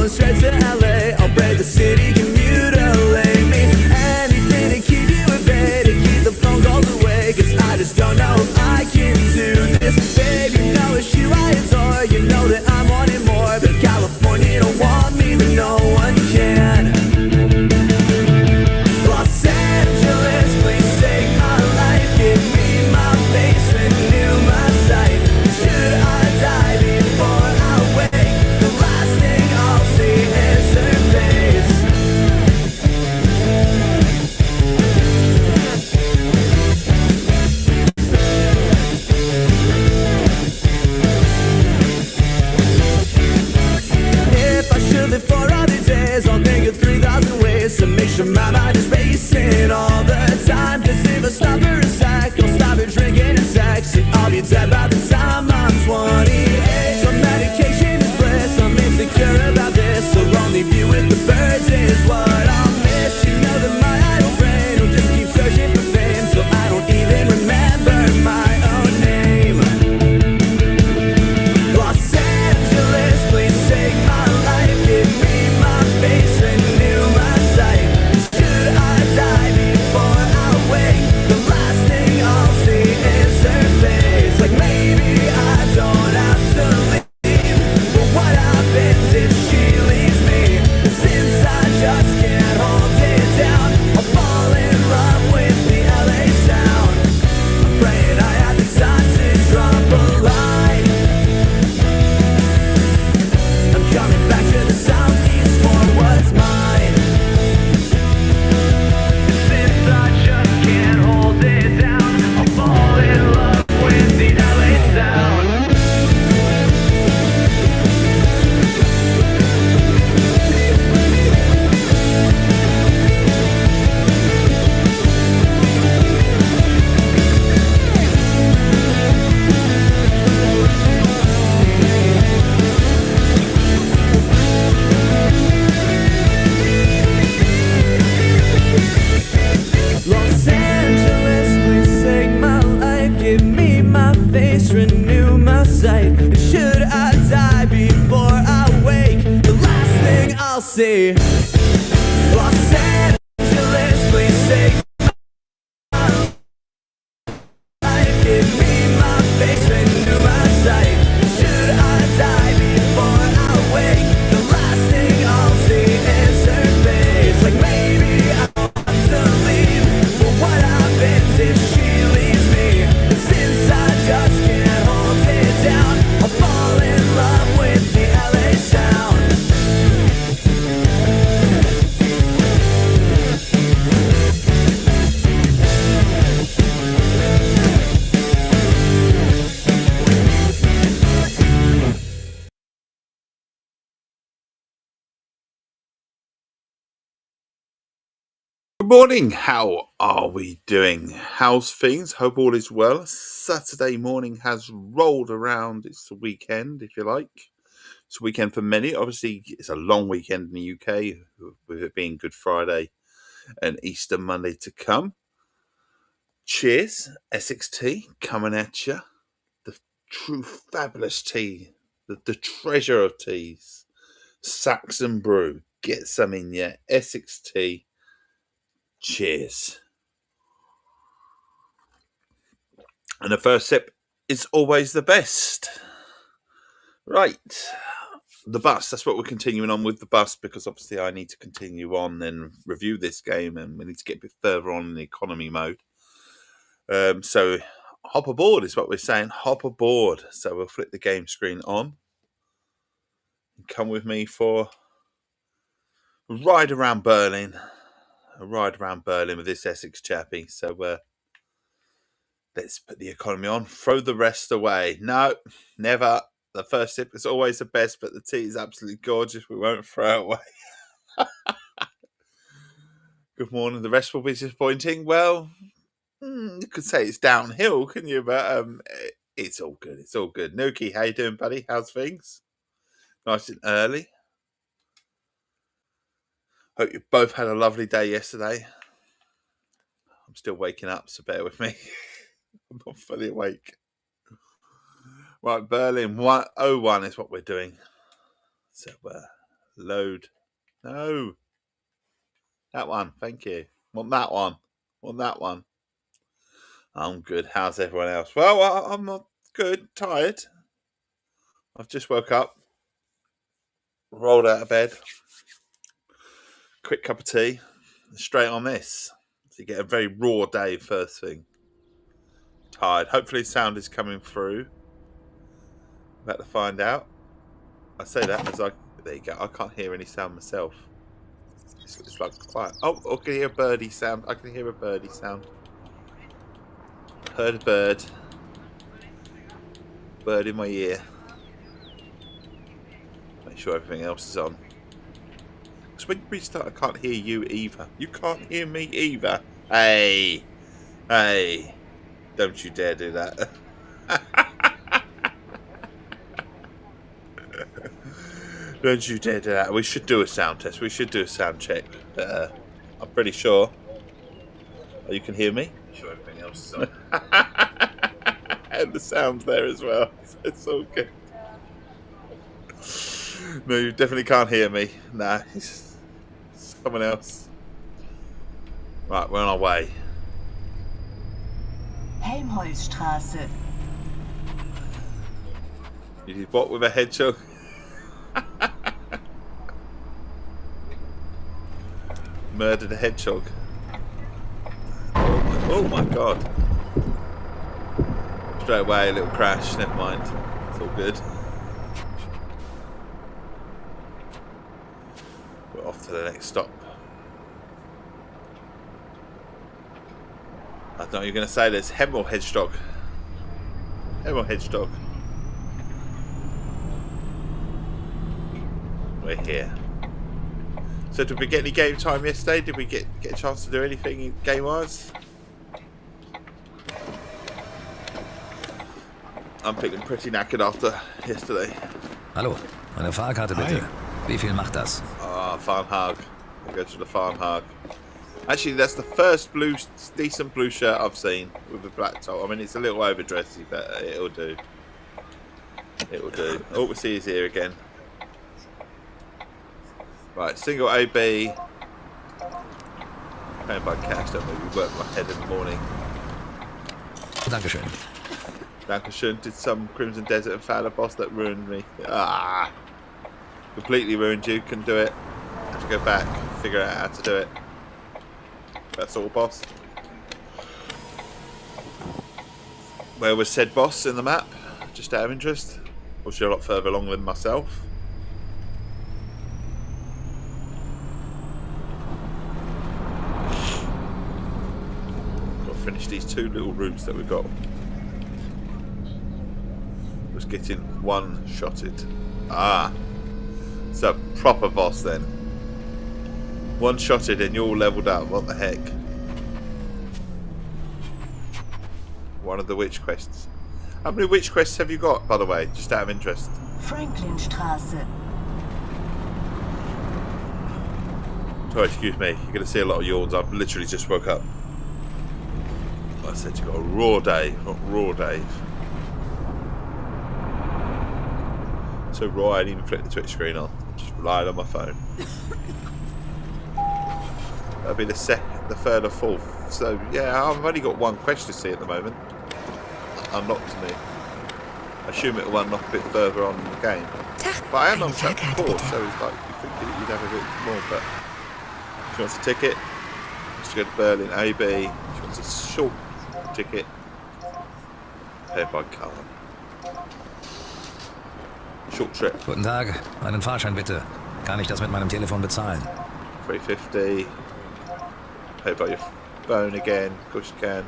going straight to LA. I'll break the city, can mutilate me. Anything to keep you at bay, to keep the phone calls away. Cause I just don't know if I can do this. Babe, you know it's you I adore. You know that I'm wanting more, but California don't want me, but no one can. Los Angeles, please take my life. Give me my face, renew my sight. Should I die before I wake? The last thing I'll see is her face. If I should live for other days, I'll think of 3,000 ways to make sure my mind is racing all the time. Cause if I stop for a sec, I'll stop at drinking and sex, and I'll be dead by the time I'm 28. So medication is bliss, I'm insecure about this. So lonely view with the birds is what I'll miss. You know that my idle brain will just keep searching for fame, so I don't even remember my own name. Los Angeles, please take my life. Give me my face, renew my sight. Should I die before I wake? The last thing I'll see is her face. Like maybe I don't have to leave, but what happens if she leaves me? And since I just can't hold it down, I'll fall in love with the LA sound. I'm praying I had the time to drop a line. I'm coming back to the southeast for what's mine. And since I just can't hold it down, I'll fall in love with the LA sound. Los Angeles, please take my life. Give me my face, renew my sight. And should I die before I wake? The last thing I'll see. Los Angeles, please take my life. Give me my face, renew my sight. Should I die before I wake? The last thing I'll see is her face. Like maybe I to leave, but what happens if she leaves me? And since I just can't hold it down, I'll fall in love with the LA sound. Good morning. How are we doing? How's things? Hope all is well. Saturday morning has rolled around. It's the weekend, if you like. It's a weekend for many. Obviously, it's a long weekend in the UK, with it being Good Friday and Easter Monday to come. Cheers. Essex Tea coming at you. The true fabulous tea. The treasure of teas. Saxon Brew. Get some in you. Essex Tea. Cheers. And the first sip is always the best. Right. The bus. That's what we're continuing on with, the bus, because obviously I need to continue on and review this game, and we need to get a bit further on in the economy mode. So hop aboard is what we're saying. Hop aboard. So we'll flip the game screen on. Come with me for a ride around Berlin. A ride around Berlin with this Essex chappie. So let's put the economy on. Throw the rest away. No, never. The first sip is always the best, but the tea is absolutely gorgeous. We won't throw it away. Good morning. The rest will be disappointing. Well, you could say it's downhill, couldn't you? But it's all good. It's all good. Nuki, how you doing, buddy? How's things? Nice and early. Hope you both had a lovely day yesterday. I'm still waking up, so bear with me. I'm not fully awake. Right, Berlin 101 is what we're doing. So Load. No. That one. Thank you. Want that one. Want that one. I'm good. How's everyone else? Well, I'm not good. Tired. I've just woke up. Rolled out of bed. Quick cup of tea. Straight on this. So you get a very raw day first thing. Tired. Hopefully sound is coming through. About to find out. I say that as there you go. I can't hear any sound myself. It's like quiet. Oh, I can hear a birdie sound. I can hear a birdie sound. Heard a bird. Bird in my ear. Make sure everything else is on. Because when you restart, I can't hear you either. You can't hear me either. Hey. Hey. Don't you dare do that. Don't you dare do that. We should do a sound test. We should do a sound check. I'm pretty sure. Oh, you can hear me? Sure, everything else is on. And the sound's there as well. It's all good. No, you definitely can't hear me. Nah, it's someone else. Right, we're on our way. Helmholtzstraße. You did what with a hedgehog? Murdered a hedgehog. Oh my god. Straight away, a little crash. Never mind. It's all good. We're off to the next stop. I don't know what you're going to say. There's Hemel Hedgehog. Hemel Hedgehog. We're here. So did we get any game time yesterday? Did we get a chance to do anything game-wise? I'm feeling pretty knackered after yesterday. Hallo, eine Fahrkarte bitte. Wie viel macht das? Ah, Farnhag. I'll go to the Farnhag. Actually, that's the first decent blue shirt I've seen with a black top. I mean, it's a little overdressy, but it'll do. It will do. All we see is here again. Right, single AB. Paying by cash, don't we? We work my head in the morning. Dankeschön. Dankeschön. Did some Crimson Desert and Fowler boss that ruined me. Ah! Completely ruined you. Couldn't do it. Have to go back, figure out how to do it. That's all, boss. Where was said boss in the map? Just out of interest. Was she a lot further along than myself? Finish these two little routes that we've got. Just getting one-shotted. Ah, it's a proper boss then. One-shotted and you're all leveled up. What the heck? One of the witch quests. How many witch quests have you got, by the way? Just out of interest. Franklinstraße. Sorry, excuse me. You're going to see a lot of yawns. I've literally just woke up. I said you got a raw day, not raw Dave. So raw, I didn't even flip the Twitch screen on. Just relied on my phone. That'll be the third or fourth. So yeah, I've only got one quest to see at the moment. Unlocked to me. I assume it will unlock a bit further on in the game. But I am on chapter 4, so it's like you think that you'd have a bit more. But she wants a ticket. Let's go to Berlin AB. She wants a short ticket. Paid by card. Short trip. Guten Tag, einen Fahrschein bitte. Kann ich das mit meinem Telefon bezahlen? 350. Paid by your phone again. Of course you can.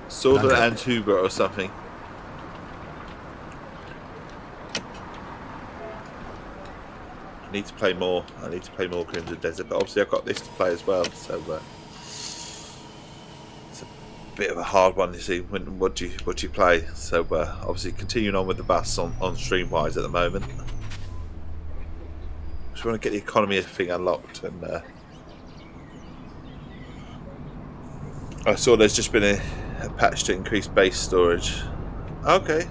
Solder and Huber or something. I need to play more. I need to play more Crimson Desert, but obviously I've got this to play as well, so it's a bit of a hard one to see what do you play. So obviously continuing on with the bus on Streamwise at the moment. Just want to get the economy thing unlocked, and I saw there's just been a patch to increase base storage. Okay.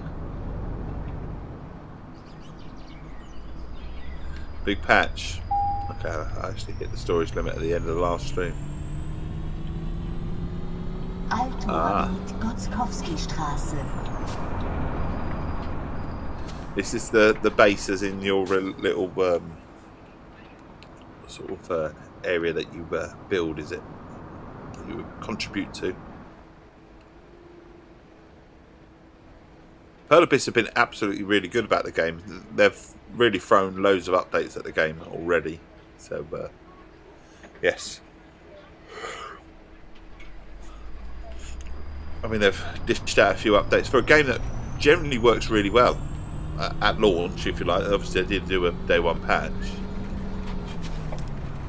Big patch. Okay, I actually hit the storage limit at the end of the last stream. Altmoabit Gotzkowski-Straße. This is the base, as in your little sort of area that you build, is it? That you contribute to. Perlibis have been absolutely really good about the game. They've really thrown loads of updates at the game already. So, yes. I mean, they've dished out a few updates for a game that generally works really well at launch, if you like. Obviously, I did do a day one patch.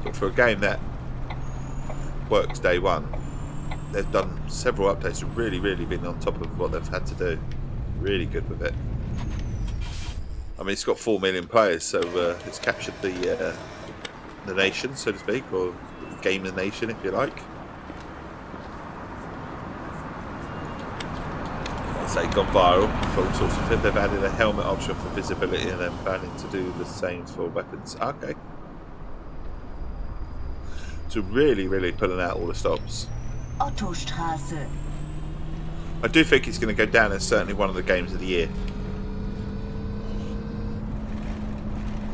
But for a game that works day one, they've done several updates and really, really been on top of what they've had to do. Really good with it. I mean, it's got 4 million players, so it's captured the nation, so to speak, or game the nation, if you like. I'd say gone viral for all sorts of things. They've added a helmet option for visibility and then planning to do the same for weapons. Okay. So really, really pulling out all the stops. Ottostraße. I do think it's going to go down as certainly one of the games of the year.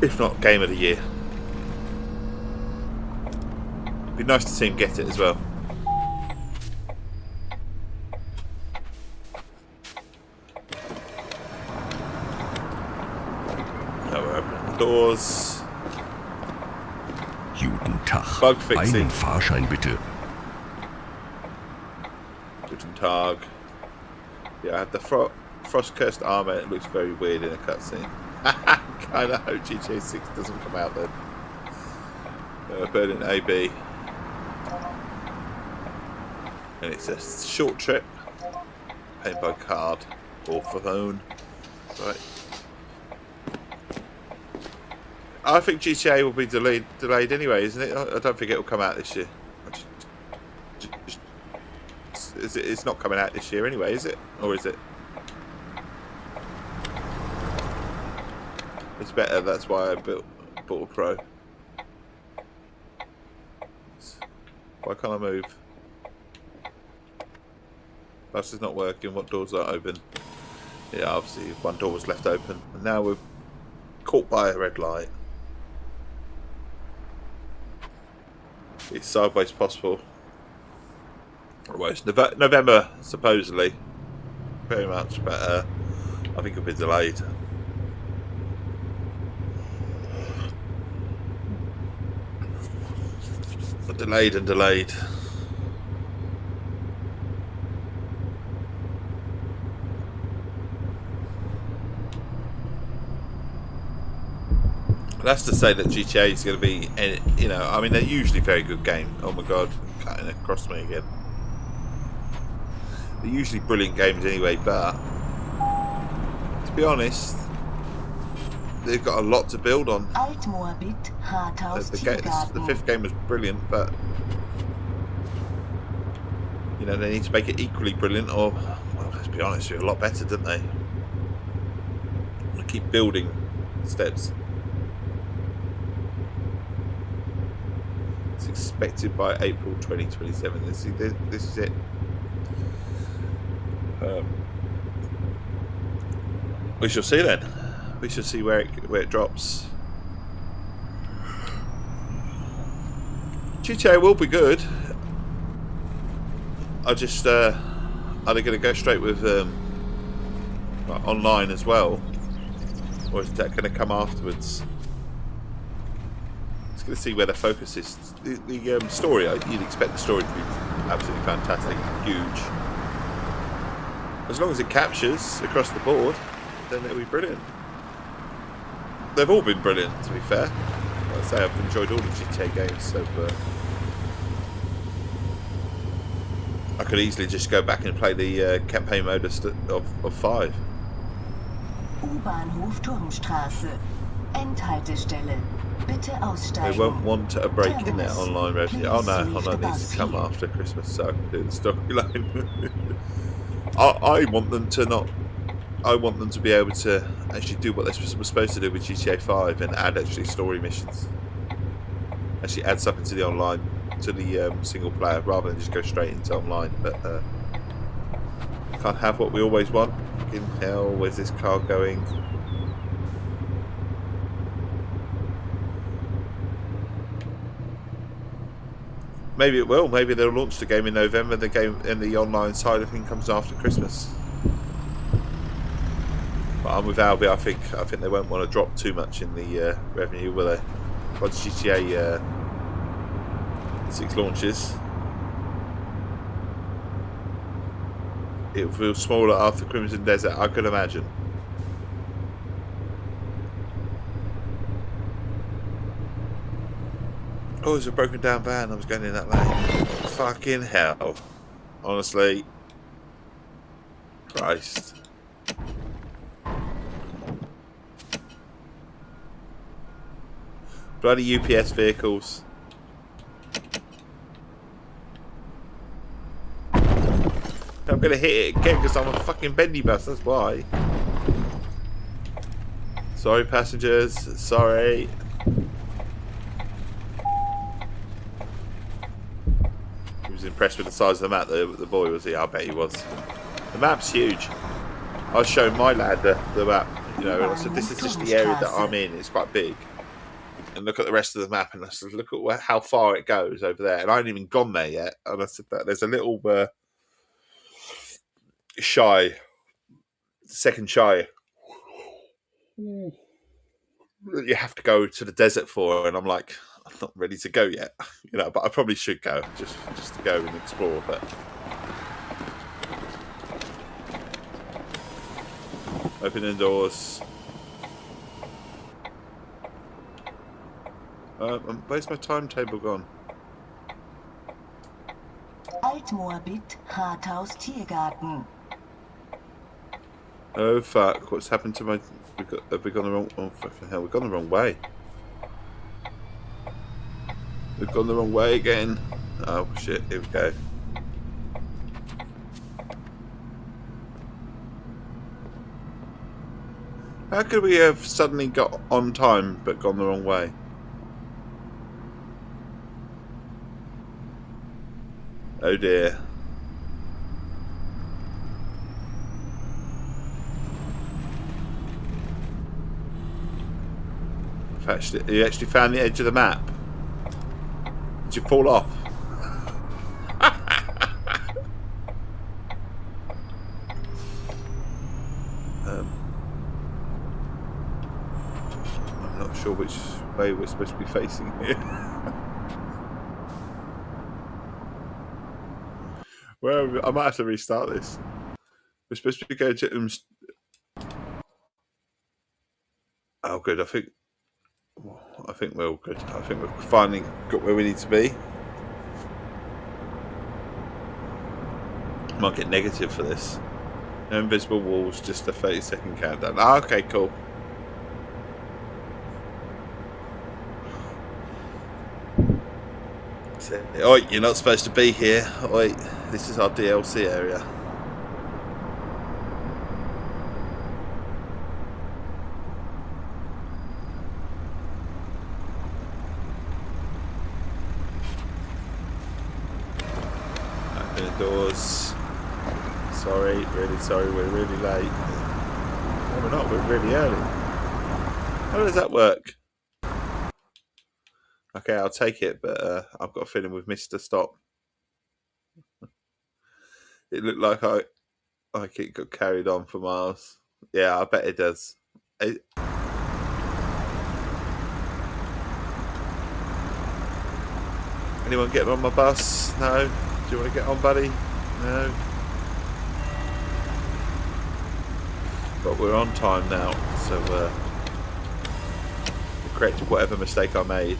If not game of the year. It'd be nice to see him get it as well. Now we're opening the doors. Guten Tag. Bug fixing. Einen Fahrschein bitte. Guten Tag. Yeah, I have the frost-cursed armor. It looks very weird in a cutscene. Kinda hope GTA 6 doesn't come out then. Berlin AB. And it's a short trip. Paid by card or for phone. Right. I think GTA will be delayed anyway, isn't it? I don't think it will come out this year. It's not coming out this year anyway, is it? Or is it? It's better, that's why I bought a Pro. Why can't I move? Bus is not working, what doors are open? Yeah, obviously one door was left open. And now we're caught by a red light. It's sideways possible. Well, it's November, supposedly. Very much, but I think it'll be delayed. Delayed and delayed. That's to say that GTA is going to be, you know, I mean, they're usually very good games. Oh my god, cutting across me again. They're usually brilliant games anyway, but to be honest, they've got a lot to build on. Altmoabit Rathaus The fifth game was brilliant, but you know, they need to make it equally brilliant, or well, let's be honest, a lot better, don't they? They keep building steps. It's expected by April 2027. This is it. We shall see then. We shall see where it drops. GTA will be good. I just are they going to go straight with online as well, or is that going to come afterwards? Just going to see where the focus is. The story, you'd expect the story to be absolutely fantastic, huge. As long as it captures across the board, then it'll be brilliant. They've all been brilliant, to be fair. Like I say, I've enjoyed all the GTA games, so I could easily just go back and play the campaign mode of 5. U-Bahnhof Turmstraße. Endhaltestelle. Bitte aussteigen. They won't want a break in their online revenue. Oh no, it needs to come after Christmas so I can do the storyline. I want them to not I want them to be able to actually do what they were supposed to do with GTA 5 and add actually story missions. Actually add something to the online, to the single player, rather than just go straight into online. But can't have what we always want. In hell, where's this car going? Maybe it will. Maybe they'll launch the game in November. The game and the online side of thing comes after Christmas. But I'm with Albie. I think they won't want to drop too much in the revenue, will they? Once GTA 6 launches, it will feel smaller after Crimson Desert, I could imagine. Oh, there's a broken down van. I was going in that lane. Fucking hell. Honestly. Christ. Bloody UPS vehicles. I'm going to hit it again because I'm a fucking bendy bus, that's why. Sorry, passengers. Sorry. He was impressed with the size of the map, the boy, was he? I bet he was. The map's huge. I was showing my lad the map, you know, and I said, this is just the area that I'm in. It's quite big. And look at the rest of the map, and I said, look at how far it goes over there. And I hadn't even gone there yet. And I said that there's a little second shy. You have to go to the desert for, and I'm like, I'm not ready to go yet, you know. But I probably should go just to go and explore. But opening doors. Where's my timetable gone? Altmoabit, Rathaus Tiergarten. Oh fuck! What's happened to my? Have we gone the wrong? Oh fucking hell! We've gone the wrong way. We've gone the wrong way again. Oh shit! Here we go. How could we have suddenly got on time but gone the wrong way? Oh dear. You actually found the edge of the map. Did you fall off? I'm not sure which way we're supposed to be facing here. Well, I might have to restart this. We're supposed to be going to oh, good. I think we're all good. I think we've finally got where we need to be. Might get negative for this. No invisible walls, just a 30-second countdown. Ah, okay, cool. Oi, you're not supposed to be here. Oi, this is our DLC area. Open the doors. Sorry, really sorry, we're really late. No, we're not, we're really early. How does that work? Okay, I'll take it, but I've got a feeling we've missed a stop. It looked like it got carried on for miles. Yeah, I bet it does. Anyone getting on my bus? No? Do you want to get on, buddy? No? But we're on time now, so we corrected whatever mistake I made.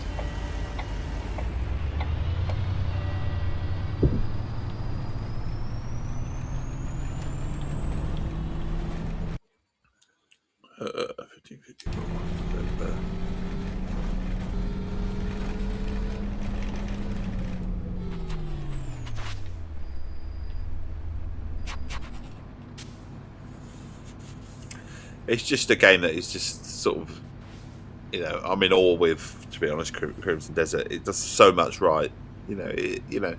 It's just a game that is just sort of, you know, I'm in awe with, to be honest, Crimson Desert. It does so much right. You know,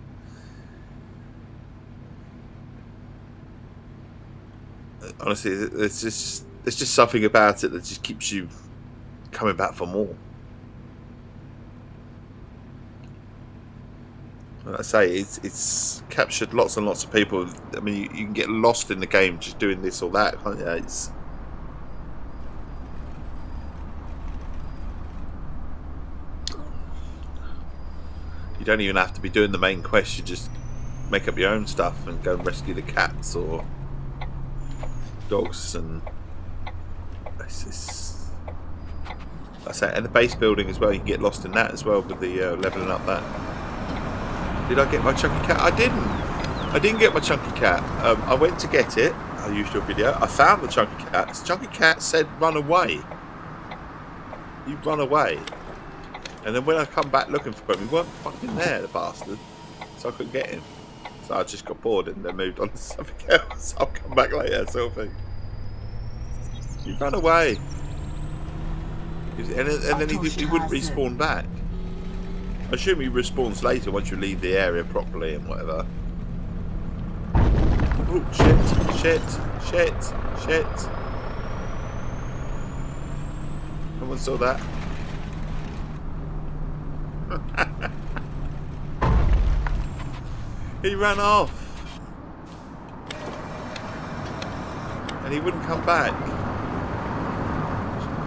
honestly, there's just something about it that just keeps you coming back for more. Like I say, it's captured lots and lots of people. I mean, you can get lost in the game just doing this or that, can't you? You don't even have to be doing the main quest. You just make up your own stuff and go and rescue the cats or dogs. And it's I say, and the base building as well. You can get lost in that as well with the leveling up that. Did I get my chunky cat? I didn't get my chunky cat. I went to get it. I used your video. I found the chunky cat. The chunky cat said, "Run away." You run away. And then when I come back looking for him, he weren't fucking there, the bastard. So I couldn't get him. So I just got bored and then moved on to something else. I'll come back later, sort of thing. You ran away. And then he wouldn't respawn back. I assume he respawns later once you leave the area properly and whatever. Oh, shit. Someone saw that. He ran off. And he wouldn't come back.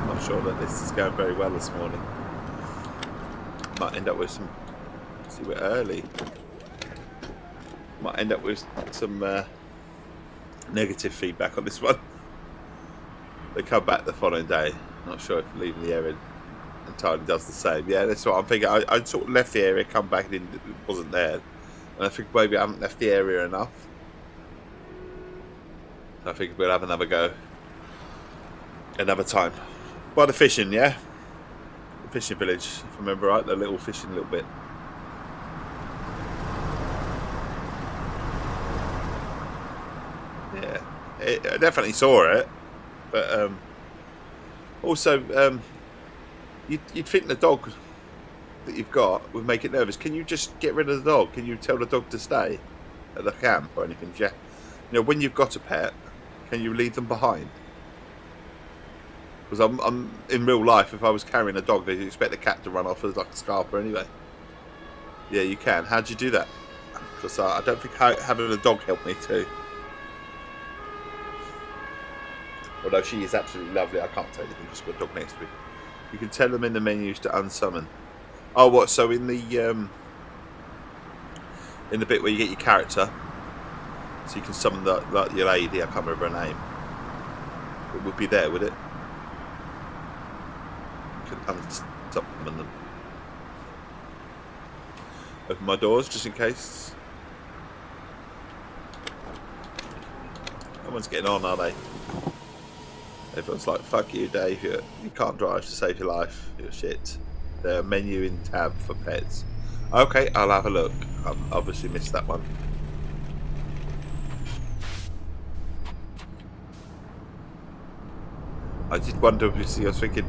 I'm not sure that this is going very well this morning. Might end up with some... See, we're early. Might end up with some negative feedback on this one. They come back the following day. Not sure if leaving the area entirely does the same. Yeah, that's what I'm thinking. I sort of left the area, come back, and it wasn't there. And I think maybe I haven't left the area enough. So I think we'll have another go. Another time. By the fishing, yeah? The fishing village, if I remember right. The little fishing little bit. Yeah. I definitely saw it. But also... You'd think the dog that you've got would make it nervous. Can you just get rid of the dog? Can you tell the dog to stay at the camp or anything? Yeah. You know, when you've got a pet, can you leave them behind? Because I'm in real life, if I was carrying a dog, they'd expect the cat to run off as like a scarper anyway. Yeah, you can. How'd you do that? Because I don't think having a dog helped me too. Although she is absolutely lovely, I can't tell you anything. Just got a dog next to me. You can tell them in the menus to unsummon. Oh, what? So in the bit where you get your character, so you can summon your lady. I can't remember her name. It would be there, would it? You can unsummon them. Open my doors just in case. No one's getting on, are they? Everyone's like, fuck you, Dave, you can't drive to save your life. You're shit. The menu in tab for pets. Okay, I'll have a look. I've obviously missed that one. I did wonder, obviously, I was thinking,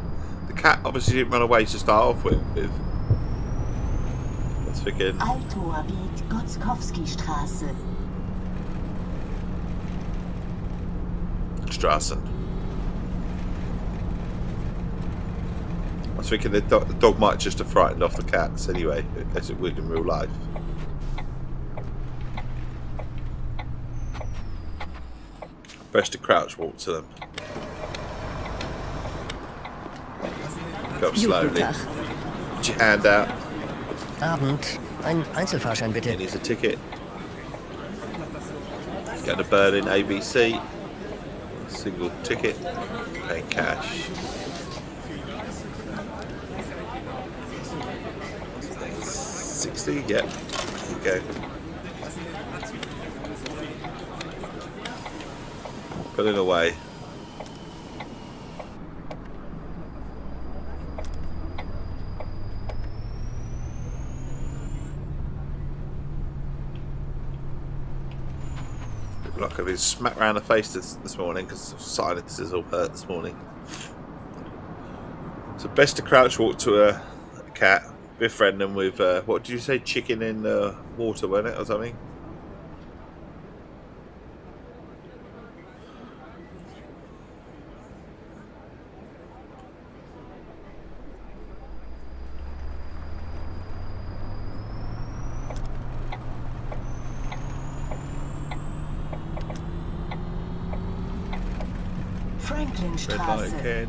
the cat obviously didn't run away to start off with. I was thinking... Altmoabit, Gotzkowski-Straße. Strassen. I was thinking the dog might just have frightened off the cats anyway, as it would in real life. Best to crouch walk to them. Go up slowly. Put your hand out. Abend. Ein Einzelfahrschein bitte. Here's a ticket. Go to Berlin ABC. Single ticket. Paying cash. 60, yep. Okay. Put it away. Like I've been smacked around the face this morning because sinuses all hurt this morning. So best to crouch walk to a cat, befriend them with what did you say, chicken in water, wasn't it, or something? Franklinstraße. Again.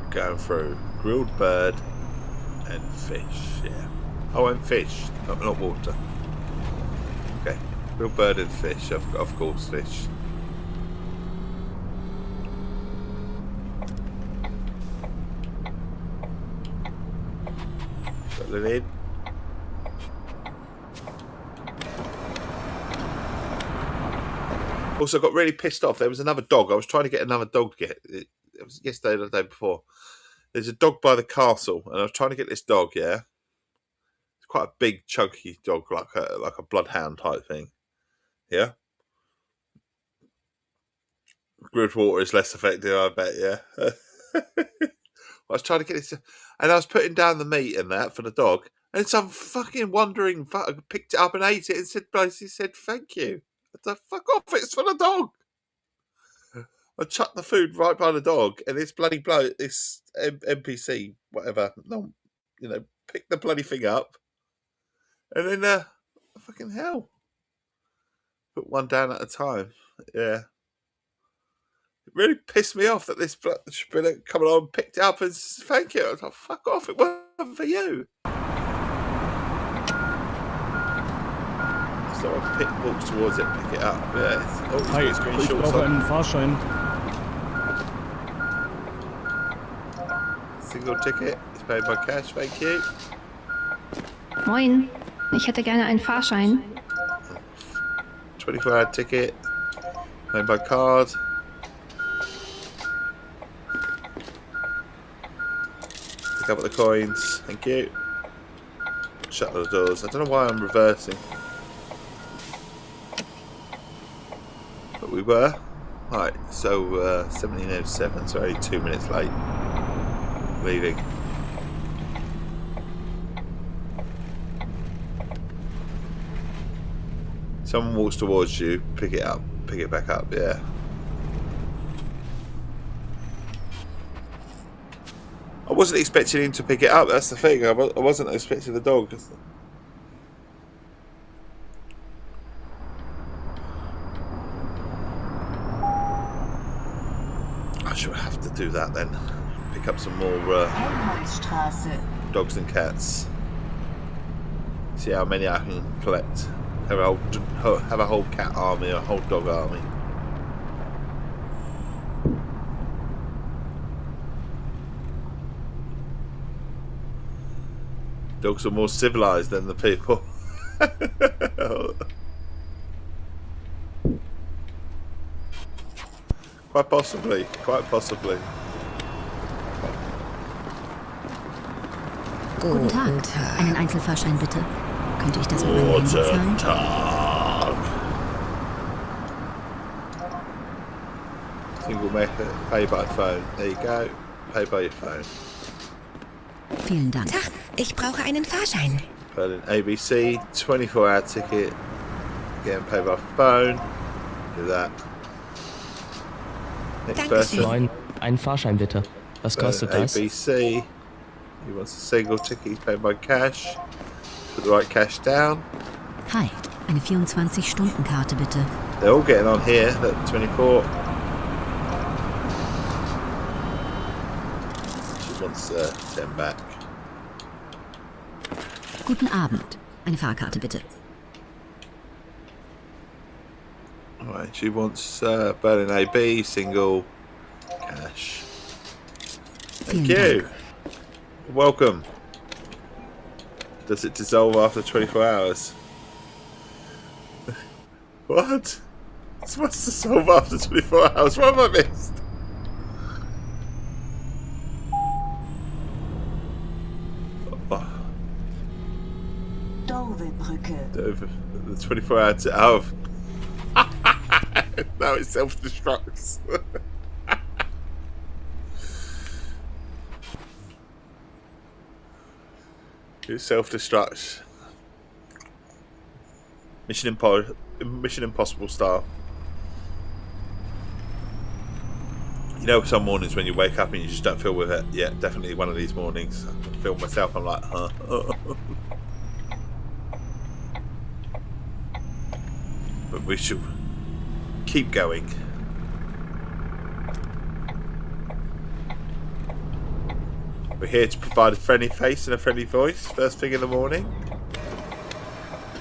Going through grilled bird and fish, yeah. Oh, and fish, not water. Okay, grilled bird and fish, of course, fish. Got it in. Also, got really pissed off. There was another dog. I was trying to get another dog to get. It was yesterday or the day before. There's a dog by the castle, and I was trying to get this dog. Yeah, it's quite a big, chunky dog, like a bloodhound type thing. Yeah, grilled water is less effective, I bet. Yeah. I was trying to get this, and I was putting down the meat and that for the dog, and some fucking wandering fuck picked it up and ate it and basically said thank you. I said, fuck off! It's for the dog. I chucked the food right by the dog, and this bloody bloke, this NPC, whatever, no, picked the bloody thing up, and then fucking hell, put one down at a time. Yeah, it really pissed me off that this bloke come along, picked it up, and said, thank you. I was like, fuck off! It wasn't for you. So I walks towards it, pick it up. Yeah. Hi, ich brauche einen Fahrschein. Single ticket. It's paid by cash. Thank you. Moin, ich hätte gerne einen Fahrschein. 24-hour ticket. Paid by card. Pick up the coins. Thank you. Shut the doors. I don't know why I'm reversing. But we were. Right, so 17:07, so only 2 minutes late. Leaving. Someone walks towards you, pick it up, pick it back up, yeah. I wasn't expecting him to pick it up, that's the thing. I wasn't expecting the dog. I should have to do that then. Pick up some more dogs and cats. See how many I can collect. Have a whole cat army, a whole dog army. Dogs are more civilized than the people. Quite possibly, quite possibly. Guten Tag. Einen Einzelfahrschein bitte. Könnte ich das mit meinem Handy zahlen? Tag. Single method, pay by phone. There you go. Pay by your phone. Vielen Dank. Tag, ich brauche einen Fahrschein. Berlin ABC, 24-hour ticket. Again, pay by phone. Do that. Next Danke person. Moin, einen Fahrschein bitte. Was kostet das? ABC. He wants a single ticket. He's paid by cash. Put the right cash down. Hi, eine 24-Stunden-Karte bitte. They're all getting on here. At 24. She wants 10 back. Guten Abend. Eine Fahrkarte bitte. Alright, she wants Berlin AB, single, cash. Thank Vielen you. Dank. Welcome. Does it dissolve after 24 hours? What? It's supposed to dissolve after 24 hours. What have I missed? The 24 hours. Oh. No, it self-destructs. It self-destructs. Mission Impossible style. You know, some mornings when you wake up and you just don't feel with it. Yeah, definitely one of these mornings. I feel myself, I'm like, huh. But we should keep going. We're here to provide a friendly face and a friendly voice first thing in the morning.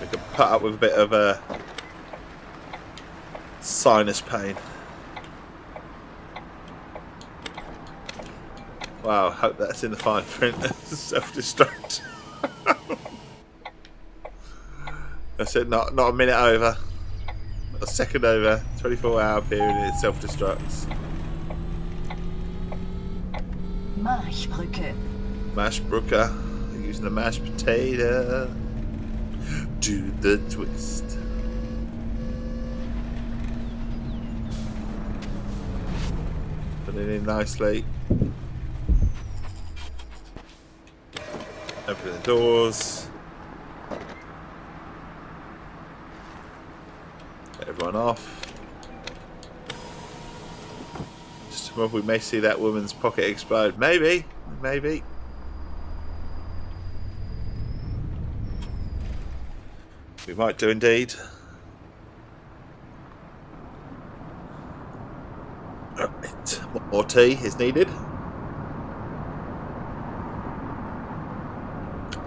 We can put up with a bit of a sinus pain. Wow, hope that's in the fine print. Self-destruct. I said not a minute over. Not a second over. 24-hour period it self-destructs. Marschbrücke. Mashbrooker. Using a mashed potato. Do the twist. Put it in nicely. Open the doors. Let everyone off. Just above, we may see that woman's pocket explode. Maybe. Maybe. We might do indeed. Right. More tea is needed.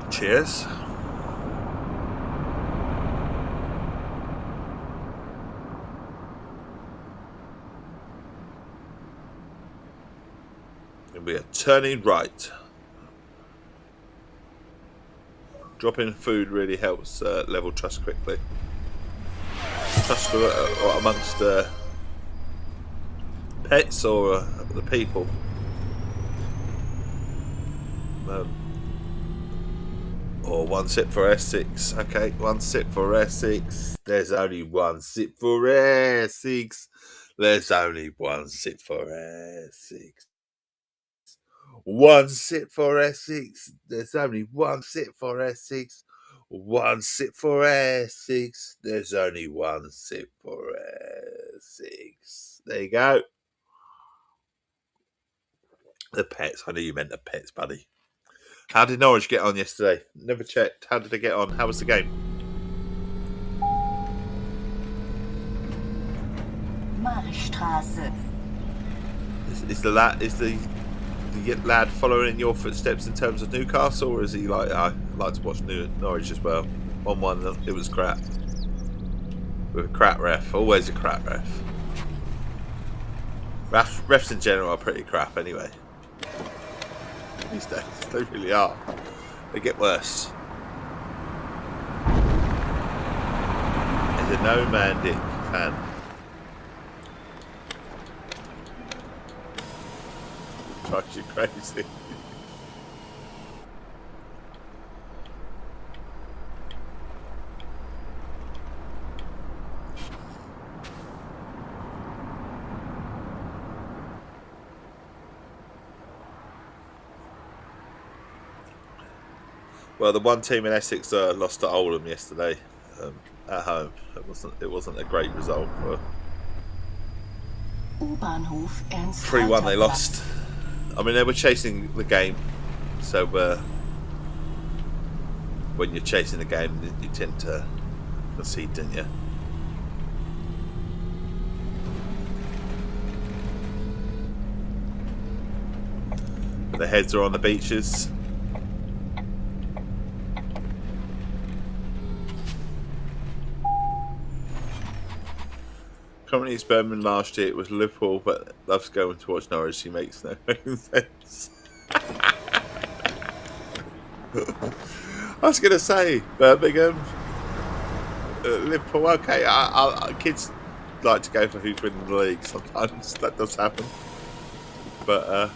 Cheers. And we are turning right. Dropping food really helps level trust quickly. Trust amongst pets or the people. Or one sip for Essex. Okay, one sip for Essex. There's only one sip for Essex. There's only one sip for Essex. One sip for Essex. There's only one sip for Essex. One sip for Essex. There's only one sip for Essex. There you go. The pets. I knew you meant the pets, buddy. How did Norwich get on yesterday? Never checked. How did they get on? How was the game? Marschstraße. Is the lad following in your footsteps in terms of Newcastle, or is he like, I like to watch Norwich as well? 1-1, it was crap. With a crap ref. Always a crap ref. Refs in general are pretty crap anyway. These days, they really are. They get worse. He's a No Man Dick fan. Drives you crazy. Well, the one team in Essex lost to Oldham yesterday at home. It wasn't a great result. 3-1 they lost. I mean, they were chasing the game, so when you're chasing the game, you tend to concede, don't you? But the heads are on the beaches. Currently it's Birmingham last year, it was Liverpool, but loves going to watch Norwich, he makes no sense. I was going to say, Birmingham, Liverpool, okay, kids like to go for who's winning the league sometimes, that does happen. But,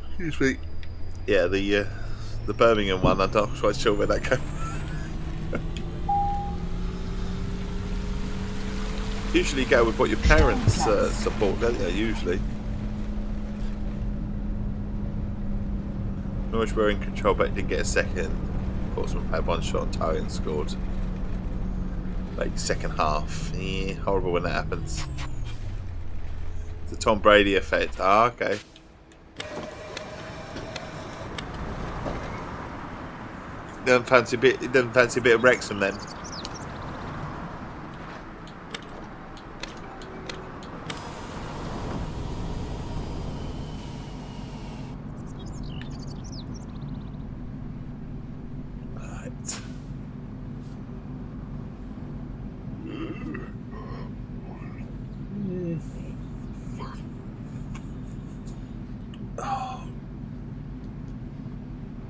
excuse me, yeah, the the Birmingham one. I'm not quite sure where that came. Usually go with what your parents support, don't you? Usually. Norwich were in control but didn't get a second. Portsmouth had one shot on target and scored. Like second half. Yeah, horrible when that happens. The Tom Brady effect. Ah, okay. Doesn't fancy a bit of Wrexham then.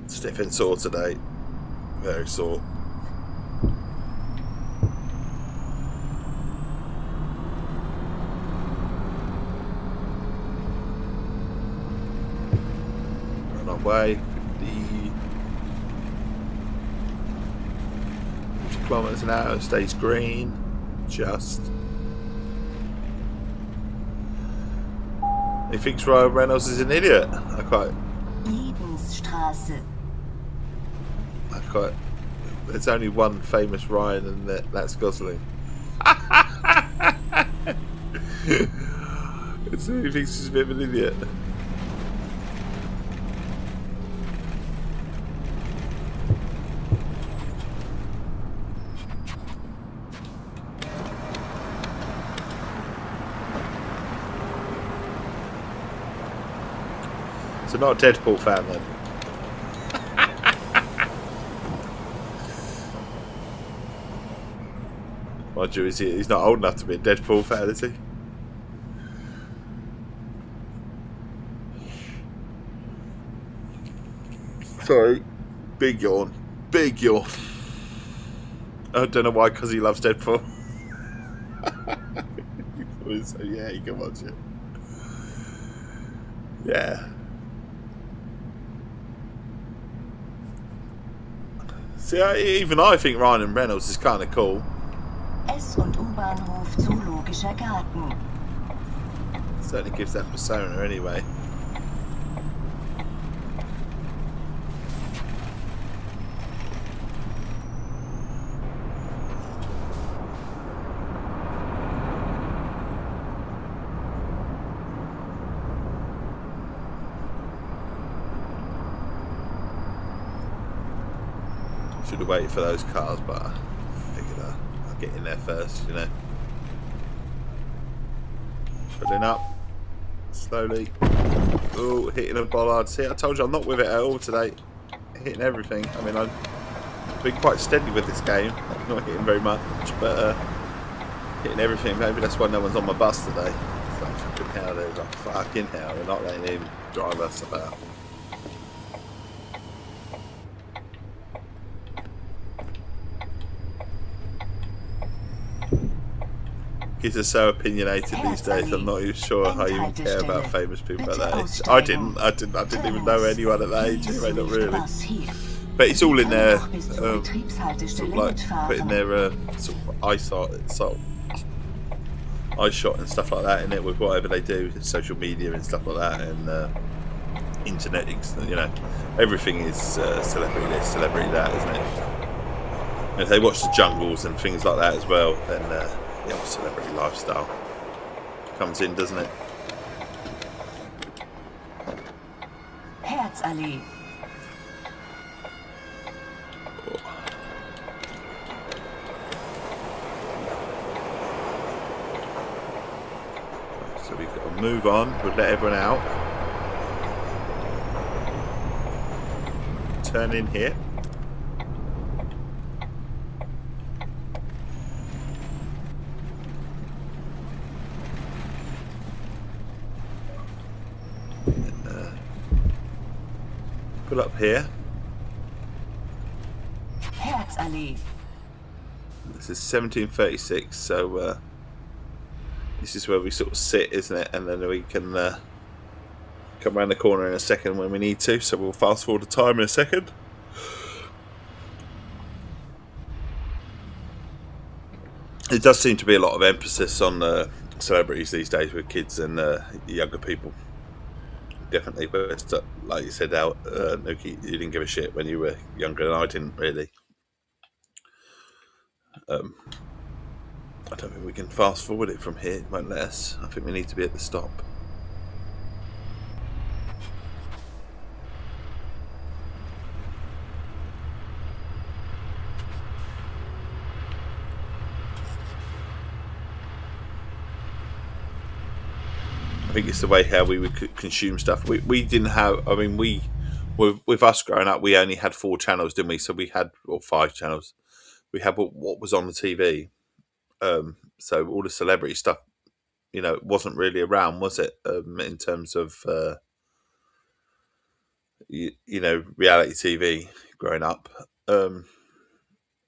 Stiff and sore today. Very sore. Run away. 50 kilometers an hour. Stays green. Just. He thinks Ryan Reynolds is an idiot. There's only one famous Ryan, and that's Gosling. So he thinks he's a bit of an idiot. So not a Deadpool fan then. Mind you, he's not old enough to be a Deadpool fan, is he? Sorry. Big yawn. Big yawn. I don't know why, because he loves Deadpool. So yeah, you can watch it. Yeah. See, even I think Ryan Reynolds is kind of cool. S- und U-Bahnhof Zoologischer Garten. Certainly gives that persona anyway. Should have waited for those cars, but I figured I'll get in there first, you know. Pulling up slowly. Oh, hitting a bollard. See, I told you I'm not with it at all today. Hitting everything. I mean, I've been quite steady with this game. I'm not hitting very much, but hitting everything. Maybe that's why no one's on my bus today. It's like fucking hell, there's like fucking hell. We're not letting him drive us about. Kids are so opinionated these days. I'm not even sure I even care about famous people at that age. I didn't even know anyone at that age. Anyway, not really. But it's all in their sort of like putting their sort of eye shot and stuff like that in it with whatever they do, social media and stuff like that, and internet. You know, everything is celebrity this, celebrity that, isn't it? And if they watch the Jungles and things like that as well, then. The old celebrity lifestyle comes in, doesn't it? Herzallee. So we've got to move on. We'll let everyone out. Turn in here. Pull up here. Herzallee. This is 1736, so this is where we sort of sit, isn't it? And then we can come around the corner in a second when we need to. So we'll fast forward the time in a second. it does seem to be a lot of emphasis on celebrities these days with kids and younger people. Definitely, but it's, like you said, Nuki, you didn't give a shit when you were younger, and I didn't really. I don't think we can fast forward it from here. It won't let us. I think we need to be at the stop. I think it's the way how we would consume stuff. We didn't have. I mean, with us growing up, we only had 4 channels, didn't we? So we had 5 channels. We had what was on the TV. So all the celebrity stuff, it wasn't really around, was it? In terms of reality TV growing up.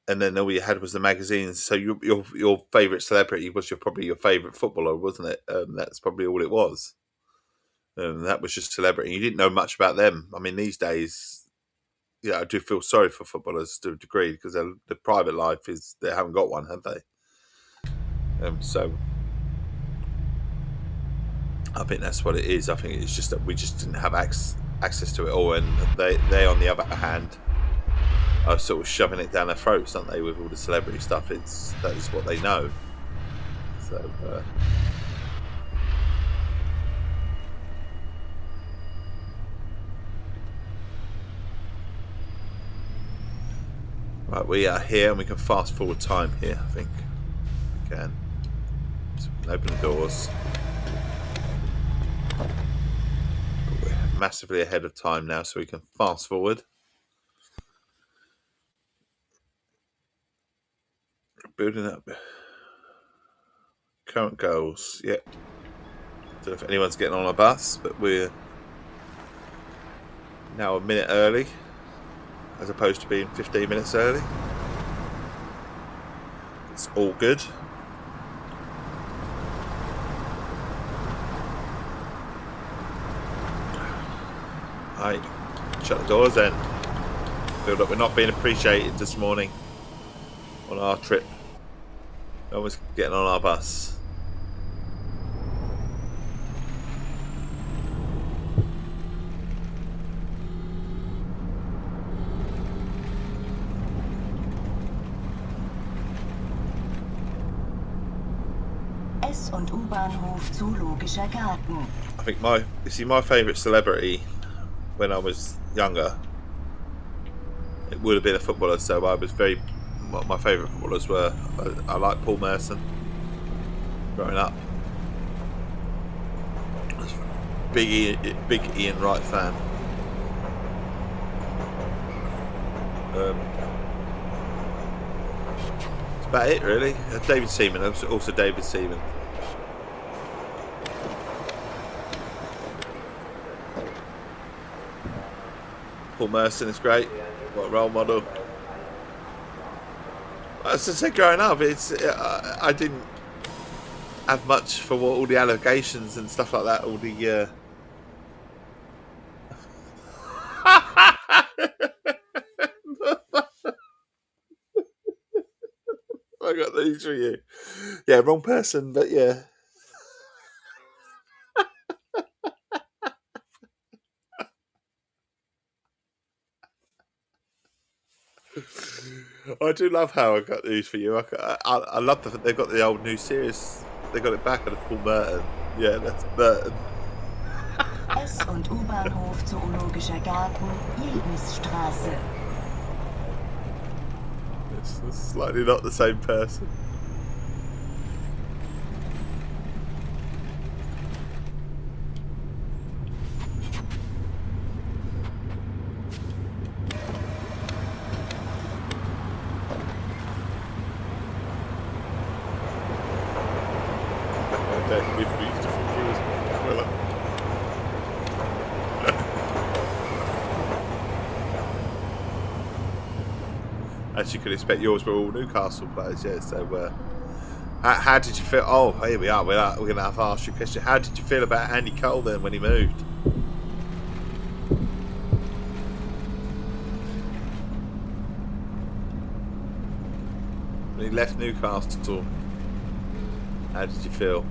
And then all you had was the magazines. So your favourite celebrity was probably your favourite footballer, wasn't it? That's probably all it was. That was just celebrity. You didn't know much about them. I mean, these days, I do feel sorry for footballers to a degree because the private life they haven't got one, have they? So I think that's what it is. I think it's just that we just didn't have access to it all, and they on the other hand are sort of shoving it down their throats, aren't they, with all the celebrity stuff? That is what they know. So right, we are here, and we can fast forward time here. I think we can. So we can open the doors. But we're massively ahead of time now, so we can fast forward. Building up. Current goals. Yep. Don't know if anyone's getting on a bus, but we're now a minute early, as opposed to being 15 minutes early. It's all good. Right, shut the doors then. Feel like we're not being appreciated this morning on our trip. No one's getting on our bus. S- und U-Bahnhof Zoologischer Garten. I think my favourite celebrity when I was younger, it would have been a footballer. So I was my favourite footballers were, I like Paul Merson growing up. I was a big Ian Wright fan. That's about it really. David Seaman, also David Seaman. Paul Merson is great. What a role model. As I said, growing up, I didn't have much for all the allegations and stuff like that. All the I got these for you. Yeah, wrong person, but yeah. I do love how I got these for you. I love that they've got the old new series. They got it back on Paul Merton. Yeah, that's Merton. S- und U-Bahnhof Zoologischer Garten, Jedensstraße. It's slightly not the same person. As you could expect, yours were all Newcastle players, yeah. So, how did you feel? Oh, here we are. We're going to have to ask you a question. How did you feel about Andy Cole then when he moved? When he left Newcastle. How did you feel?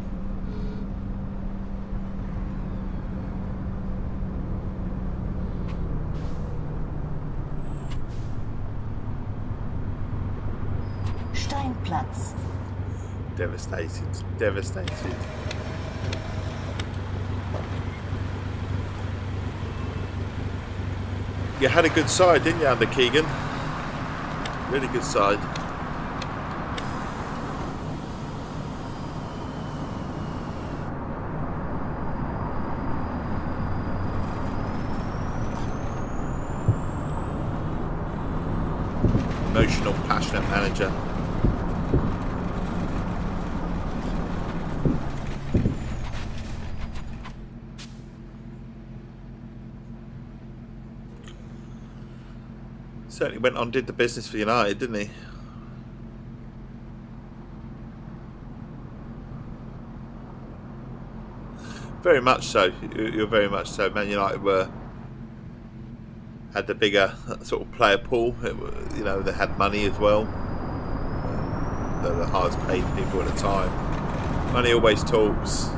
Steinplatz. Devastated. Devastated. You had a good side, didn't you, under Keegan? Really good side. Emotional, passionate manager. Certainly went on, did the business for United, didn't he? Very much so. You're very much so. Man United had the bigger sort of player pool. You know, they had money as well. They're the highest paid people at the time. Money always talks.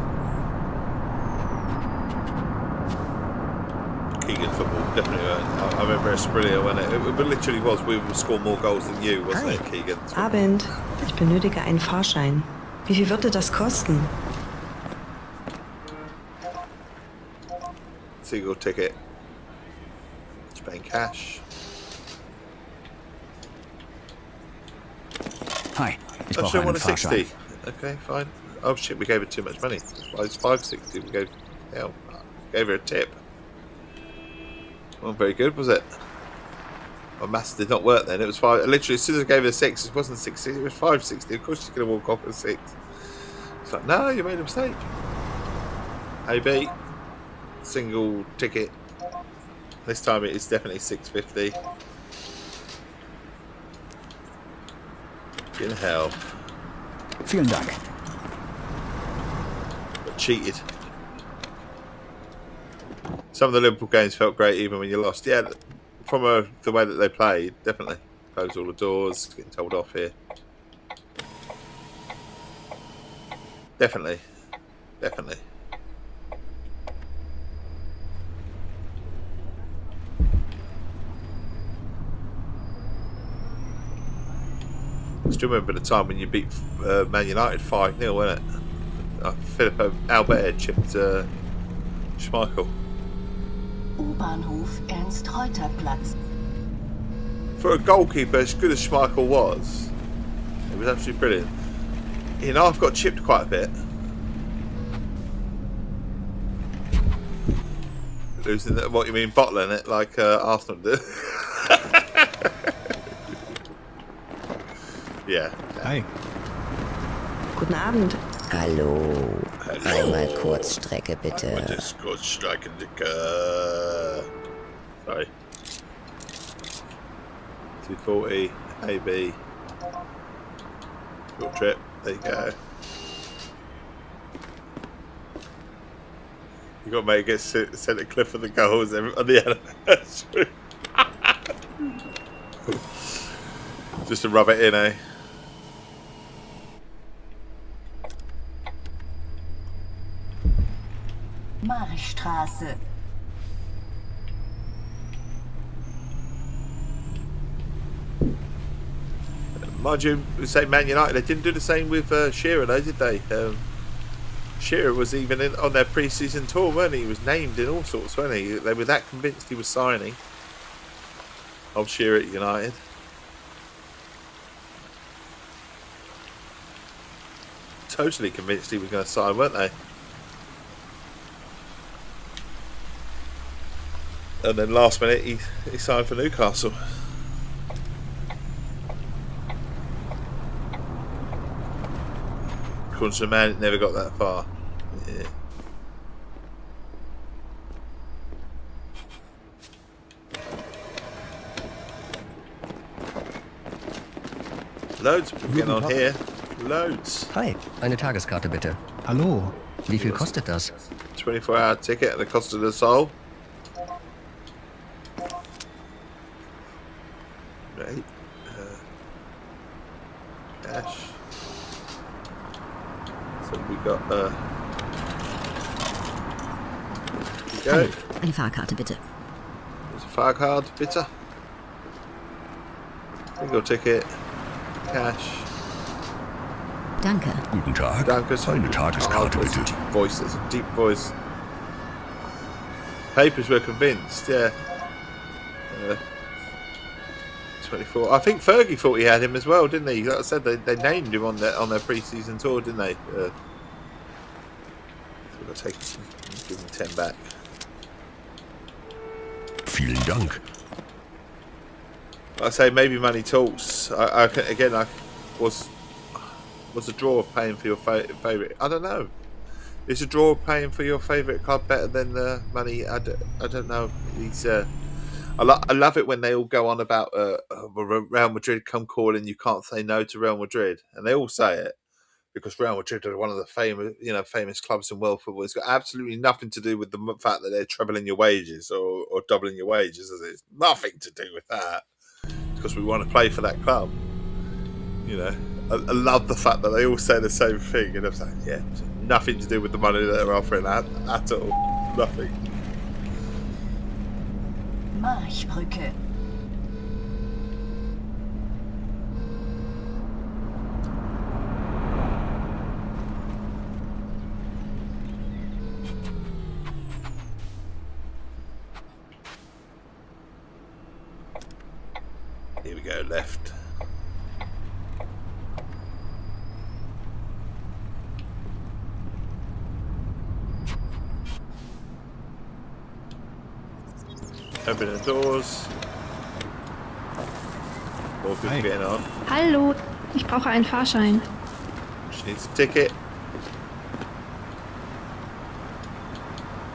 Keegan football definitely. I remember Esprilia when it literally was. We would score more goals than you, wasn't Hi. it, Keegan? Abend. Ich benötige einen Fahrschein. Wie viel würde das kosten? Single ticket. Just paying cash. Hi, ich Oh, brauche so einen Fahrschein. 160. Okay, fine. Oh shit, we gave her too much money. It's 560. We gave her a tip. Wasn't very good, was it? My maths did not work then. It was 5. Literally, as soon as I gave her 6, it wasn't 60. It was 560. Of course, she's going to walk off at 6. It's like, no, you made a mistake. AB, single ticket. This time it is definitely 650. In hell. Vielen Dank. But cheated. Some of the Liverpool games felt great even when you lost. Yeah, from the way that they played, definitely. Close all the doors, getting told off here. Definitely. Definitely. I still remember the time when you beat Man United 5-0, wasn't it? Filippo Albert chipped Schmeichel. U-Bahnhof Ernst-Reuter-Platz. For a goalkeeper, as good as Schmeichel was, it was absolutely brilliant. You know, I've got chipped quite a bit. Losing it, what you mean, bottling it like Arsenal did? Yeah. Hi. Guten Abend. Hallo. Einmal Kurzstrecke bitte. Just striking the sorry. 240 AB. Short trip. There you go. You got to make it sent a cliff of the goals on the anniversary. Just to rub it in, eh? Marstraße. Mind you, we say Man United, they didn't do the same with Shearer, though, did they? Shearer was even on their pre-season tour, weren't he? He was named in all sorts, weren't he? They were that convinced he was signing. Old Shearer at United. Totally convinced he was going to sign, weren't they? And then last minute, he signed for Newcastle. According to the man, it never got that far. Yeah. Loads of people getting on here. Loads. Hi, eine Tageskarte bitte. Hallo. Wie viel kostet das? 24-hour ticket at the cost of the soul. Right. Cash. So we got here we go. Hallo, eine Fahrkarte bitte. There's a Fahrcard, bitte. Single ticket. Cash. Danke. Guten Tag. Danke. Eine Tageskarte, There's a bitte. deep voice. There's a deep voice. Papers were convinced, yeah. 24. I think Fergie thought he had him as well, didn't he? Like I said, they named him on their pre-season tour, didn't they? So we'll give him 10 back. Vielen Dank. I say maybe money talks. I was a draw of paying for your favourite. I don't know. Is a draw of paying for your favourite club better than money? I don't know. I love it when they all go on about Real Madrid come calling. You can't say no to Real Madrid, and they all say it because Real Madrid are one of the famous clubs in world football. It's got absolutely nothing to do with the fact that they're trebling your wages or doubling your wages. It's nothing to do with that. Because we want to play for that club. I love the fact that they all say the same thing, and I'm like, yeah, nothing to do with the money that they're offering at all. Nothing. Marchbrücke. Here we go, left. Open the doors. More people getting on. Hallo, ich brauche einen Fahrschein. She needs a ticket.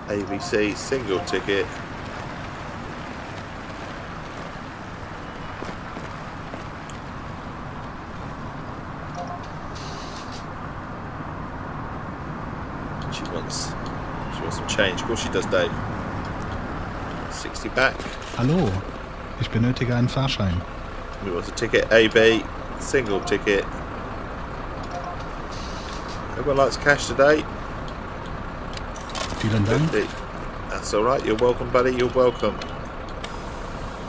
ABC single ticket. She wants some change. Of course she does, Dave. 60 back. Hallo, ich benötige einen Fahrschein. Who wants a ticket? AB, single ticket. Everyone likes cash today. Vielen Dank. 50. That's alright, you're welcome, buddy, you're welcome.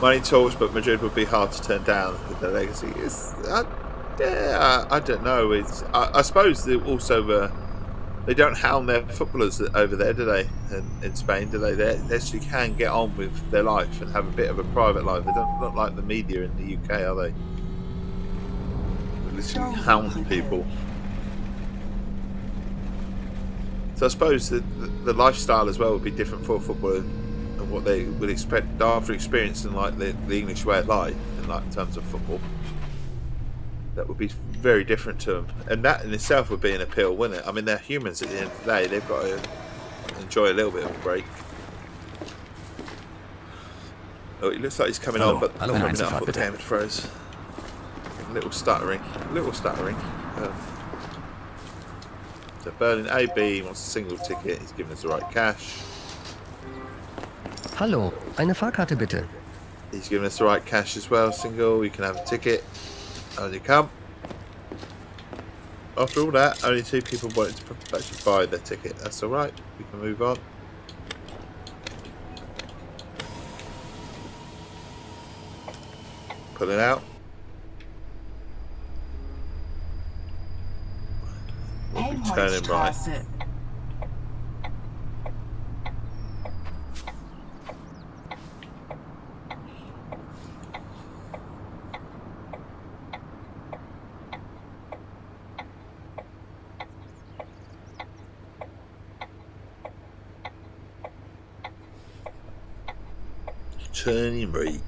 Money talks, but Madrid would be hard to turn down with their legacy. I don't know. I suppose they also they don't hound their footballers over there, do they? In Spain, do they? They actually can get on with their life and have a bit of a private life. They don't look like the media in the UK, are they? They literally hound people. So I suppose the lifestyle as well would be different for a footballer and what they would expect after experiencing like the English way of life in terms of football. That would be very different to them, and that in itself would be an appeal, wouldn't it? I mean, they're humans at the end of the day. They've got to enjoy a little bit of a break. Oh, it looks like he's coming on, but coming up, I thought the game had froze. A little stuttering. So Berlin AB wants a single ticket. He's giving us the right cash. Hallo, eine Fahrkarte bitte. He's giving us the right cash as well. Single, you can have a ticket. On you come. After all that, only 2 people wanted to actually buy their ticket. That's alright. We can move on. Pull it out. We'll be turning right. Turning right.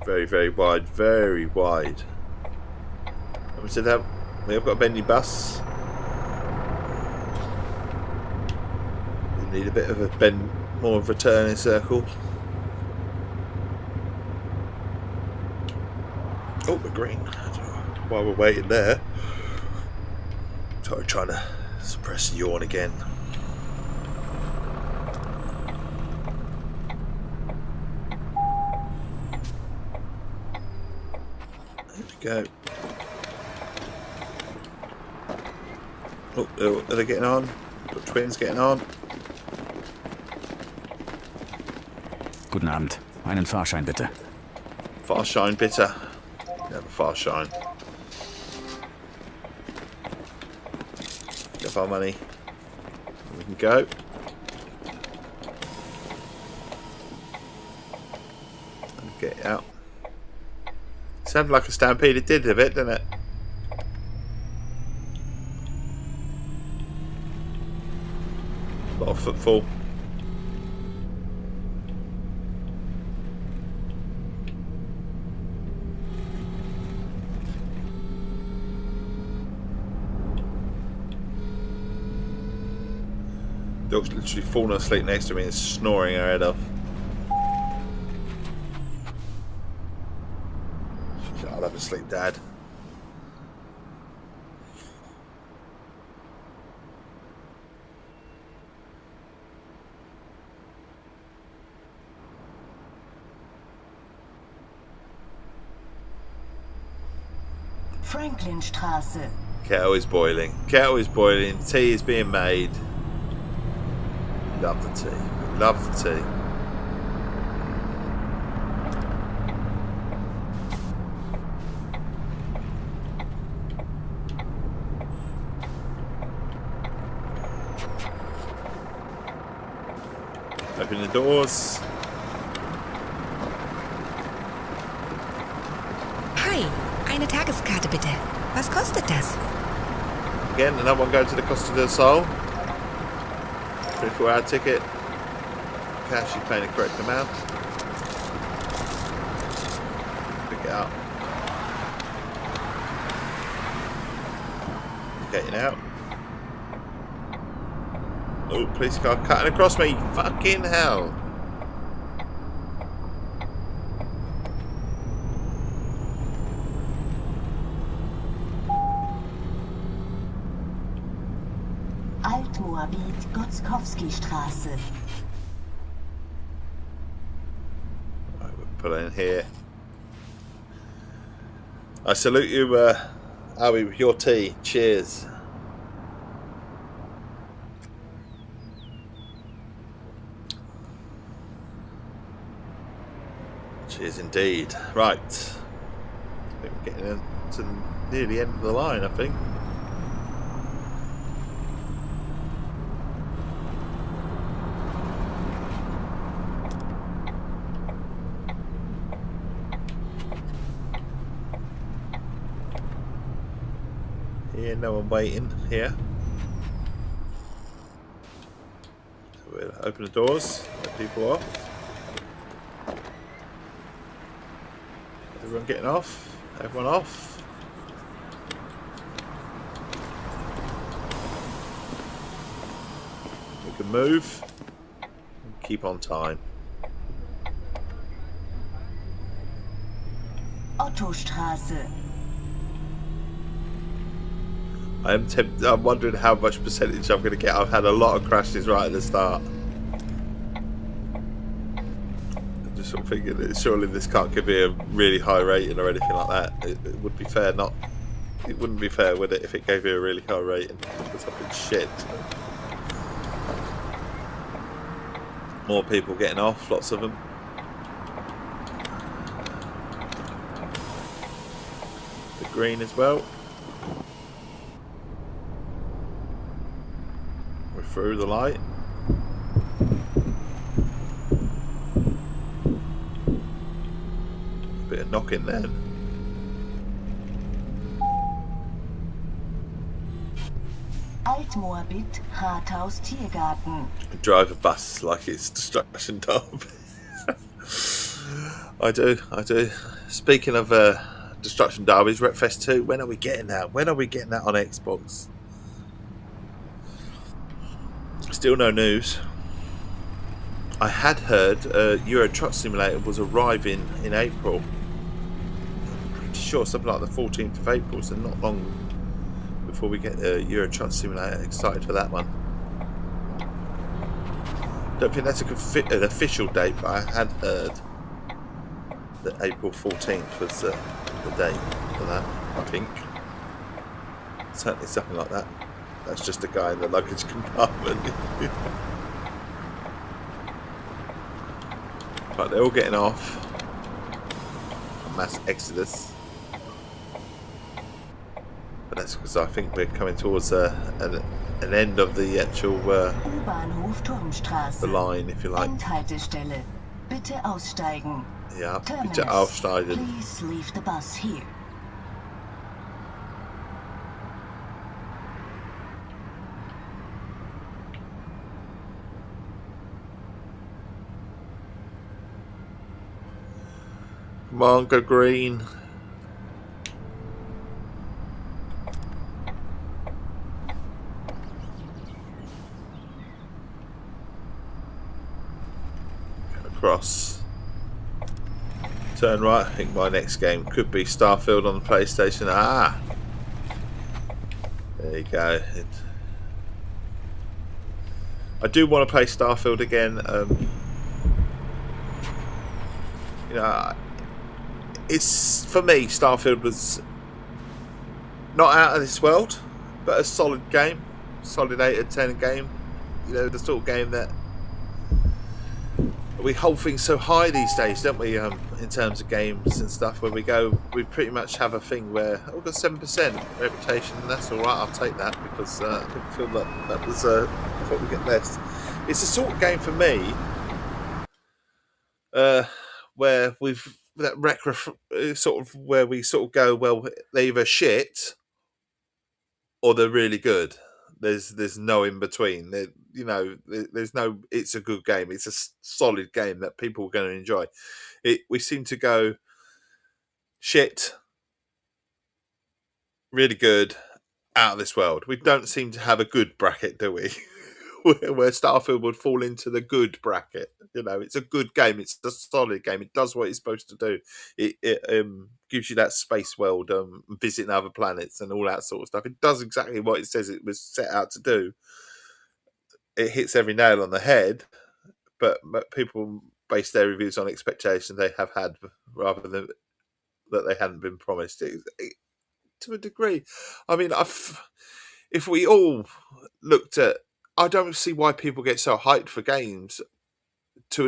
Very, very wide, very wide. And we said that we have got a bendy bus. We need a bit of a bend, more of a turning circle. Oh, we're green. While we're waiting there, sorry, trying to suppress the yawn again. Go. Oh, are they getting on? The twins getting on? Guten Abend. Einen Fahrschein bitte. Fahrschein bitte. Yeah, the Fahrschein. Get our money. We can go. Get out. Sounded like a stampede. It did a bit, didn't it? A lot of footfall. Dog's literally falling asleep next to me and snoring her head off. I'll have a sleep, Dad. Franklinstraße. Kettle is boiling. Kettle is boiling. Tea is being made. Love the tea. Love the tea. Open the doors. Hi, eine Tageskarte bitte. Was kostet das? Again, another one going to the Costa del Sol. 24-hour ticket. Cash, you're paying the correct amount. Pick it up. Getting out. Oh, police car cutting across me. Fucking hell. Altmoabit, Gotzkowski-Straße. Right, we'll put it in here. I salute you, Albie, with your tea. Cheers. Cheers indeed. Right. I think we're getting to near the end of the line, I think. Yeah, no one waiting here. So we'll open the doors, let people off. Everyone getting off? Everyone off? We can move. Keep on time. Ottostraße. I'm wondering how much percentage I'm going to get. I've had a lot of crashes right at the start. I'm just sort of thinking that surely this can't give me a really high rating or anything like that. It would be fair not. It wouldn't be fair, would it, if it gave me a really high rating for something shit. More people getting off, lots of them. The green as well. We're through the light. Bit of knocking then. Altmoabit, Rathaus Tiergarten. Drive a bus like it's Destruction Derby. I do. Speaking of Destruction Derbies, Wreckfest 2, when are we getting that? When are we getting that on Xbox? Still no news. I had heard Euro Truck Simulator was arriving in April. I'm pretty sure something like the 14th of April, so not long before we get Euro Truck Simulator. Excited for that one. Don't think that's an official date, but I had heard that April 14th was the date for that. I think certainly something like that. That's just a guy in the luggage compartment. Right, they're all getting off. Mass exodus. But that's because I think we're coming towards an end of the actual U-Bahnhof Turmstraße. the line, if you like. Endhaltestelle. Bitte aussteigen. Ja, Terminus. bitte aufsteigen. Please leave the bus here. Come on, go green. Across. Turn right. I think my next game could be Starfield on the PlayStation. Ah! There you go. I do want to play Starfield again. You know, it's, for me, Starfield was not out of this world, but a solid game, solid 8 out of 10 game. You know, the sort of game that we hold things so high these days, don't we? In terms of games and stuff, where we we pretty much have a thing where we've got 7% reputation, and that's all right. I'll take that because I didn't feel that was what we get less. It's a sort of game for me where we've that sort of where we sort of go, well, they're either shit or they're really good. There's no in between. There's no. It's a good game. It's a solid game that people are going to enjoy. We seem to go shit, really good, out of this world. We don't seem to have a good bracket, do we? Where Starfield would fall into the good bracket. You know, it's a good game. It's a solid game. It does what it's supposed to do. It gives you that space world, visiting other planets and all that sort of stuff. It does exactly what it says it was set out to do. It hits every nail on the head, but people base their reviews on expectations they have had rather than that they hadn't been promised. To a degree. I mean, if we all looked at, I don't see why people get so hyped for games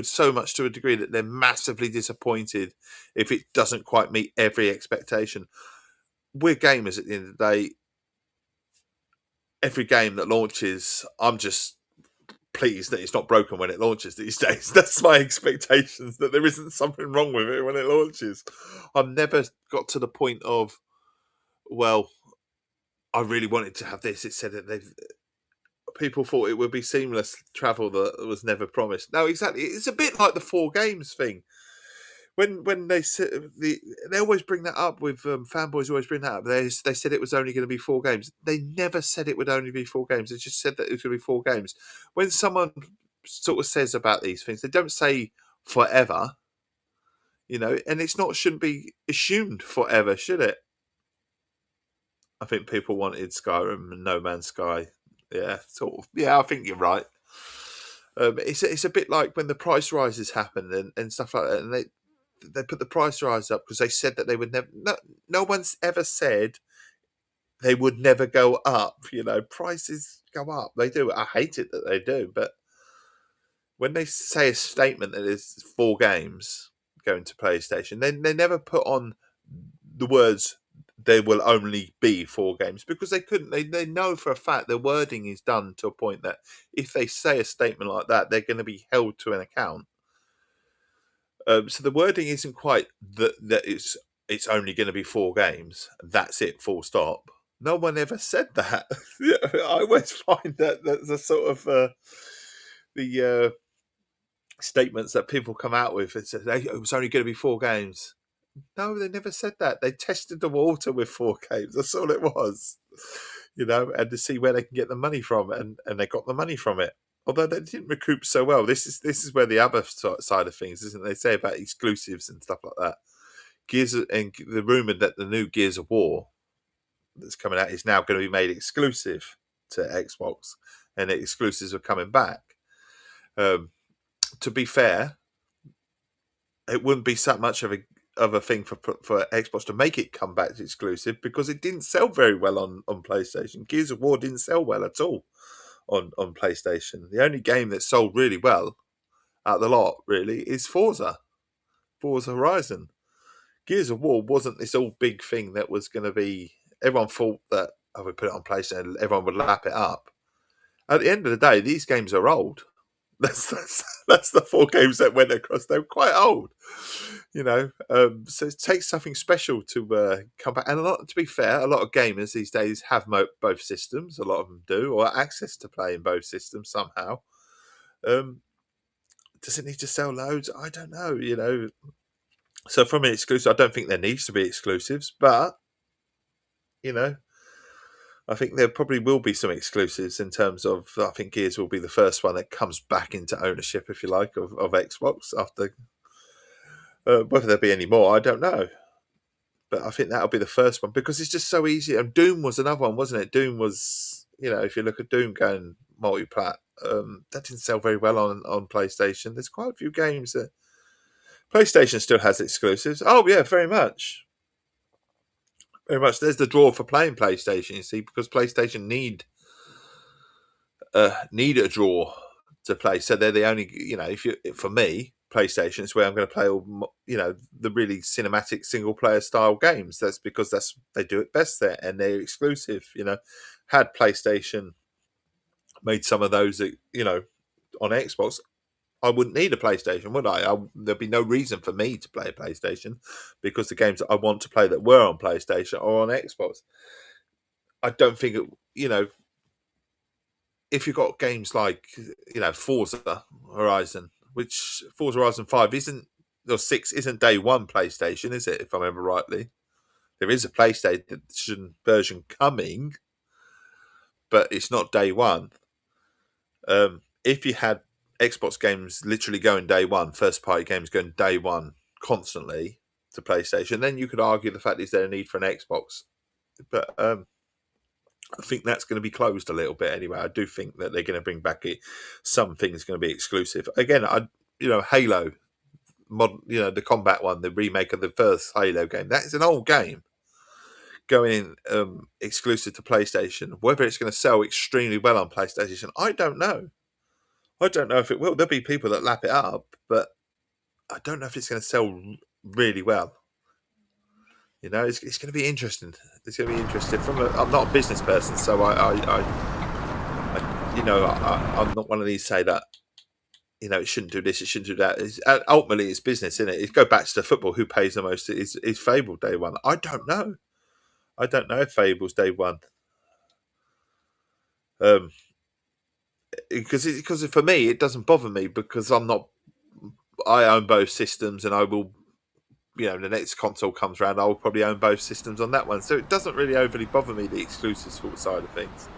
so much to a degree that they're massively disappointed if it doesn't quite meet every expectation. We're gamers at the end of the day. Every game that launches, I'm just pleased that it's not broken when it launches these days. That's my expectations, that there isn't something wrong with it when it launches. I've never got to the point of, well, I really wanted to have this. It said that people thought it would be seamless travel that was never promised. No, exactly. It's a bit like the 4 games thing. When they always bring that up with fanboys, always bring that up. They said it was only going to be 4 games. They never said it would only be 4 games. They just said that it was going to be 4 games. When someone sort of says about these things, they don't say forever. You know, and shouldn't be assumed forever, should it? I think people wanted Skyrim and No Man's Sky. Yeah, sort of. Yeah, I think you're right. It's a bit like when the price rises happen and stuff like that, and they put the price rise up because they said that they would never. No one's ever said they would never go up. You know, prices go up. They do. I hate it that they do, but when they say a statement that is 4 games going to PlayStation, they never put on the words there will only be 4 games, because they couldn't. They know for a fact their wording is done to a point that if they say a statement like that, they're going to be held to an account. So the wording isn't quite that it's only going to be 4 games. That's it, full stop. No one ever said that. I always find that that's a sort of the statements that people come out with. It says it was only going to be 4 games. No, they never said that. They tested the water with 4 games. That's all it was, you know, and to see where they can get the money from, and they got the money from it. Although they didn't recoup so well. This is where the other side of things, isn't it? They say about exclusives and stuff like that. Gears and the rumor that the new Gears of War that's coming out is now going to be made exclusive to Xbox, and the exclusives are coming back. To be fair, it wouldn't be so much of of a thing for Xbox to make it come back to exclusive, because it didn't sell very well on PlayStation. Gears of War didn't sell well at all on PlayStation. The only game that sold really well out of the lot, really, is Forza Horizon. Gears of War wasn't this all big thing that was going to be. Everyone thought that I would put it on PlayStation, everyone would lap it up. At the end of the day, these games are old. That's the 4 games that went across. They're quite old, so it takes something special to come back. And to be fair, a lot of gamers these days have both systems. A lot of them do, or access to play in both systems somehow. Does it need to sell loads? I don't know. So from an exclusive, I don't think there needs to be exclusives, but I think there probably will be some exclusives in terms of, I think Gears will be the first one that comes back into ownership, if you like, of Xbox after. Whether there'll be any more, I don't know. But I think that'll be the first one, because it's just so easy. And Doom was another one, wasn't it? Doom was, if you look at Doom going multi-plat, that didn't sell very well on PlayStation. There's quite a few games that PlayStation still has exclusives. Oh, yeah, very much. Very much. There's the draw for playing PlayStation, you see, because PlayStation need a draw to play. So they're the only, for me, PlayStation is where I'm going to play all, the really cinematic single player style games. That's because they do it best there, and they're exclusive. Had PlayStation made some of those, on Xbox, I wouldn't need a PlayStation, would I? There'd be no reason for me to play a PlayStation, because the games that I want to play that were on PlayStation or on Xbox. I don't think if you've got games like, Forza Horizon, which Forza Horizon 5 or 6 isn't day one PlayStation, is it? If I remember rightly, there is a PlayStation version coming, but it's not day one. If you had Xbox games literally going day one, first party games going day one constantly to PlayStation, then you could argue the fact is there a need for an Xbox. But I think that's going to be closed a little bit anyway. I do think that they're going to bring back some things going to be exclusive. Again, Halo, the combat one, the remake of the first Halo game, that is an old game going exclusive to PlayStation. Whether it's going to sell extremely well on PlayStation, I don't know. I don't know if it will. There'll be people that lap it up, but I don't know if it's going to sell really well. It's going to be interesting. It's going to be interesting. I'm not a business person, so I'm not one of these say that it shouldn't do this, it shouldn't do that. Ultimately, it's business, isn't it? It goes back to the football. Who pays the most? Is Fable day one? I don't know. I don't know if Fable's day one. Because for me, it doesn't bother me, because I own both systems, and I will, the next console comes around, I will probably own both systems on that one. So it doesn't really overly bother me, the exclusive side of things.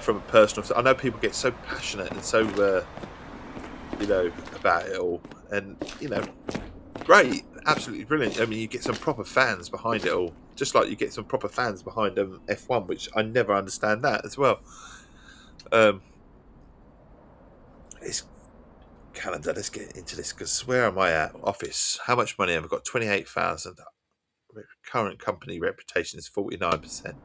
From a personal, I know people get so passionate and so, about it all, and great, absolutely brilliant. I mean, you get some proper fans behind it all, just like you get some proper fans behind F1, which I never understand that as well. It's calendar. Let's get into this, because where am I at? Office. How much money have I got? 28,000. Current company reputation is 49%.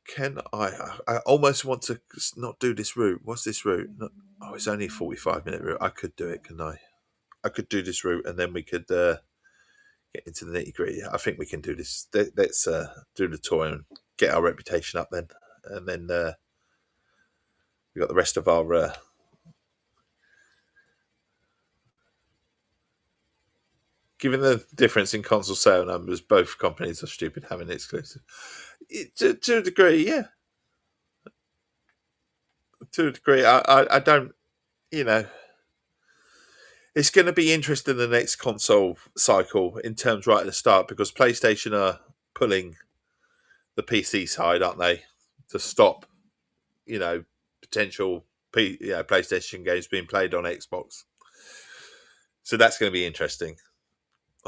Can I almost want to not do this route. What's this route? It's only a 45-minute route. I could do it, couldn't I? I could do this route, and then we could get into the nitty-gritty. I think we can do this. Let's do the tour and get our reputation up then. And then we got the rest of our... Given the difference in console sale numbers, both companies are stupid having exclusive. To a degree, yeah. To a degree, I don't, it's going to be interesting the next console cycle in terms right at the start, because PlayStation are pulling the PC side, aren't they, to stop, potential PlayStation games being played on Xbox. So that's going to be interesting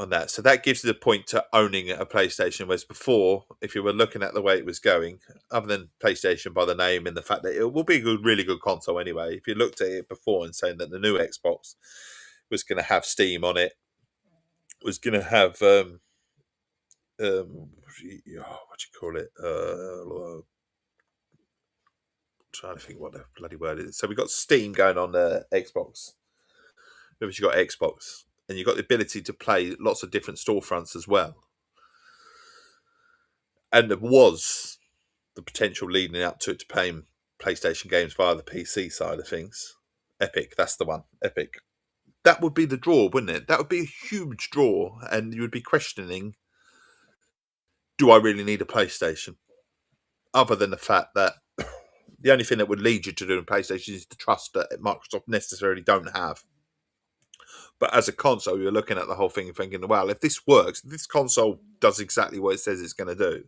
on that. So that gives you the point to owning a PlayStation, whereas before, if you were looking at the way it was going, other than PlayStation by the name and the fact that it will be a really good console anyway, if you looked at it before and saying that the new Xbox was going to have Steam on it, was going to have what do you call it? Trying to think what the bloody word is. So we got Steam going on Xbox. If you got Xbox, and you got the ability to play lots of different storefronts as well, and there was the potential leading up to it to playing PlayStation games via the PC side of things. Epic, that's the one. Epic. That would be the draw, wouldn't it? That would be a huge draw, and you would be questioning, do I really need a PlayStation? Other than the fact that the only thing that would lead you to doing PlayStation is the trust that Microsoft necessarily don't have. But as a console, you're looking at the whole thing and thinking, well, if this works, if this console does exactly what it says it's going to do,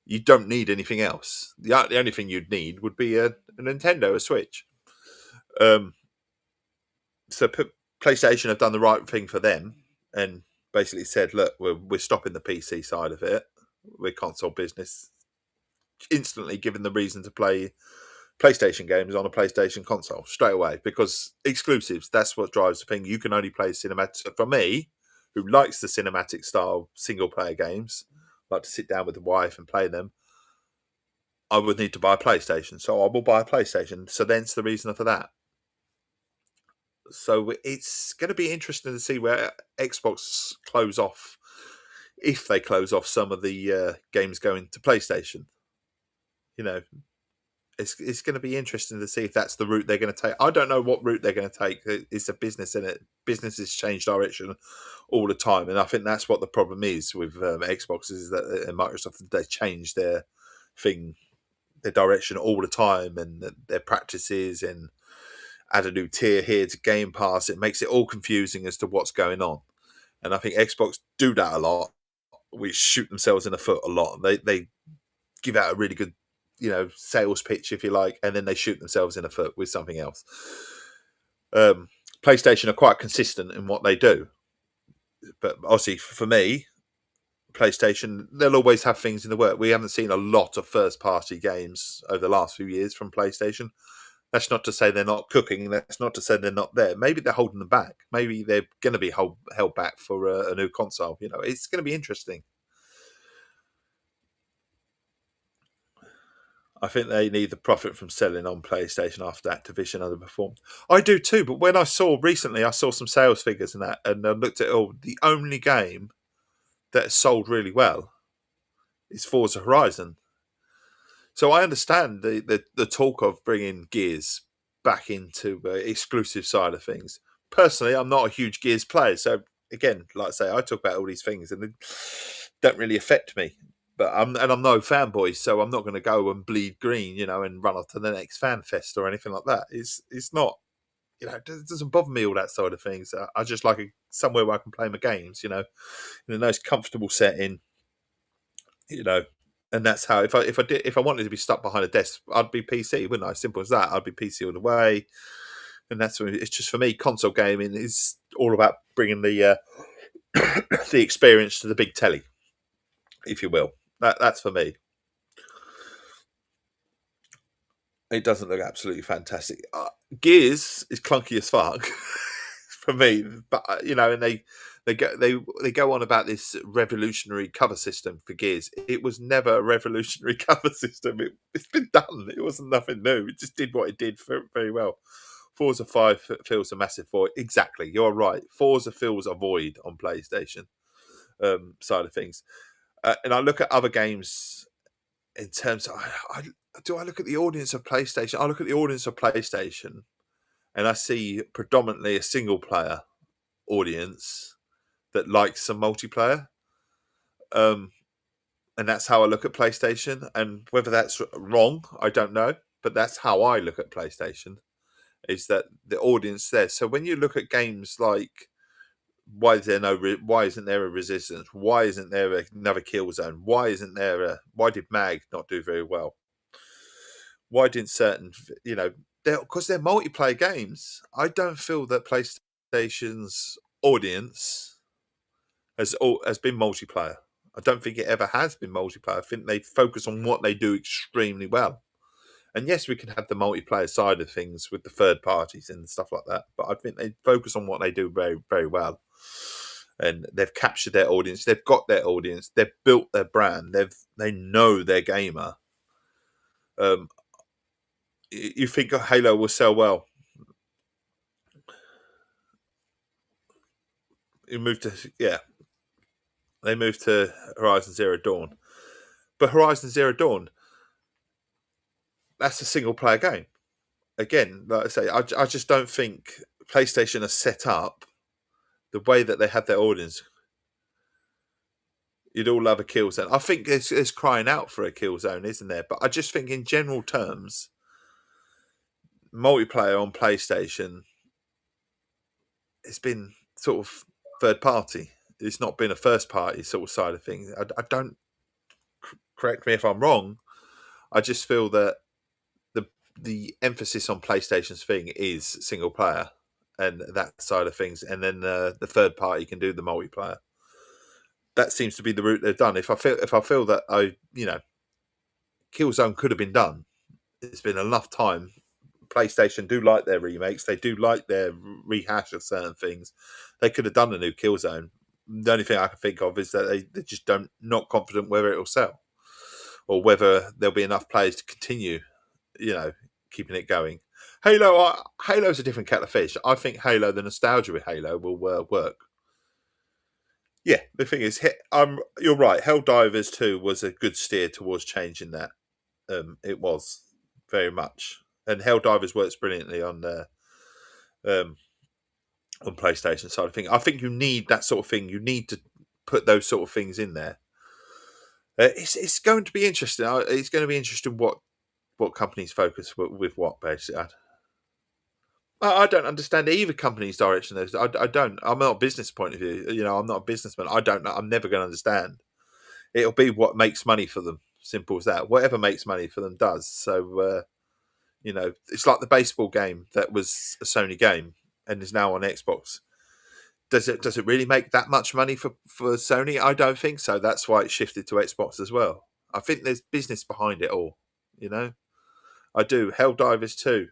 you don't need anything else. The only thing you'd need would be a Nintendo, a Switch. So PlayStation have done the right thing for them and basically said, look, we're stopping the PC side of it. We're console business. Instantly given the reason to play PlayStation games on a PlayStation console straight away, because exclusives, that's what drives the thing. You can only play cinematic. For me, who likes the cinematic style single player games, like to sit down with the wife and play them, I would need to buy a PlayStation. So I will buy a PlayStation. So thence the reason for that. So it's going to be interesting to see where Xbox close off, if they close off some of the games going to PlayStation. You know, it's going to be interesting to see if that's the route they're going to take. I don't know what route they're going to take. It's a business, and businesses change direction all the time, and I think that's what the problem is with Xbox, is that Microsoft, they change their thing, their direction all the time, and their practices, and add a new tier here to Game Pass. It makes it all confusing as to what's going on, and I think Xbox do that a lot. We shoot themselves in the foot a lot. They give out a really good, sales pitch, if you like, and then they shoot themselves in the foot with something else. PlayStation are quite consistent in what they do, but obviously for me, PlayStation, they'll always have things in the work. We haven't seen a lot of first-party games over the last few years from PlayStation. That's not to say they're not cooking. That's not to say they're not there. Maybe they're holding them back. Maybe they're going to be held back for a new console. It's going to be interesting. I think they need the profit from selling on PlayStation after Activision underperformed. I do too, but when I saw some sales figures and that, and I looked at the only game that has sold really well is Forza Horizon. So I understand the talk of bringing Gears back into exclusive side of things. Personally, I'm not a huge Gears player, so again, like I say, I talk about all these things and they don't really affect me. But I'm no fanboy, so I'm not going to go and bleed green, and run off to the next fan fest or anything like that. It's not, it doesn't bother me, all that side of things. I just like somewhere where I can play my games, in a nice comfortable setting, and that's how, if I wanted to be stuck behind a desk, I'd be PC, wouldn't I? Simple as that. I'd be PC all the way, and that's what it's just for me. Console gaming is all about bringing the the experience to the big telly, if you will. That's for me. It doesn't look absolutely fantastic. Gears is clunky as fuck for me, but and they go on about this revolutionary cover system for Gears. It was never a revolutionary cover system. It's been done. It wasn't nothing new. It just did what it did very well. Forza 5 fills a massive void. Exactly, you're right. Forza fills a void on PlayStation side of things. And I look at other games in terms of, I look at the audience of PlayStation? I look at the audience of PlayStation and I see predominantly a single player audience that likes some multiplayer. And that's how I look at PlayStation. And whether that's wrong, I don't know. But that's how I look at PlayStation, is that the audience there. So when you look at games like, why isn't there a Resistance? Why isn't there another Killzone? Why did Mag not do very well? Why didn't certain, because they're multiplayer games. I don't feel that PlayStation's audience has been multiplayer. I don't think it ever has been multiplayer. I think they focus on what they do extremely well. And yes, we can have the multiplayer side of things with the third parties and stuff like that. But I think they focus on what they do very, very well. and they've captured their audience. They've got their audience. They've built their brand. They know their gamer. You think Halo will sell well? They moved to Horizon Zero Dawn, but Horizon Zero Dawn, that's a single player game. Again, like I say, I just don't think PlayStation are set up the way that they have their audience. You'd all love a kill zone. I think it's crying out for a kill zone, isn't there? But I just think in general terms, multiplayer on PlayStation, it's been sort of third party. It's not been a first party sort of side of things. I don't, correct me if I'm wrong, I just feel that the emphasis on PlayStation's thing is single player and that side of things, and then the third party can do the multiplayer. That seems to be the route they've done. If I feel that Killzone could have been done, it's been enough time. PlayStation do like their remakes. They do like their rehash of certain things. They could have done a new Killzone. The only thing I can think of is that they just not confident whether it will sell or whether there'll be enough players to continue, keeping it going. Halo's a different kettle of fish. I think Halo, the nostalgia with Halo will work. Yeah, the thing is, you're right. Helldivers 2 was a good steer towards changing that. It was very much, and Helldivers works brilliantly on PlayStation side of thing. I think you need that sort of thing. You need to put those sort of things in there. It's going to be interesting. It's going to be interesting what companies focus with what, basically. I don't understand either company's direction. I don't. I'm not a business point of view. I'm not a businessman. I don't know. I'm never going to understand. It'll be what makes money for them. Simple as that. Whatever makes money for them does. So, it's like the baseball game that was a Sony game and is now on Xbox. Does it really make that much money for Sony? I don't think so. That's why it shifted to Xbox as well. I think there's business behind it all. I do. Helldivers 2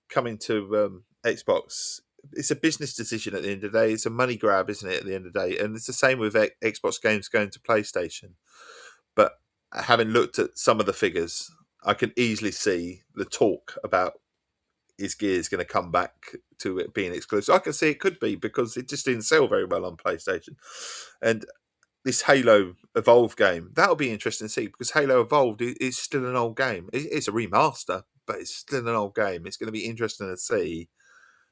coming to Xbox. It's a business decision at the end of the day. It's a money grab, isn't it, at the end of the day? And it's the same with Xbox games going to PlayStation. But having looked at some of the figures, I can easily see the talk about is Gears going to come back to it being exclusive. I can see it could be, because it just didn't sell very well on PlayStation. And this Halo Evolved game, that'll be interesting to see, because Halo Evolved is still an old game. It's a remaster, but it's still an old game. It's going to be interesting to see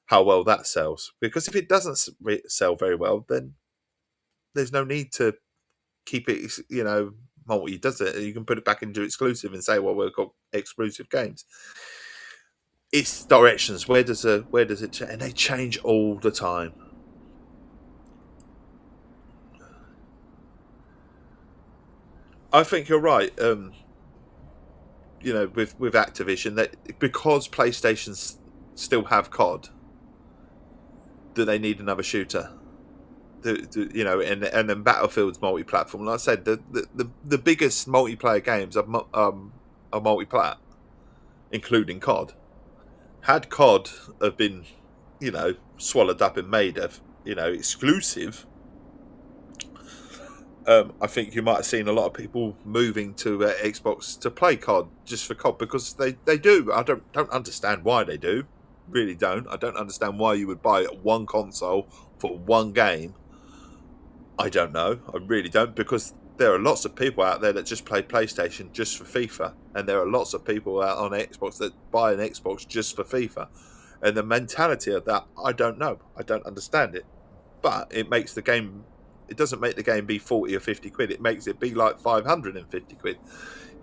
how well that sells, because if it doesn't sell very well, then there's no need to keep it, multi, does it? You can put it back into exclusive and say, well, we've got exclusive games. It's directions. Where does it change? And they change all the time. I think you're right. With Activision, that because PlayStation still have COD, do they need another shooter? And then Battlefield's multi-platform. Like I said, the biggest multiplayer games are multi-plat, including COD. Had COD have been, swallowed up and made exclusive, I think you might have seen a lot of people moving to Xbox to play COD, just for COD, because they do. I don't understand why they do. Really don't. I don't understand why you would buy one console for one game. I don't know. I really don't, because there are lots of people out there that just play PlayStation just for FIFA, and there are lots of people out on Xbox that buy an Xbox just for FIFA. And the mentality of that, I don't know. I don't understand it. But it makes the game... It doesn't make the game be 40 or 50 quid. It makes it be like 550 quid.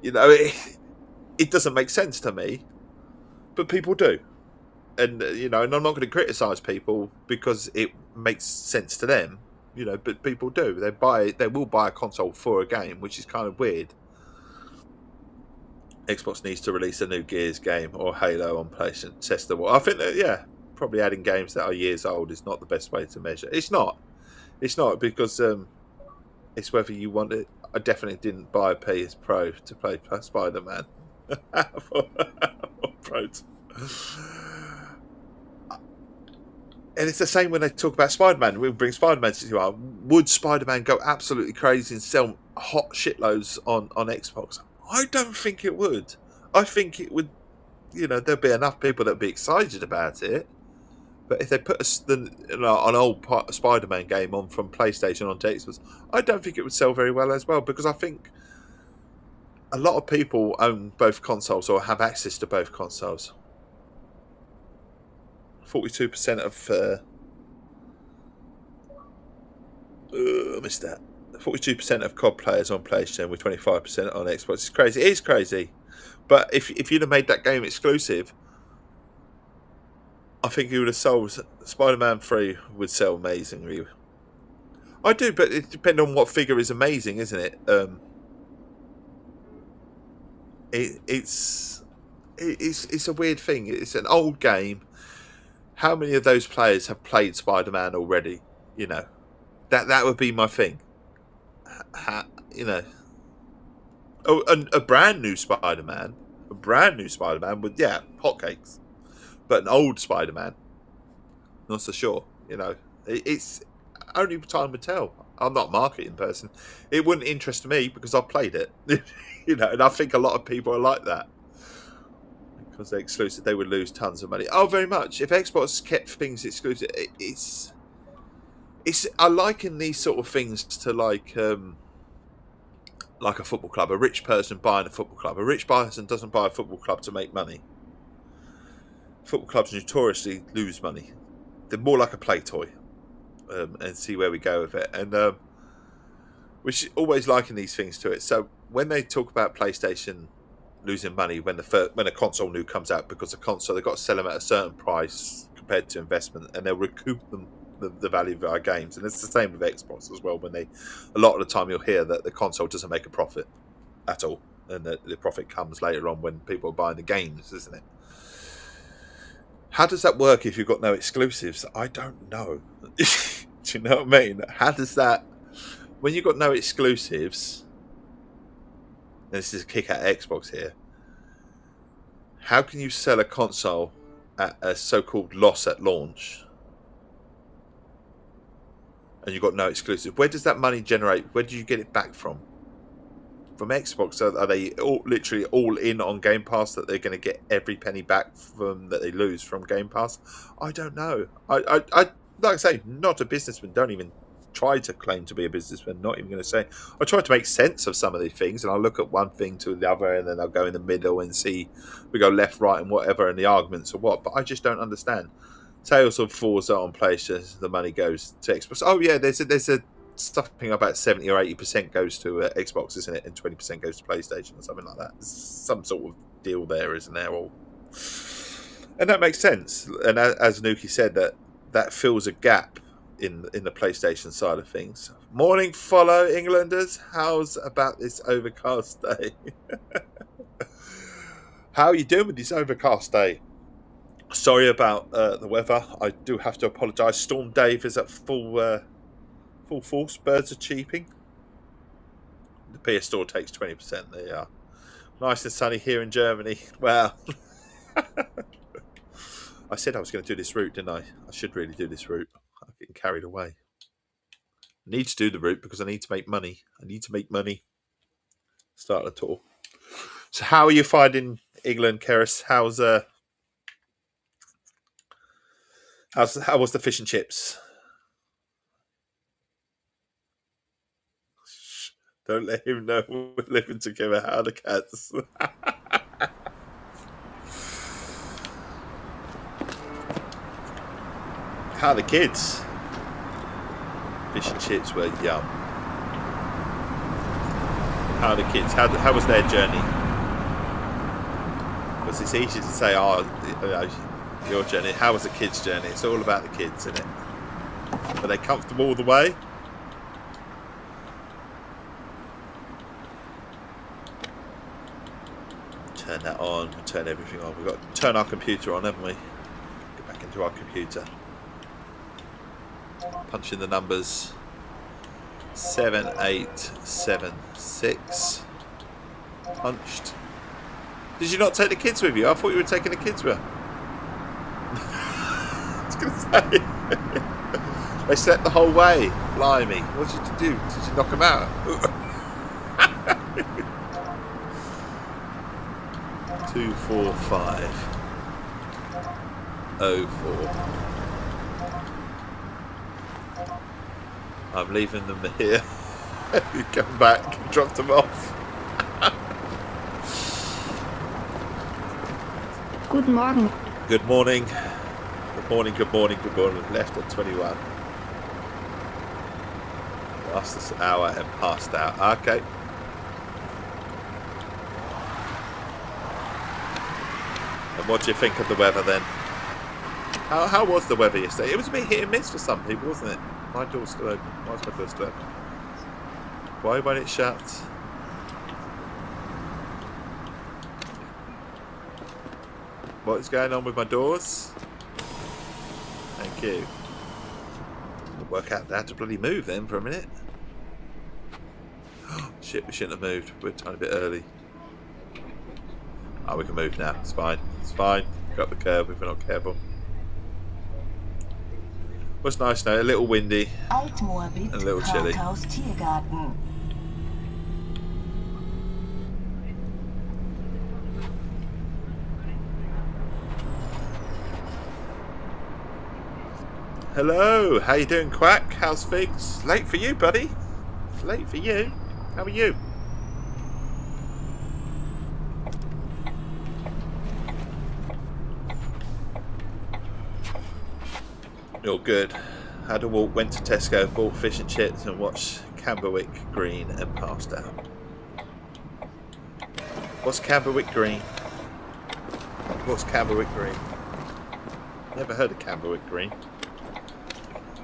It doesn't make sense to me, but people do. And, and I'm not going to criticise people because it makes sense to them, but people do. They will buy a console for a game, which is kind of weird. Xbox needs to release a new Gears game or Halo on PlayStation. Test the wall. I think that, probably adding games that are years old is not the best way to measure. It's not. It's not, because it's whether you want it. I definitely didn't buy a PS Pro to play Spider-Man. Pro. And it's the same when they talk about Spider-Man. We bring Spider-Man to you. Would Spider-Man go absolutely crazy and sell hot shitloads on Xbox? I don't think it would. I think it would, there'd be enough people that would be excited about it. But if they put an old Spider-Man game on from PlayStation onto Xbox, I don't think it would sell very well as well, because I think a lot of people own both consoles or have access to both consoles. 42% of missed that. 42% of COD players on PlayStation with 25% on Xbox. It's crazy. It is crazy. But if you'd have made that game exclusive, I think you would have sold. Spider-Man 3 would sell amazingly. I do, but it depends on what figure is amazing, isn't it? It's a weird thing. It's an old game. How many of those players have played Spider-Man already? That would be my thing. Oh, a brand new Spider-Man would, hotcakes. But an old Spider-Man, not so sure. It's only time would tell. I'm not a marketing person. It wouldn't interest me because I've played it. And I think a lot of people are like that. Because they're exclusive, they would lose tons of money. Oh, very much. If Xbox kept things exclusive, it's I liken these sort of things to like a football club. A rich person buying a football club. A rich person doesn't buy a football club to make money. Football clubs notoriously lose money. They're more like a play toy, and see where we go with it. And which is always liking these things to it. So when they talk about PlayStation losing money when a console new comes out, because the console, they've got to sell them at a certain price compared to investment, and they'll recoup them the value of our games. And it's the same with Xbox as well. When a lot of the time you'll hear that the console doesn't make a profit at all, and the profit comes later on when people are buying the games, isn't it? How does that work if you've got no exclusives? I don't know. Do you know what I mean? How does that, when you've got no exclusives, and this is a kick at Xbox here, how can you sell a console at a so-called loss at launch and you've got no exclusive? Where does that money generate? Where do you get it back from? From Xbox? So are they literally all in on Game Pass, that they're going to get every penny back from that they lose from Game Pass? I don't know. I like I say, not a businessman. Don't even try to claim to be a businessman. Not even going to say. I try to make sense of some of these things, and I look at one thing to the other, and then I'll go in the middle and see, we go left, right, and whatever, and the arguments or what. But I just don't understand. Tales of Forza on PlayStation, the money goes to Xbox. Oh yeah, there's a something about 70 or 80% goes to Xbox, isn't it? And 20% goes to PlayStation or something like that. There's some sort of deal there, isn't there? And that makes sense. And as Nuki said, that fills a gap in the PlayStation side of things. Morning follow, Englanders. How's about this overcast day? How are you doing with this overcast day? Sorry about the weather. I do have to apologise. Storm Dave is at full force. Birds are cheeping. The PS Store takes 20%. There you are. Nice and sunny here in Germany. Well, I said I was going to do this route, didn't I? I should really do this route. I'm getting carried away. I need to do the route because I need to make money. Start the tour. So how are you finding England, Keris? How was the fish and chips? Don't let him know we're living together. How are the cats? How are the kids? Fish and chips were yum. How are the kids? How was their journey? Because it's easy to say, your journey. How was the kids' journey? It's all about the kids, isn't it? Are they comfortable all the way? Turn that on, turn everything on. We've got to turn our computer on, haven't we? Get back into our computer. Punch in the numbers. 7876. Punched. Did you not take the kids with you? I thought you were taking the kids with you. I was going to say. They slept the whole way. Blimey. What did you do? Did you knock them out? 24504. I'm leaving them here. You come back and drop them off. Guten Morgen. Good morning. Good morning, good morning, good morning. Left at 21. Past this hour and passed out. Okay. And what do you think of the weather then? How was the weather yesterday? It was a bit hit and miss for some people, wasn't it? My door's still open. Why is my door still open? Why won't it shut? What is going on with my doors? Thank you. Work out how to bloody move then for a minute. Oh, shit, we shouldn't have moved. We're a tiny bit early. Oh, we can move now. It's fine. It's fine. Go up the curb if we're not careful. What's nice now? A little windy. And a little chilly. Hello, how you doing, Quack? How's things? Late for you, buddy. It's late for you. How are you? You're good. Had a walk, went to Tesco, bought fish and chips and watched Camberwick Green and passed out. What's Camberwick Green? What's Camberwick Green? Never heard of Camberwick Green.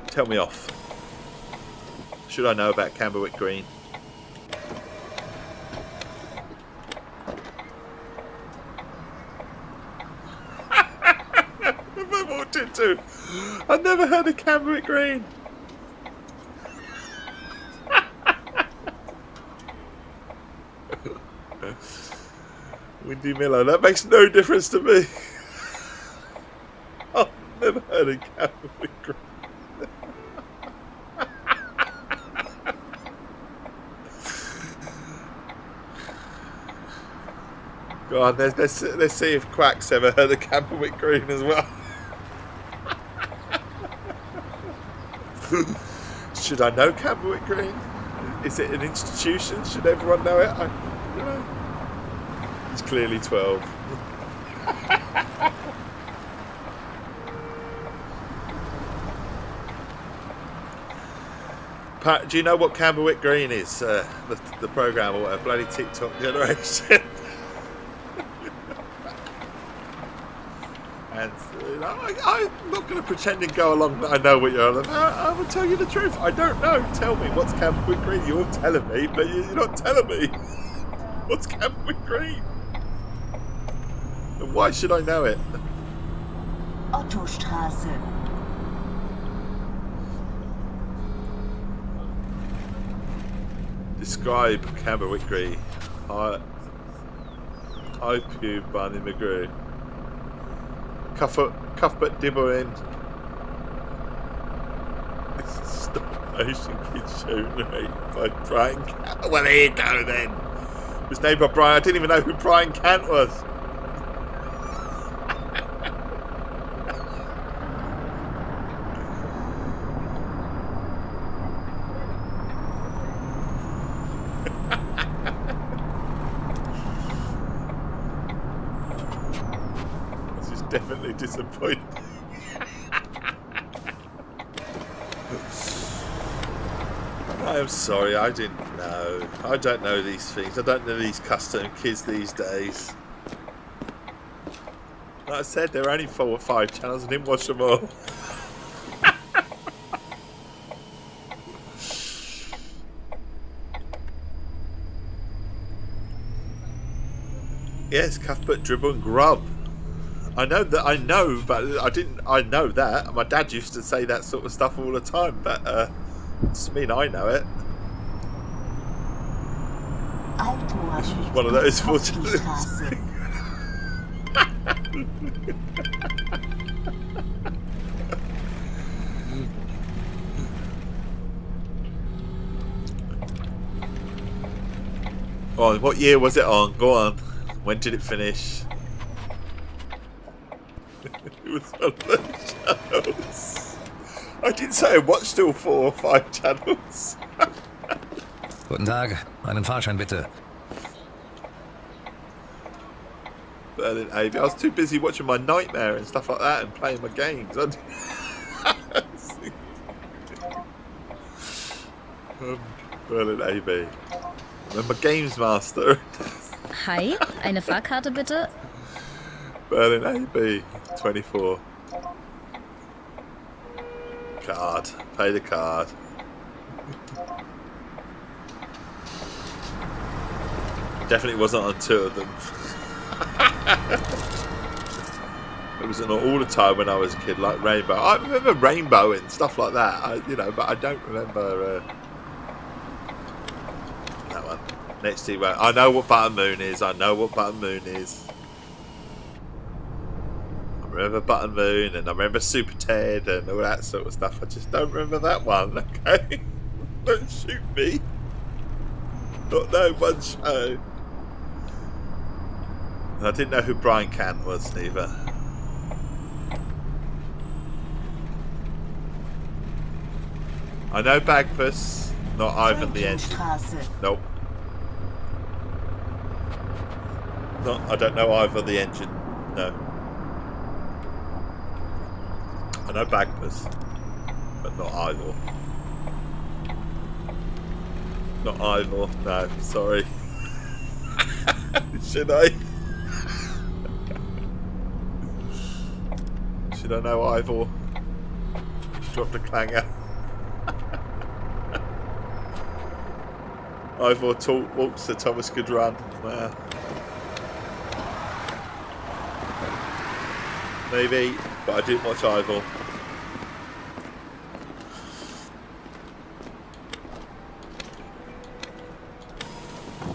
Tell me off. Should I know about Camberwick Green? Have I walked into? I've never heard of Camberwick Green. Windy Miller, that makes no difference to me. I've never heard of Camberwick Green. Go on, let's see if Quack's ever heard of Camberwick Green as well. Should I know Camberwick Green? Is it an institution? Should everyone know it? I don't know. It's clearly 12. Pat, do you know what Camberwick Green is? The programme or whatever? Bloody TikTok generation. And I'm not going to pretend and go along that I know what you're on about. I will tell you the truth. I don't know. Tell me, what's Camberwick Green? You're telling me, but you're not telling me. What's Camberwick Green? And why should I know it? Ottostraße. Describe Camberwick Green. I pube Barney McGrew. Cuthbert Dibberin. Stop motion kid show made by Brian Cant. Well, there you go then. It was named by Brian. I didn't even know who Brian Cant was. Definitely disappointed. I am sorry, I didn't know. I don't know these things. I don't know these custom kids these days. Like I said, there are only 4 or 5 channels. I didn't watch them all. Yes, Cuthbert, Dribble and Grub. I know, but I know that. My dad used to say that sort of stuff all the time, but it doesn't mean I know it. One of those fortunate. Go on, what year was it on? Go on. When did it finish? It was one of those channels. I didn't say I watched all 4 or 5 channels. Guten Tag, einen Fahrschein bitte. Berlin AB. I was too busy watching my Nightmare and stuff like that and playing my games. Berlin AB. I'm a games master. Hi, eine Fahrkarte bitte. Berlin AB 24. Card. Pay the card. Definitely wasn't on 2 of them. It was on all the time when I was a kid, like Rainbow. I remember Rainbow and stuff like that, but I don't remember that one. Next Tea. I know what Button Moon is. I remember Button Moon and I remember Super Ted and all that sort of stuff. I just don't remember that one, okay? Don't shoot me. Not no one show. And I didn't know who Brian Cant was neither. I know Bagpuss, not Ivan the Engine. Nope. No, I don't know Ivan the Engine. No. I know Bagpuss, but not Ivor. Not Ivor, no, sorry. Should I? Should I know Ivor? Dropped a clanger. Ivor walks so Thomas could run. Maybe, but I didn't watch Ivor.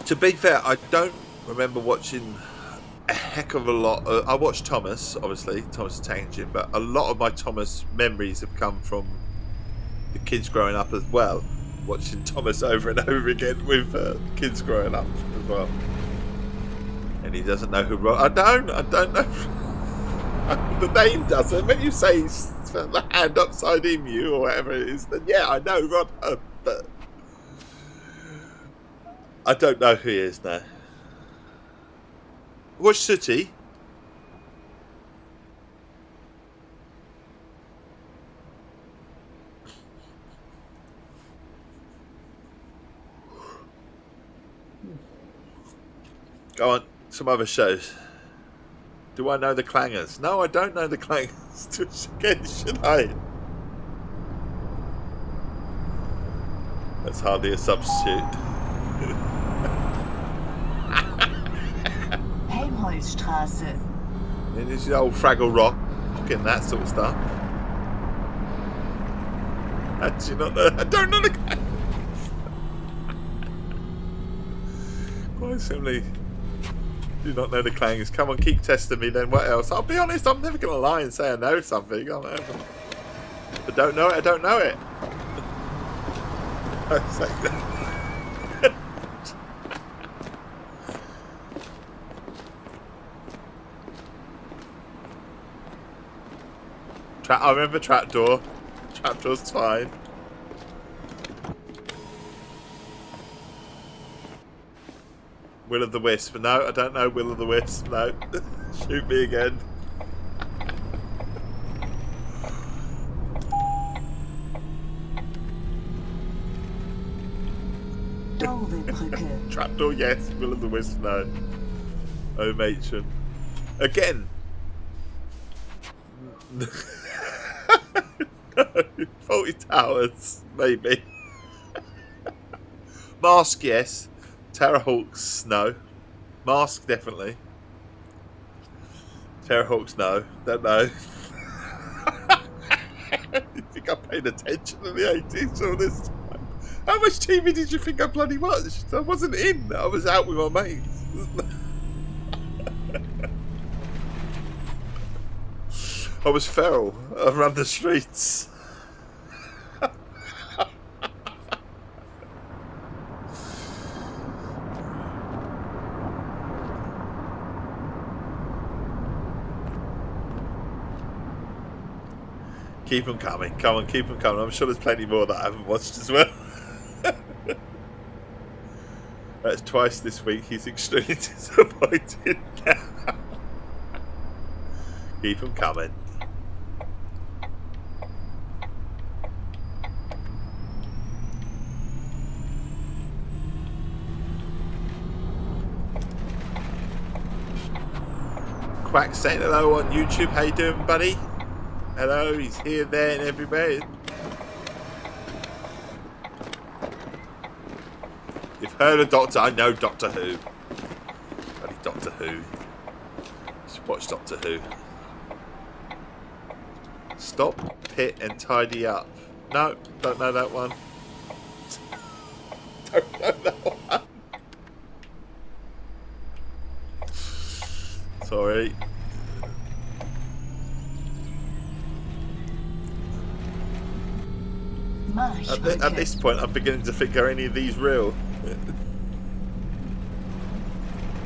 To be fair, I don't remember watching a heck of a lot. I watched Thomas, obviously, Thomas the Tank Engine, but a lot of my Thomas memories have come from the kids growing up as well. Watching Thomas over and over again with kids growing up as well. And he doesn't know who I don't know. The name doesn't. When you say the hand upside in you or whatever it is, then yeah, I know Rod Hub, but I don't know who he is now. Watch Sooty. Go on, some other shows. Do I know the Clangers? No, I don't know the Clangers. Again, should I? That's hardly a substitute. Helmholtzstraße. And this is old Fraggle Rock and that sort of stuff. How do you not know? I don't know the Clangers. Quite simply. Do not know the Clangers. Come on, keep testing me then. What else? I'll be honest, I'm never going to lie and say I know something. If I don't know it, I don't know it. I remember Trapdoor. Trapdoor's fine. Will of the Wisp. No, I don't know Will of the Wisp. No. Shoot me again. Trapdoor, yes. Will of the Wisp, no. Oh, matron. Again. No. Faulty Towers, maybe. Mask, yes. Terrorhawks, no. Mask, definitely. Terrorhawks, no. Don't know. You think I paid attention in the 80s all this time? How much TV did you think I bloody watched? I wasn't in. I was out with my mates. I was feral. I ran the streets. Keep them coming. Come on, keep them coming. I'm sure there's plenty more that I haven't watched as well. That's twice this week. He's extremely disappointed now. Keep them coming. Quack saying hello on YouTube. How you doing, buddy? Hello, he's here, there, and everywhere. You've heard of Doctor. I know Doctor Who. Bloody Doctor Who. Just watch Doctor Who. Stop, pit, and tidy up. No, don't know that one. Don't know that one. Sorry. At this point, I'm beginning to think, are any of these real?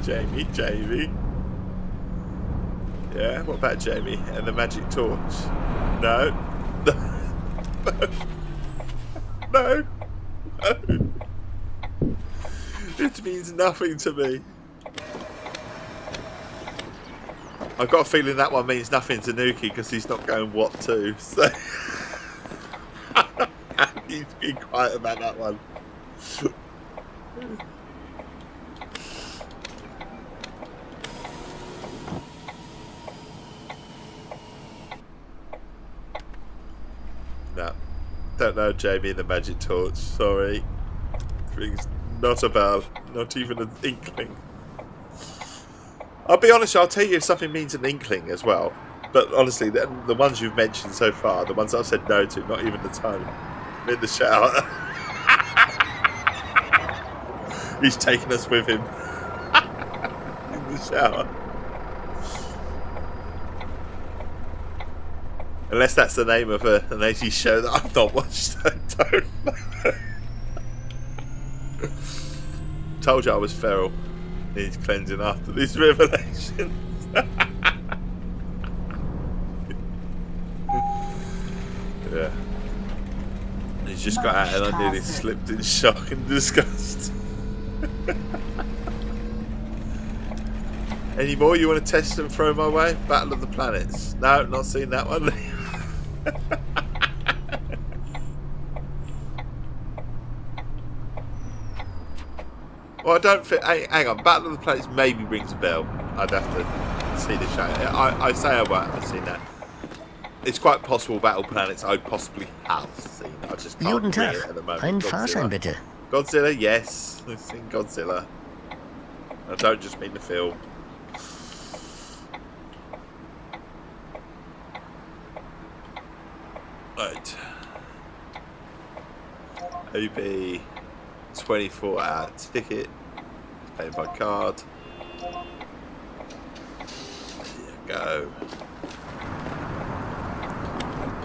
Jamie. Yeah, what about Jamie and the magic torch? No. No. It means nothing to me. I've got a feeling that one means nothing to Nuki because he's not going what to. So he's been quiet about that one. No, don't know Jamie and the magic torch. Sorry, rings not a bell, not even an inkling. I'll be honest, I'll tell you if something means an inkling as well. But honestly, the ones you've mentioned so far, the ones I've said no to, not even the time. I'm in the shower. He's taking us with him. In the shower. Unless that's the name of an 80s show that I've not watched, I don't know. Told you I was feral. Needs cleansing after these revelations. Yeah. He's just got out and I nearly slipped in shock and disgust. Any more you want to test and throw my way? Battle of the Planets. No, not seen that one. Well, I don't think. Hang on, Battle of the Planets maybe rings a bell. I'd have to see the show. I say I won't have seen that. It's quite possible Battle Planets I possibly have seen. I just can't Guten read Tag. it at the moment. Ein Godzilla. Fahrschein bitte. Godzilla, yes. I've seen Godzilla. I don't just mean the film. Right. OB 24-hour ticket. Paid by card. There you go.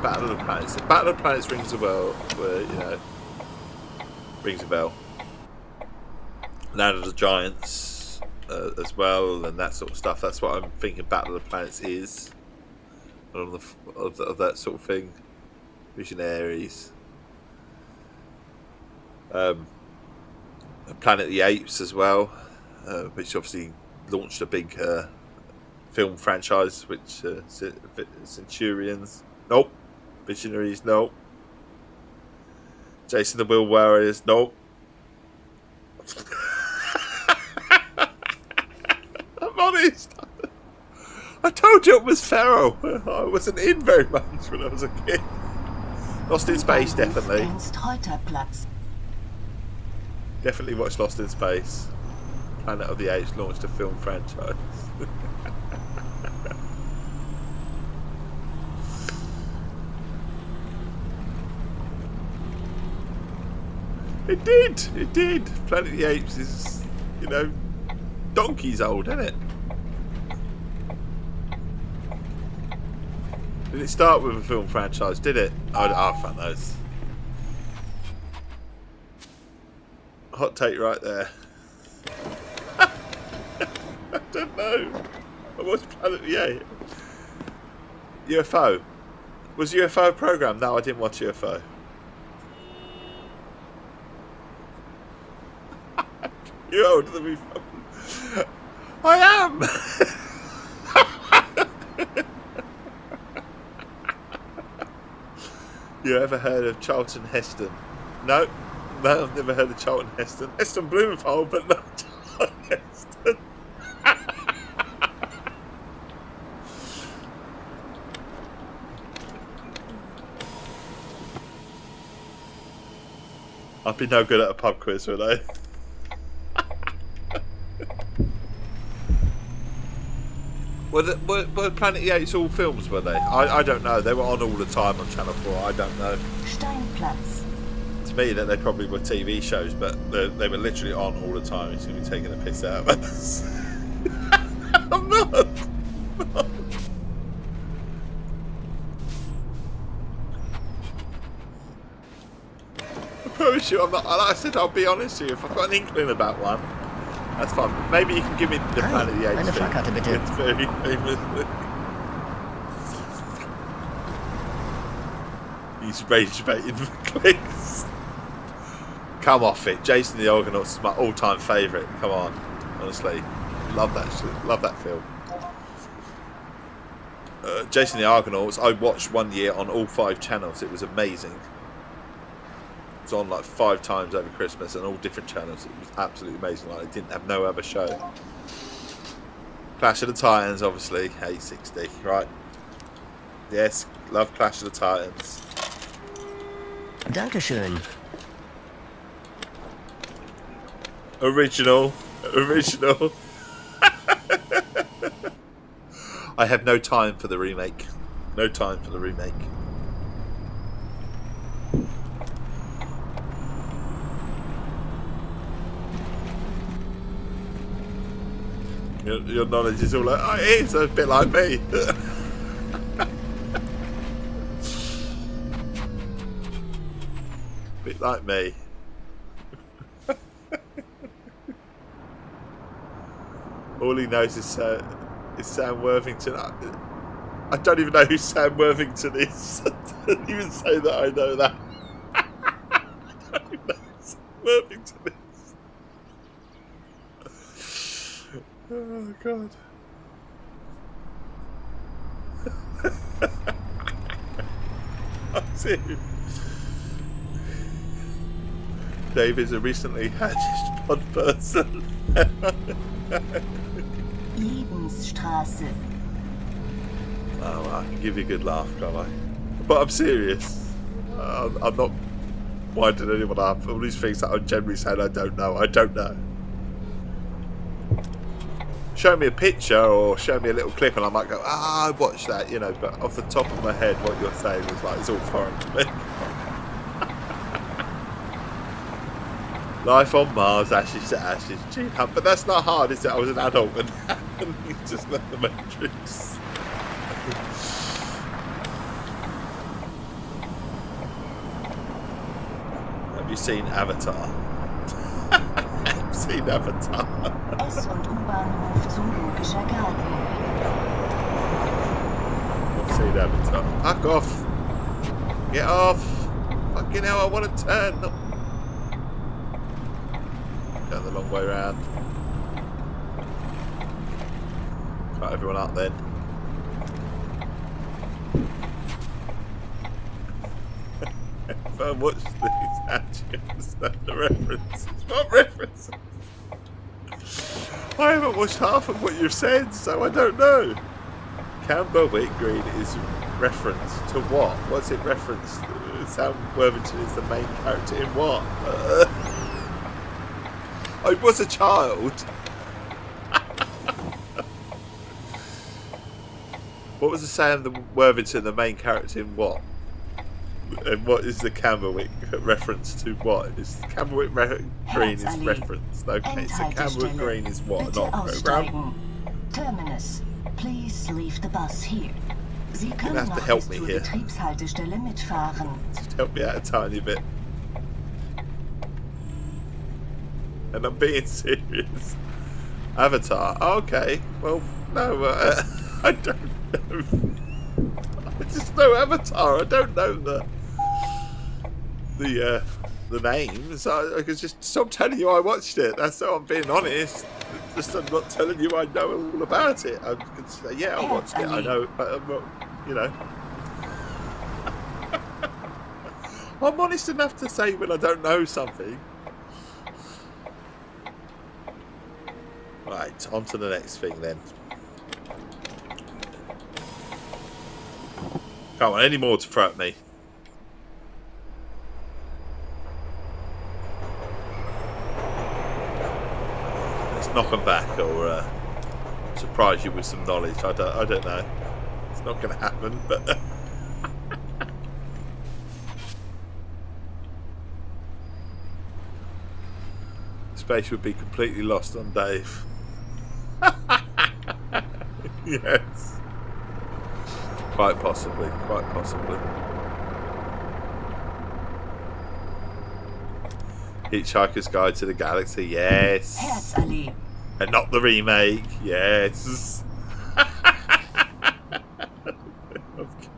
Battle of the Planets. The Battle of the Planets rings a bell. Rings a bell. Land of the Giants as well, and that sort of stuff. That's what I'm thinking. Battle of the Planets is of that sort of thing. Visionaries. Planet of the Apes as well, which obviously launched a big film franchise. Which Centurions, nope. Visionaries, nope. Jason the Wheel Warriors, nope. I'm honest. I told you it was feral. I wasn't in very much when I was a kid. Lost in Space, definitely. Definitely watched Lost in Space. Planet of the Apes launched a film franchise. It did. Planet of the Apes is, donkey's old, isn't it? Did it start with a film franchise, did it? Oh, fuck those. Hot take right there. I don't know. I watched Planet of the Apes. UFO. Was UFO a program? No, I didn't watch UFO. You're older than me. I am. You ever heard of Charlton Heston? No, I've never heard of Charlton Heston. Heston Blumenthal, but not Charlton Heston. I'd be no good at a pub quiz, would I? Were Planet of the Apes all films, were they? I don't know. They were on all the time on Channel 4. I don't know. Steinplatz. To me, that they probably were TV shows, but they were literally on all the time. He's going to be taking a piss out of us. I'm not. I promise you, I'm not. Like I said, I'll be honest with you. If I've got an inkling about one, that's fine. Maybe you can give me the Planet of the Apes. Eine Fahrkarte bitte. It's very famous. He's rage baiting for clicks. Come off it. Jason the Argonauts is my all-time favourite. Come on, honestly, love that shit. Love that film. Jason the Argonauts. I watched one year on all 5 channels. It was amazing. It was on like 5 times over Christmas and all different channels. It was absolutely amazing. Like it didn't have no other show. Clash of the Titans, obviously, 860, right? Yes, love Clash of the Titans. Dankeschön. Original. I have no time for the remake. No time for the remake. Your knowledge is all like, oh, it is a bit like me. Bit like me. All he knows is Sam Worthington. I don't even know who Sam Worthington is. I don't even say that I know that. I don't even know who Sam Worthington is. Oh, God. I'm serious. Dave is a recently hatched pod person. Lebensstraße. Oh, I can give you a good laugh, can't I? But I'm serious. I'm not winding anyone up. All these things that I'm generally saying I don't know. Show me a picture or show me a little clip and I might go, I watched that, you know, but off the top of my head what you're saying is like, it's all foreign to me. Life on Mars, ashes to ashes, Gene Hunt. But that's not hard, is it? I was an adult and just left the Matrix. Have you seen Avatar? I've seen Avatar. S- und U-Bahnhof Zoologischer Garten. I've seen Avatar. Fuck off. Get off. Fucking hell, I want to turn. Going the long way round. Cut everyone up then. If I watch these, how do you understand the references? What references? I haven't watched half of what you've said, so I don't know. Camberwick Green is reference to what? What's it referenced to? Sam Worthington is the main character in what? I was a child. What was the Sam Worthington the main character in what? And what is the Camberwick reference to what? Is Camberwick Green is referenced? Okay, so Camberwick Green is what? Not a program? Terminus. Please leave the bus here. Sie können have to noch help bis me zur here. Betriebshaltestelle mitfahren. Just help me out a tiny bit. And I'm being serious. Avatar. Oh, okay. Well, no, I don't know. There's no Avatar. I don't know the names. I could just stop telling you I watched it. That's how I'm being honest. Just I'm not telling you I know all about it. I could say, yeah, I watched it. I know, but I'm not, you know. I'm honest enough to say when I don't know something. Right, on to the next thing then. Come on, any more to throw at me? Let's knock them back or surprise you with some knowledge. I don't know. It's not going to happen, but... Space would be completely lost on Dave. Yes. Quite possibly, quite possibly. Hitchhiker's Guide to the Galaxy, yes. Herzallee. And not the remake, yes. I'm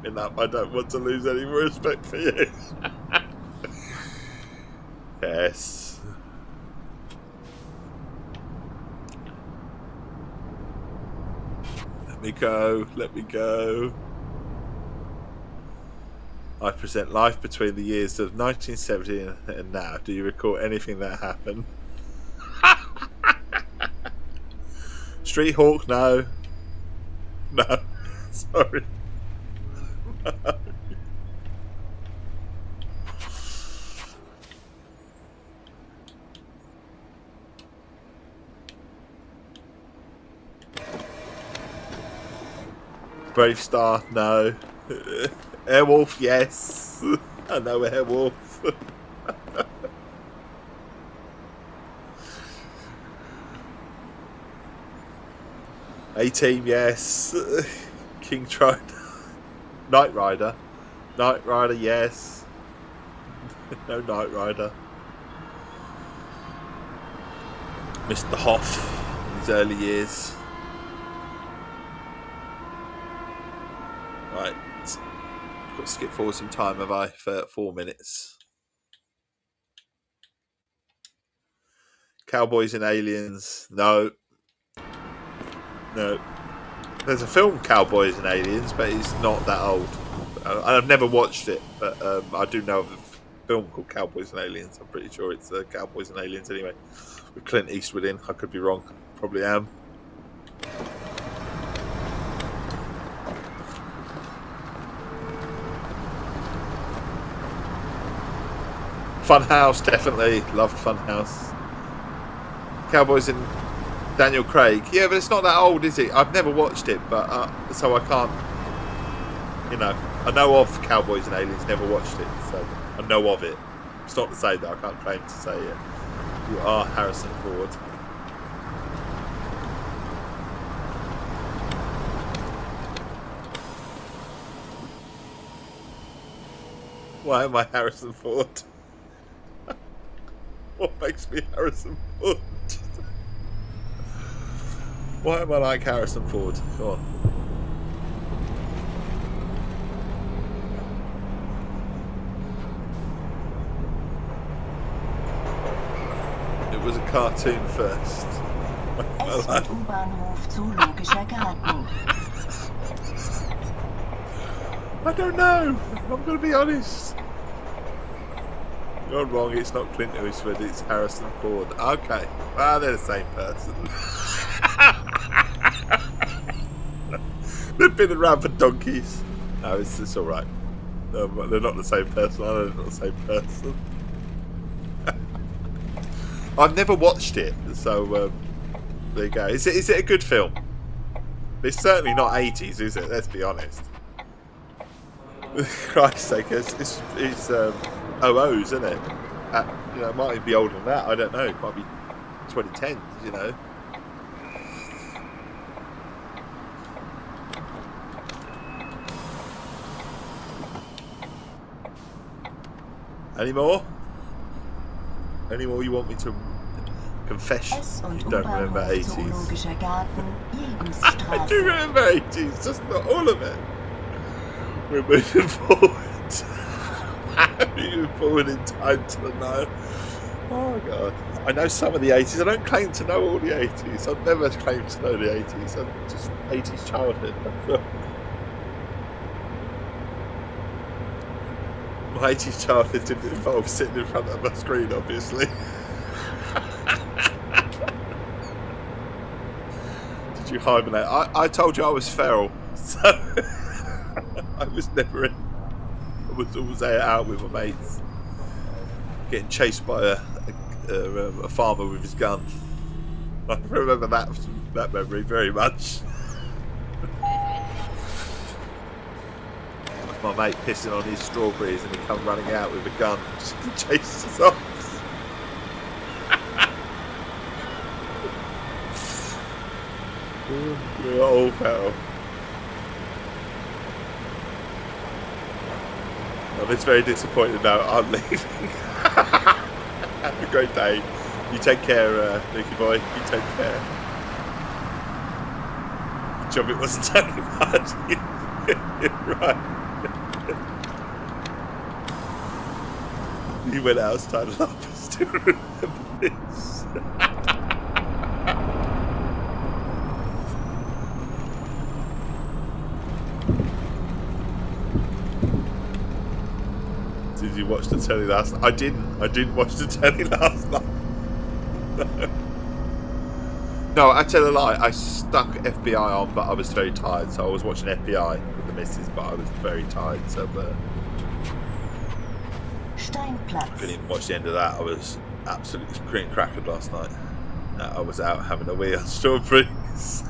giving up, I don't want to lose any more respect for you. Yes. Let me go, let me go. I present life between the years of 1970 and now. Do you recall anything that happened? Street Hawk, no. No, sorry. No. Brave Star, no. Airwolf, yes. I know Airwolf. A-Team, yes. King Triton. Knight Rider. Knight Rider, yes. No Knight Rider. Mr. Hoff in his early years. Right. Got to skip forward some time, have I? For 4 minutes. Cowboys and Aliens. No. No. There's a film, Cowboys and Aliens, but it's not that old. I've never watched it, but I do know of a film called Cowboys and Aliens. I'm pretty sure it's Cowboys and Aliens anyway. With Clint Eastwood in. I could be wrong. Probably am. Funhouse, definitely. Loved Funhouse. Cowboys and Daniel Craig. Yeah, but it's not that old, is it? I've never watched it, but so I can't, you know. I know of Cowboys and Aliens, never watched it, so I know of it. It's not to say that I can't claim to say it. You are Harrison Ford. Why am I Harrison Ford? What makes me Harrison Ford? Why am I like Harrison Ford? Go on. It was a cartoon first. S- und U-Bahnhof Zoologischer Garten. I don't know. I'm going to be honest. You're wrong. It's not Clint Eastwood. It's Harrison Ford. Okay. Well, they're the same person. They've been around for donkeys. No, it's all right. They're not the same person. I know they're not the same person. I've never watched it, so there you go. Is it a good film? It's certainly not 80s, is it? Let's be honest. Christ's sake, it's OOs, isn't it? You know, it might even be older than that. I don't know. It might be 2010s, you know. Any more? Any more you want me to confess? You don't remember 80s. I do remember 80s, just not all of it. We're moving forward. Moving forward in time to the night. Oh god. I know some of the 80s. I don't claim to know all the 80s. I've never claimed to know the 80s. I'm just 80s childhood. My 80s childhood didn't involve sitting in front of a screen, obviously. Did you hibernate? I told you I was feral, so I was never in. I was always out with my mates, getting chased by a farmer with his gun. I remember that memory very much. My mate pissing on his strawberries and he come running out with a gun just to chase us off. We're all feral. I'm just very disappointed now. I'm leaving. Have a great day. You take care, Nicky boy. You take care. Good job it wasn't turning hard. Right. He went outside and I still remember this. Did you watch the telly last night? I didn't watch the telly last night. No, I tell a lie. I stuck FBI on, but I was very tired, so I was watching FBI with the missus, but I was very tired, so I didn't even watch the end of that. I was absolutely cream crackered last night. I was out having a wee on strawberries.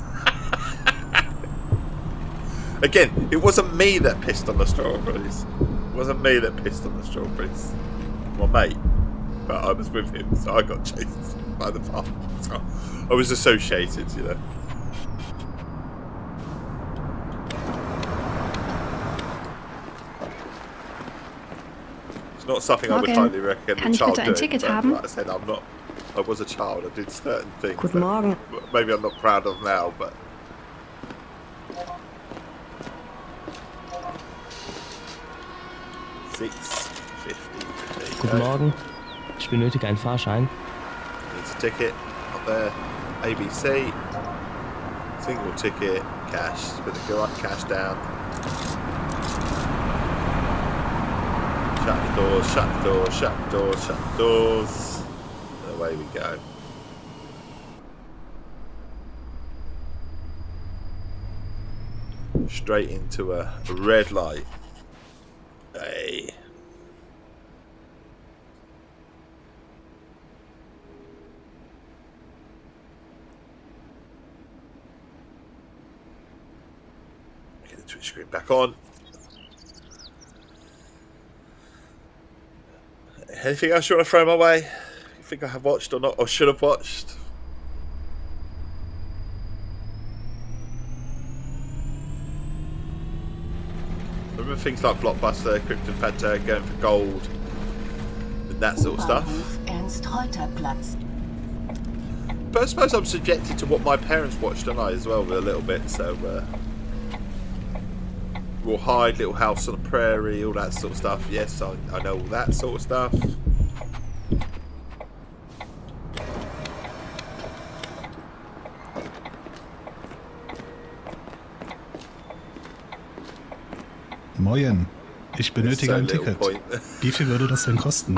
Again, it wasn't me that pissed on the strawberries. It wasn't me that pissed on the strawberries. My mate. But I was with him, so I got chased by the farm. So I was associated, you know. It's not something I would highly recommend a child doing. Ticket haben? Like I said, I was a child. I did certain things. Guten Morgen. Maybe I'm not proud of now, but. Guten Morgen. Ich benötige einen Fahrschein. Needs a ticket up there. ABC. Single ticket. Cash. Better go up. Cash down. Shut the doors. Shut the doors. Shut the doors. Shut the doors. And away we go. Straight into a red light. Hey. Get the Twitch screen back on. Anything else you want to throw my way? You think I have watched or not, or should have watched? Remember things like Blockbuster, Krypton Fanta, going for gold, and that sort of stuff. But I suppose I'm subjected to what my parents watched, don't I, as well, a little bit. So, Raw Hide, Little House on the Prairie, all that sort of stuff. Yes, I know all that sort of stuff. Moin, ich benötige ein Ticket. Wie viel würde das denn kosten?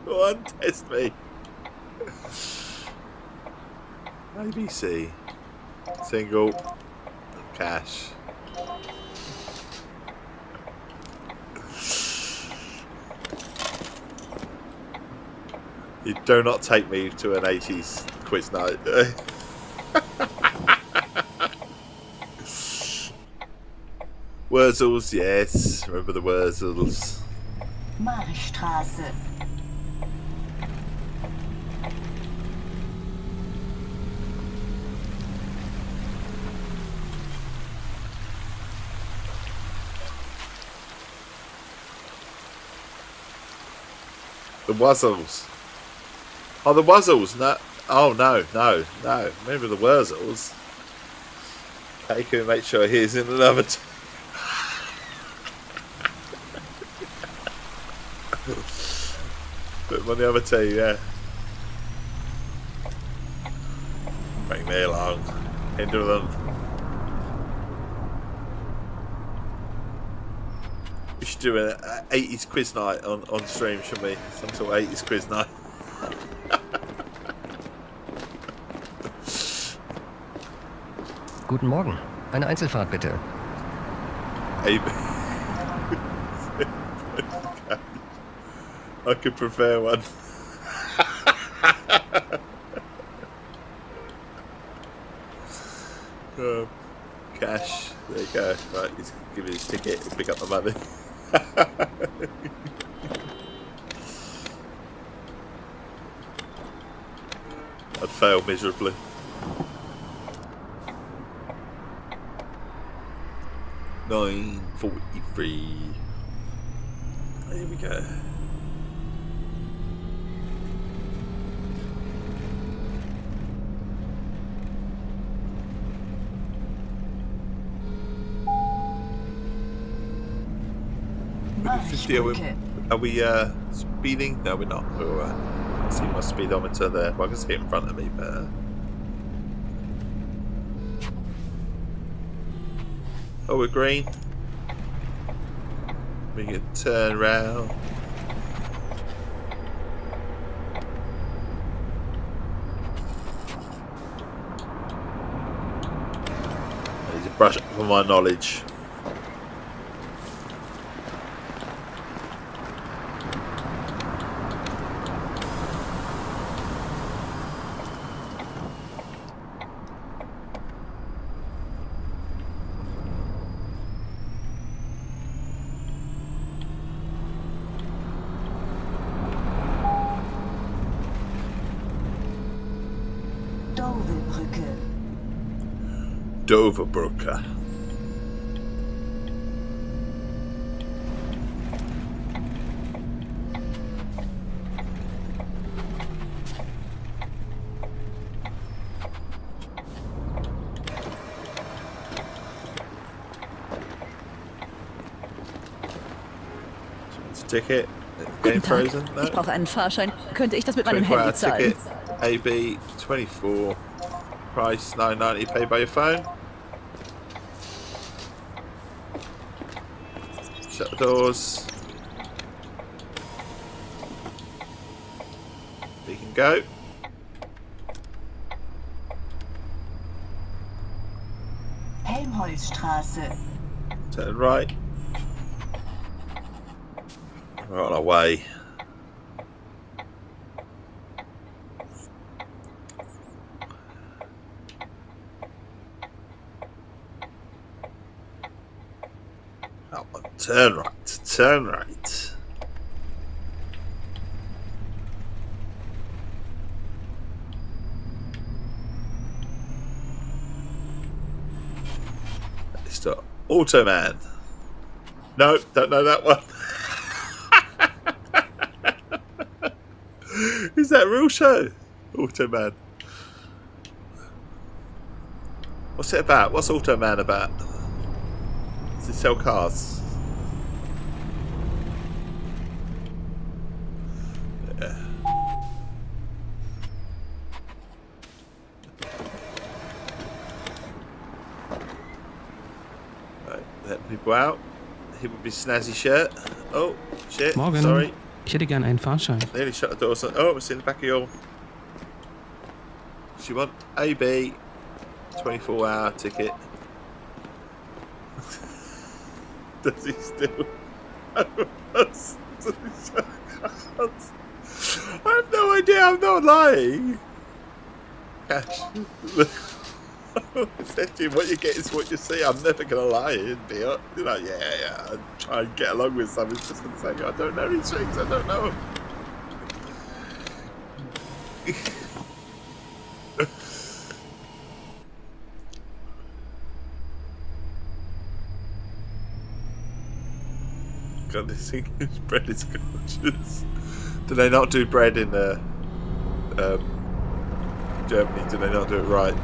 Go on, test me. ABC. Single. Cash. You do not take me to an 80s quiz night. Wurzels, yes. Remember the Wurzels. Marstraße. The Wuzzles. Oh, the Wuzzles. No. Oh, no. Remember the Wurzels. Take him and make sure he's in another. I'm on the other team, yeah. Bring me along. Hinder them. We should do an 80s quiz night on stream, shouldn't we? Some sort of 80s quiz night. Guten Morgen. Eine Einzelfahrt bitte. I could prepare one. Cash. There you go. Right, he's give me his ticket and pick up the money. I'd fail miserably. $9.43. Here we go. Are we speeding? No, we're not. We'll see my speedometer there. Well, I can see it in front of me better. Oh, we're green. We can turn around. I need to brush up on my knowledge. Doverbrücke. Ticket. Game frozen. No. Ich brauche einen Fahrschein. Könnte ich das mit meinem Handy zahlen? Ticket. AB 24. Price $9.90. Pay by your phone. Shut the doors. We can go. Helmholtzstraße. Turn right. We're on our way. Oh, turn right. Turn right. It's the Automan. No, don't know that one. Is that a real show? Automan. What's it about? What's Automan about? Does it sell cars? Yeah. Right, let people out. He would be snazzy shirt. Oh, shit. Morgen. Sorry. Ich hätte gern einen Fahrschein. Nearly shut the doors. Oh, it's in the back of your... She want AB 24-hour ticket. Does he still? I have no idea. I'm not lying. Cash. Essentially, what you get is what you see. I'm never gonna lie. It'd be, you know, yeah. I try and get along with something. Just gonna say, I don't know these things. I don't know. God, this English bread is gorgeous. Do they not do bread in Germany? Do they not do it right?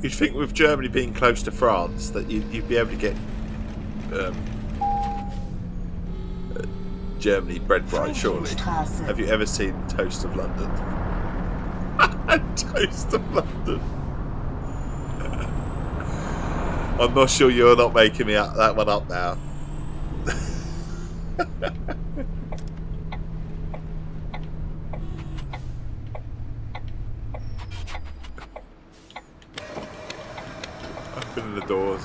You'd think with Germany being close to France that you'd be able to get Germany bred right, surely. Have you ever seen Toast of London? Toast of London. I'm not sure you're not making me that one up now. Opening the doors.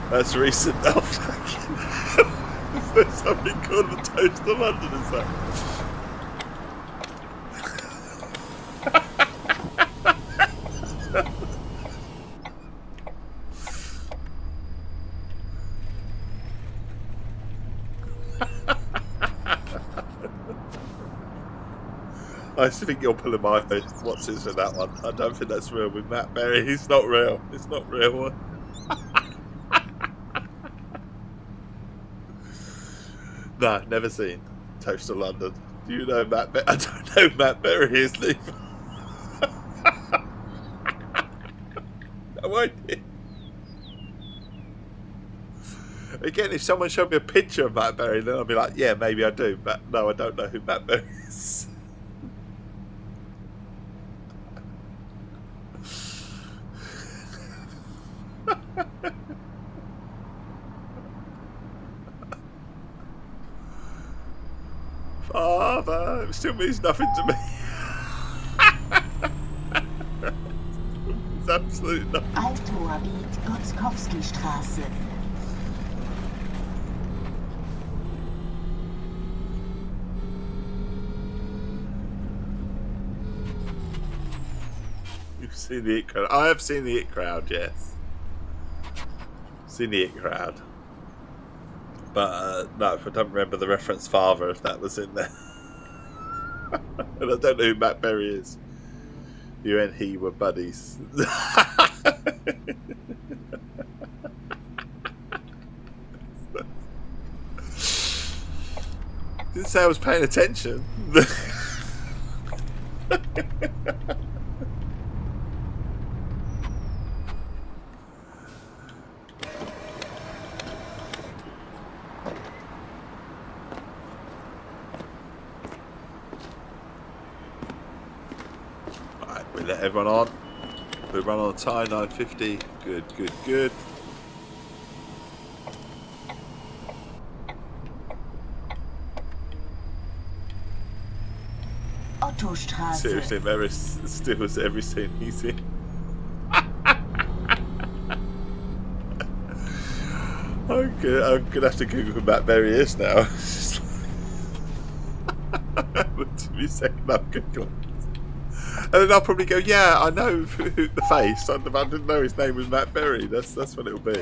That's recent. Oh, fucking hell. Is there something called the Toast of London? Is that? I just think you're pulling my face. What's this in that one? I don't think that's real with Matt Berry. It's not real. It's not real. No, never seen Toast of London. Do you know Matt Berry? I don't know who Matt Berry is, Lee. No idea. Again, if someone showed me a picture of Matt Berry, then I'd be like, yeah, maybe I do. But no, I don't know who Matt Berry is. Father, it still means nothing to me. It's absolutely nothing. Altmoabit, Gotzkowski-Straße. You've seen the It Crowd. I have seen the It Crowd, yes. Seen the It Crowd. But no, I don't remember the reference Father, if that was in there. And I don't know who Matt Berry is. You and he were buddies. Didn't say I was paying attention. We let everyone on. We run on time, 9:50. Good, good, good. Ottostraße. Seriously, Maris steals every scene he's in. I'm gonna have to Google who Matt Berry is now. 2 seconds, I'm Googling. And then I'll probably go, yeah, I know the face. I didn't know his name was Matt Berry. That's what it'll be.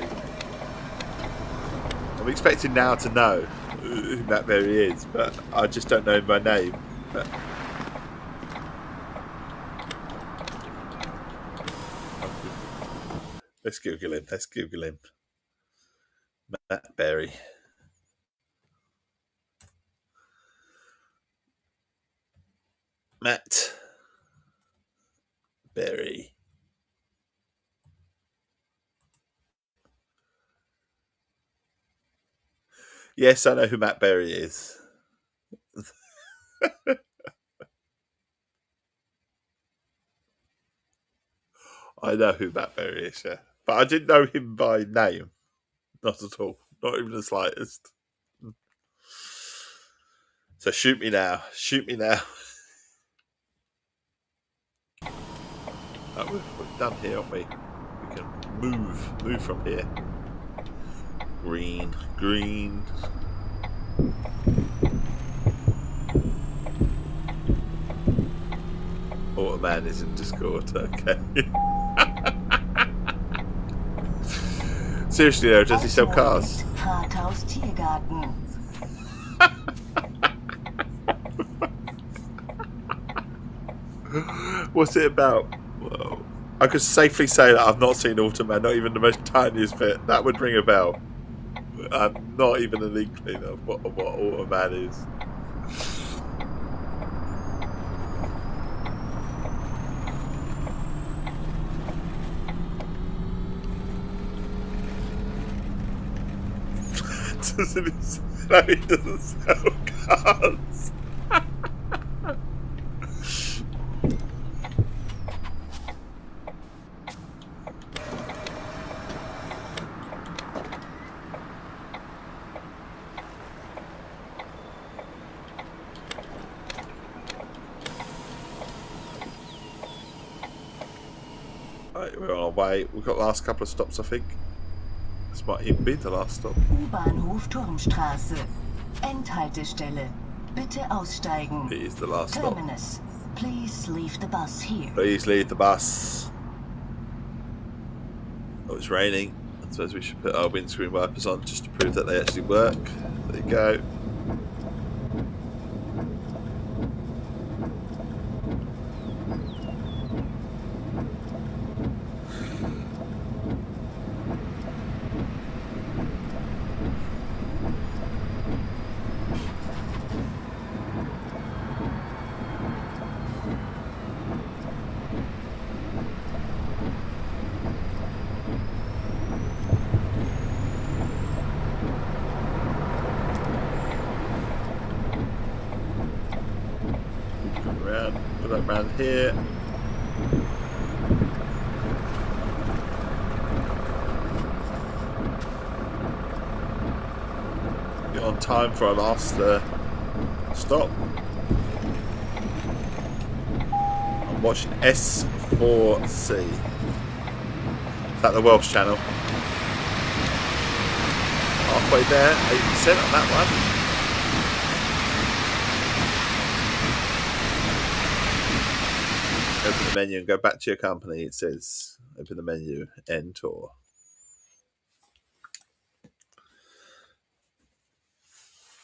I'm expecting now to know who Matt Berry is, but I just don't know my name. But let's Google him. Let's Google him. Matt Berry. Matt Berry. Yes, I know who Matt Berry is. I know who Matt Berry is, yeah. But I didn't know him by name. Not at all. Not even the slightest. So shoot me now. Shoot me now. Oh, we're done here, aren't we? We can move from here. Green, green. Automan is in Discord, okay. Seriously though, does he sell cars? Rathaus Tiergarten. What's it about? Well, I could safely say that I've not seen Automan, not even the most tiniest bit. That would ring a bell. I'm not even an inkling of what Automan is. No, he doesn't sell cars. Right, we're on our way. We've got the last couple of stops, I think. This might even be the last stop. U-Bahnhof Turmstraße. Endhaltestelle. Bitte aussteigen. It is the last stop. Terminus. Please leave the bus here. Please leave the bus. Oh, it's raining. I suppose we should put our windscreen wipers on just to prove that they actually work. There you go. Put that around here. Get on time for our last stop. I'm watching S4C. Is that the Welsh channel? Halfway there, 8% on that one. Open the menu and go back to your company. It says open the menu, end tour.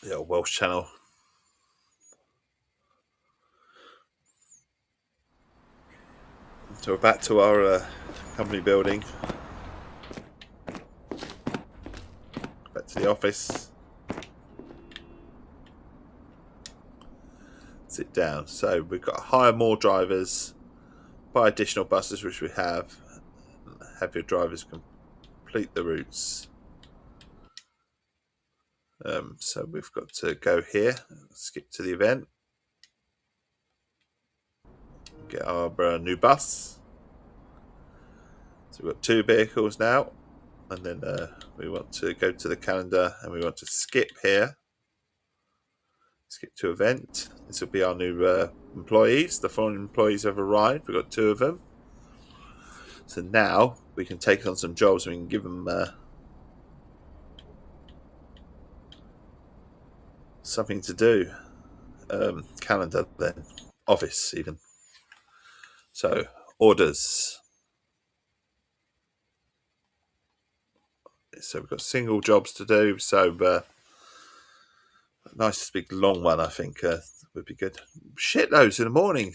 The old Welsh channel. So we're back to our company building. Back to the office. Sit down. So we've got to hire more drivers. Buy additional buses, which we have your drivers complete the routes. So we've got to go here, skip to the event, get our new bus. So we've got 2 vehicles now, and then we want to go to the calendar and we want to skip here. Skip to event. This will be our new employees. The foreign employees have arrived. We've got 2 of them. So now we can take on some jobs. We can give them something to do. Calendar then. Office even. So orders. So we've got single jobs to do. So a nice big long one, I think, would be good. Shitloads in the morning.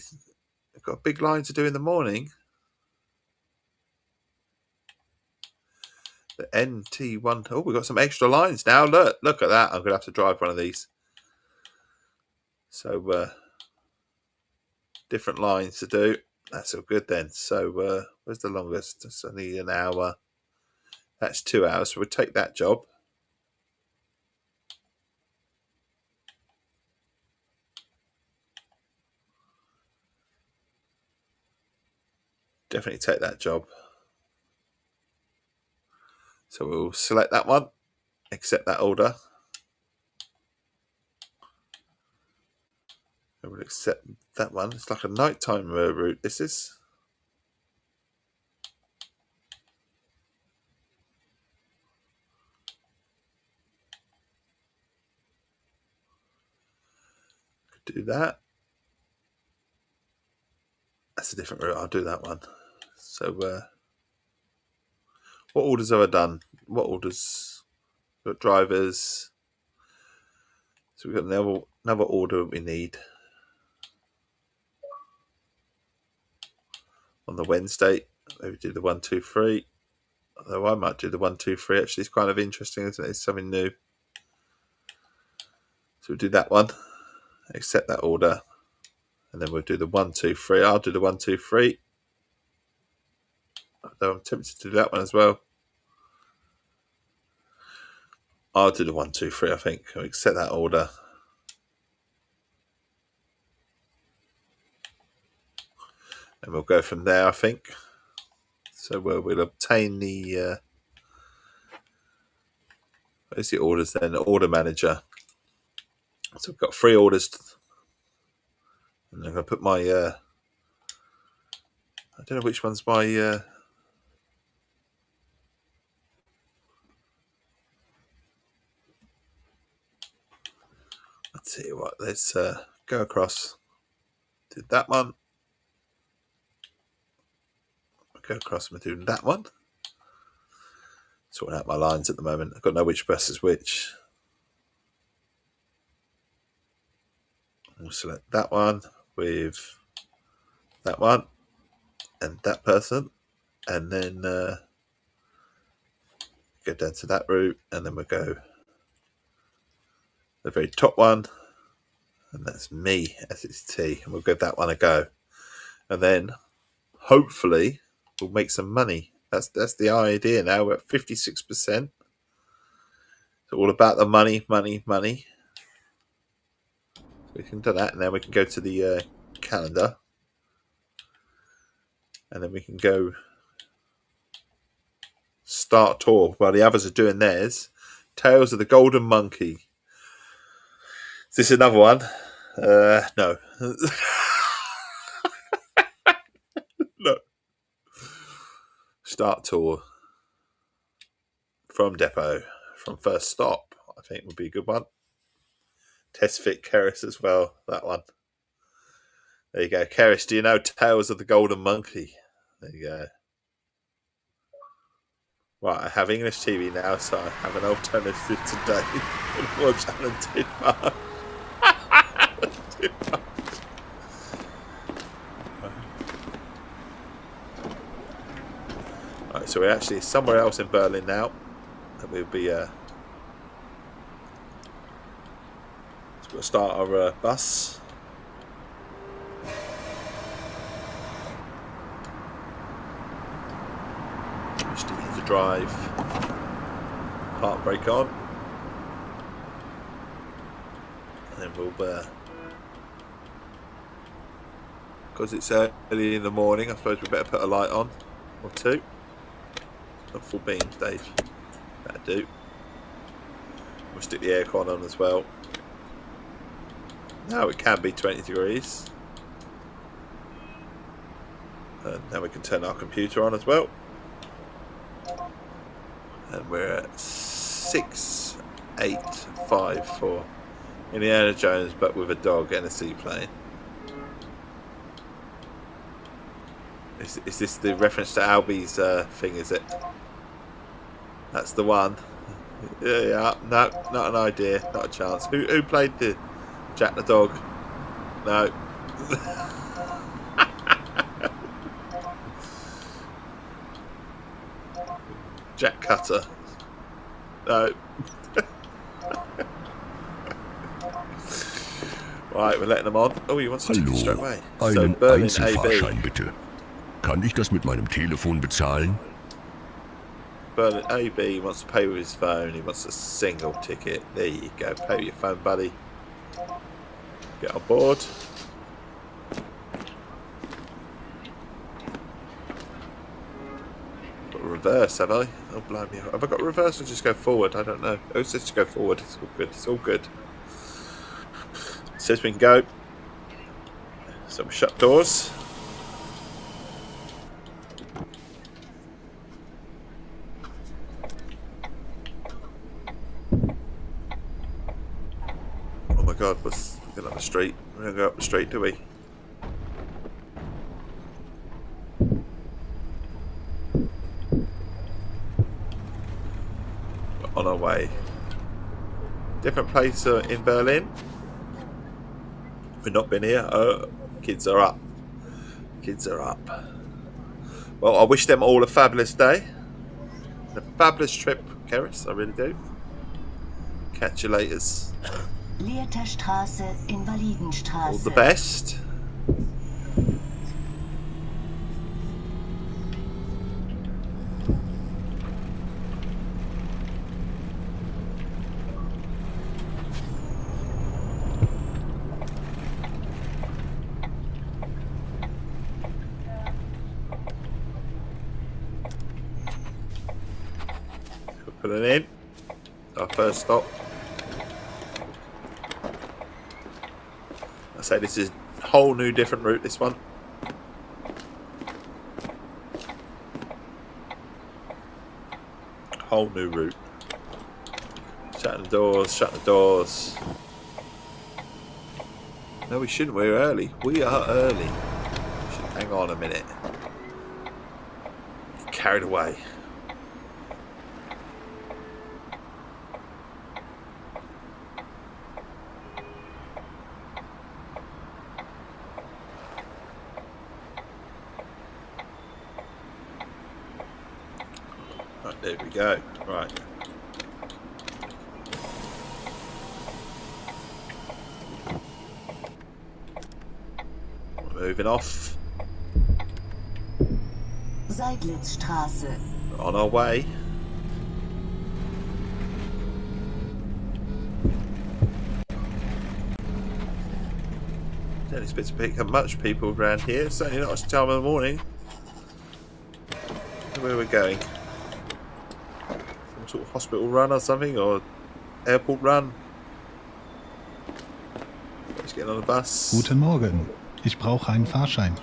We've got a big line to do in the morning. The NT1. Oh, we've got some extra lines now. Look at that. I'm going to have to drive one of these. So different lines to do. That's all good then. So where's the longest? It's only an hour. That's 2 hours. So we'll take that job. Definitely take that job. So we'll select that one. Accept that order. And we'll accept that one. It's like a nighttime route. This is. Could do that. That's a different route. I'll do that one. So, what orders have I done? What orders? We've got drivers. So we've got another order we need on the Wednesday. Maybe do the 1, 2, 3. Although I might do the 1, 2, 3. Actually, it's kind of interesting, isn't it? It's something new. So we'll do that one. Accept that order. And then we'll do the 1, 2, 3. I'll do the 1, 2, 3. Although I'm tempted to do that one as well. I'll do the 1, 2, 3. I think we can set that order. And we'll go from there, I think. So we'll obtain the... where's the orders then? The order manager. So we've got 3 orders. And I'm going to put my... I don't know which one's my... I'll tell you what, let's go across. Did that one. Go across and we're doing that one. Sorting out my lines at the moment. I've got to know which bus is which. We'll select that one with that one and that person, and then go down to that route, and then we'll go the very top one, and that's me, Essex Tea, and we'll give that one a go, and then hopefully we'll make some money. That's the idea now. We're at 56%. It's all about the money. We can do that, and then we can go to the calendar, and then we can go start tour while the others are doing theirs. Tales of the Golden Monkey. Is this another one? No. No. Start tour from depot, from first stop. I think would be a good one. Test fit Keris as well. That one. There you go. Keris, do you know Tales of the Golden Monkey? There you go. Right, I have English TV now, so I have an alternative today. Watch Alan Tidmarsh. Right, so we're actually somewhere else in Berlin now. And we'll be so we'll start our bus. Just to use the drive. Park brake on. And then we'll because it's early in the morning, I suppose we better put a light on or two. Not full beam, Dave. That'll do. We'll stick the aircon on as well. Now it can be 20 degrees. And now we can turn our computer on as well. And we're at 6854. Indiana Jones, but with a dog and a seaplane. Is this the reference to Albie's thing, is it? That's the one. Yeah, no, not an idea, not a chance. Who played the Jack the Dog? No. Jack Cutter. No. Right, we're letting them on. Oh, he wants to take it straight away. So, Einen Berlin Einzelfahrschein AB. bitte. Kann ich das mit meinem Telefon bezahlen? Berlin AB wants to pay with his phone. He wants a single ticket. There you go. Pay with your phone, buddy. Get on board. Got a reverse, have I? Oh, blimey. Have I got a reverse or just go forward? I don't know. Oh, it says to go forward. It's all good. It's all good. It says we can go. So we shut doors. Oh my god, we're going up the street. We're going to go up the street, do we? We're on our way. Different place in Berlin. We've not been here. Kids are up. Kids are up. Well, I wish them all a fabulous day. A fabulous trip, Keris. I really do. Catch you laters. Lehrter Straße, Invalidenstraße. All the best. Pulling in. Our first stop. I say this is a whole new different route, this one. Whole new route. Shutting the doors, shut the doors. No, we shouldn't. We're early. We are early. Hang on a minute. Carried away. Right, there we go. Right. Moving off. Seidlitzstraße. On our way. Don't expect to pick up much people around here. Certainly not at this time of the morning. Where are we going? Some sort of hospital run or something, or airport run? Let's get on the bus. Guten Morgen. Ich brauche einen Fahrschein.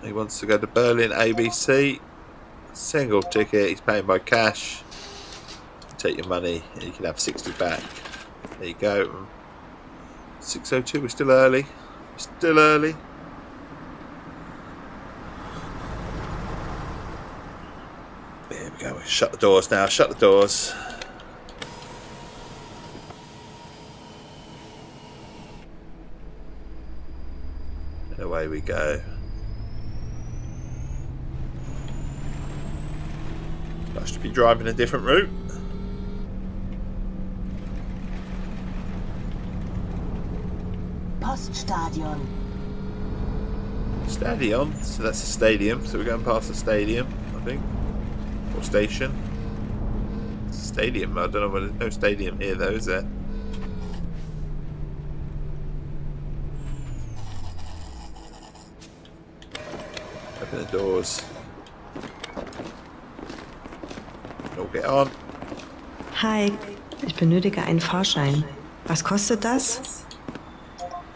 He wants to go to Berlin ABC. Single ticket. He's paying by cash. Take your money and you can have 60 back. There you go. 6:02. We're still early. Still early. There we go. Shut the doors now. Shut the doors. And away we go. I should be driving a different route. Poststadion. Stadion, so that's a stadium. So we're going past the stadium, I think, or station. Stadium. I don't know. There's no stadium here, though, is there? Open the doors. Oh, get on. Hi, ich benötige einen Fahrschein. Was kostet das?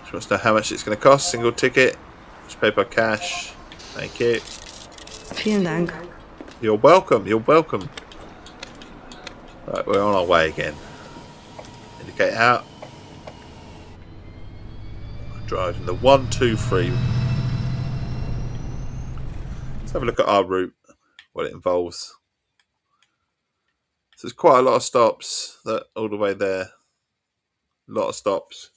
She wants to know how much it's going to cost. Single ticket. Just pay by cash. Thank you. Vielen Dank. You're welcome. You're welcome. Right, we're on our way again. Indicate out. Driving the 123. Let's have a look at our route. What it involves. So there's quite a lot of stops. That all the way there. A lot of stops.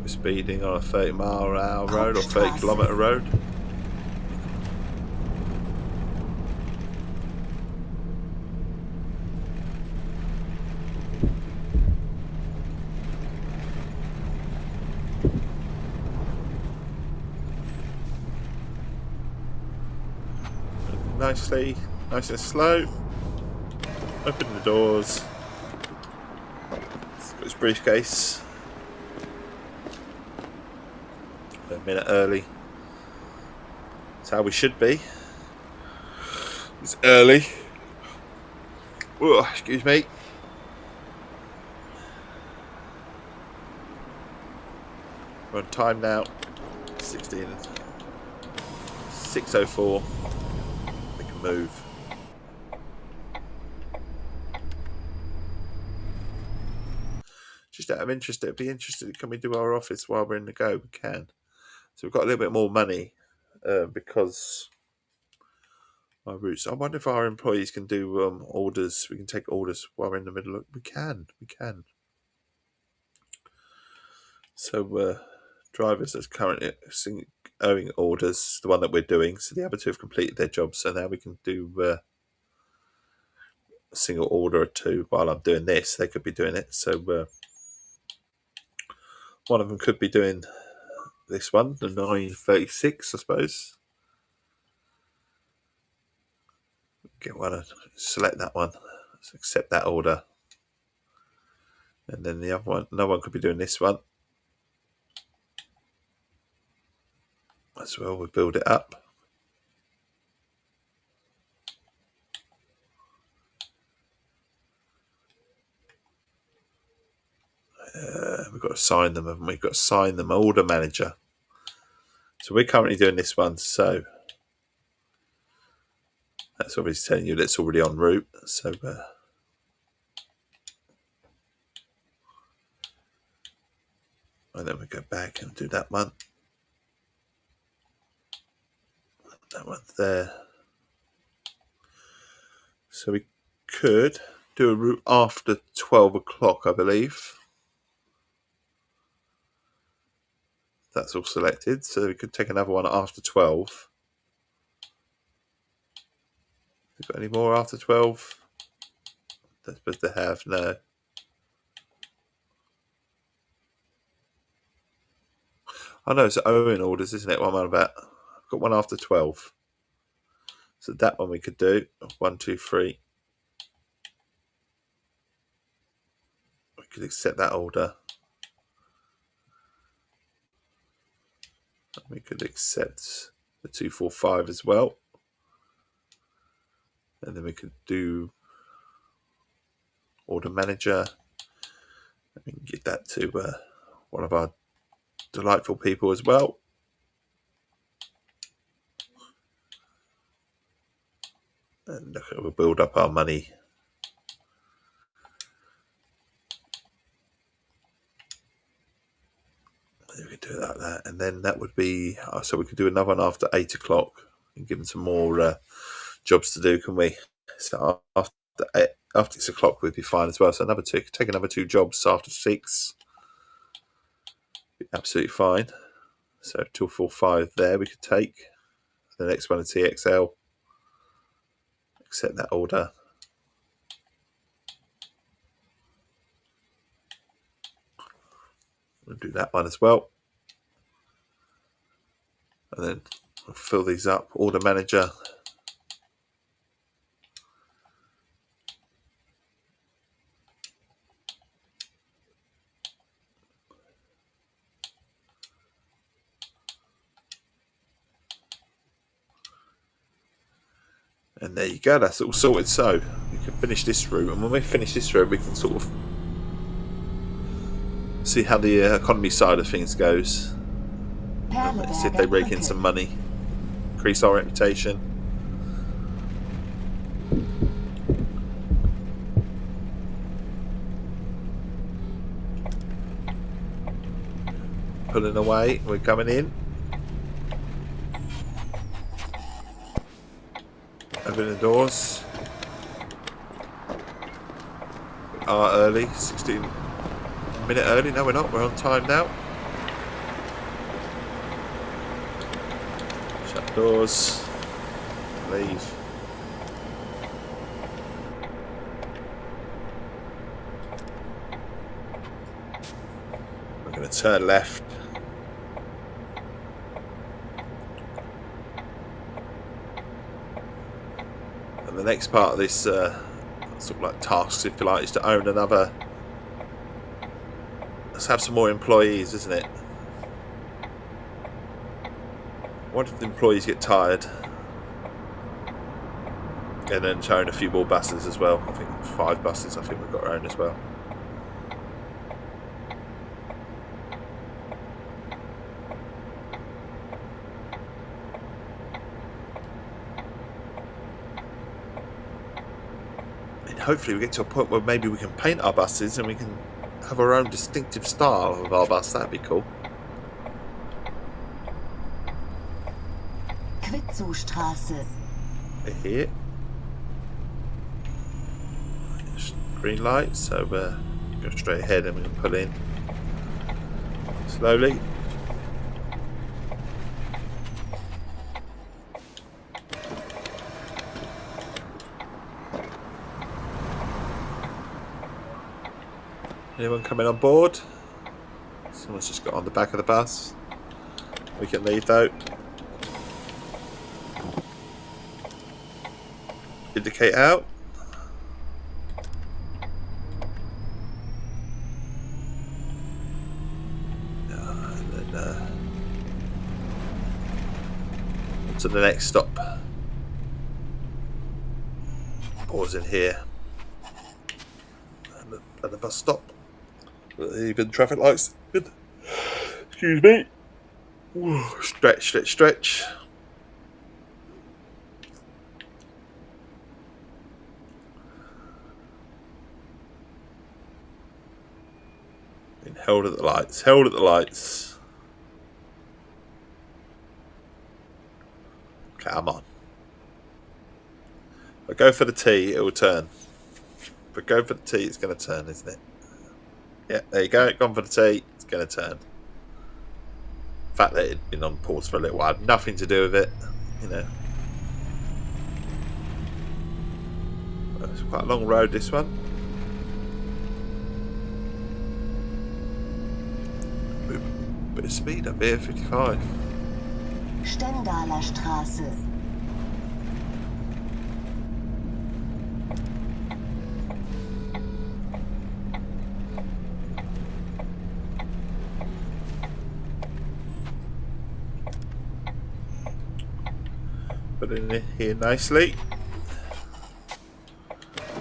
Speeding on a 30-mile-an-hour road or 30-kilometre road. Nicely, nice and slow. Open the doors. He's got his briefcase. A minute early. That's how we should be. It's early. Oh, excuse me. We're on time now. 6:04. We can move. Just out of interest, it'd be interesting. Can we do our office while we're in the go? We can. So we've got a little bit more money because my routes. I wonder if our employees can do orders. We can take orders while we're in the middle of. We can. So drivers that's currently owing orders, the one that we're doing. So the other two have completed their job. So now we can do a single order or two while I'm doing this. They could be doing it. So one of them could be doing this one, the 936, I suppose. Get one and select that one. Let's accept that order. And then the other one, no one could be doing this one. As well, we build it up. We've got to sign them, haven't we? We've got to sign them, order manager. So we're currently doing this one, so that's obviously telling you that's already en route. So and then we go back and do that one. That one's there. So we could do a route after 12 o'clock, I believe. That's all selected, so we could take another one after 12. Have you got any more after 12? That's supposed to have, no. Oh no, it's Owen orders, isn't it? What am I about? I've got one after 12. So that one we could do. 1, 2, 3. We could accept that order. We could accept the 2, 4, 5 as well. And then we could do order manager. We can get that to one of our delightful people as well. And we'll build up our money. We could do it like that. And then that would be, so we could do another one after 8 o'clock and give them some more jobs to do, can we? So after 6 o'clock would be fine as well. So take another 2 jobs after 6. Be absolutely fine. So 2, 4, 5 there we could take. The next one is TXL. Accept that order. We'll do that one as well. And then we'll fill these up. Order manager. And there you go, that's all sorted. So we can finish this route, and when we finish this route, we can sort of see how the economy side of things goes. See if they rake in some money, increase our reputation. Pulling away, we're coming in. Open the doors. We are early, 16 minute early. No, we're not. We're on time now. Shut doors. Leave. We're going to turn left. The next part of this sort of like tasks, if you like, is to own another. Let's have some more employees, isn't it? What if the employees get tired? And then to own a few more buses as well. I think 5 buses I think we've got to own as well. Hopefully we get to a point where maybe we can paint our buses and we can have our own distinctive style of our bus. That'd be cool. Quitzow-Straße. We're here. Green light, so go straight ahead and we can pull in slowly. Anyone coming on board? Someone's just got on the back of the bus. We can leave though. Indicate out. to the next stop. Pause in here. At the bus stop. Even traffic lights. Good. Excuse me. Whoa. Stretch, stretch, stretch. Been held at the lights. Held at the lights. Come on. If I go for the T, it will turn. If I go for the T, it's going to turn, isn't it? Yeah, there you go. Gone for the T, it's going to turn. The fact that it'd been on pause for a little while had nothing to do with it, you know. Well, it's quite a long road, this one. Bit of speed up here, 55. Stendaler Straße. Put it in here nicely.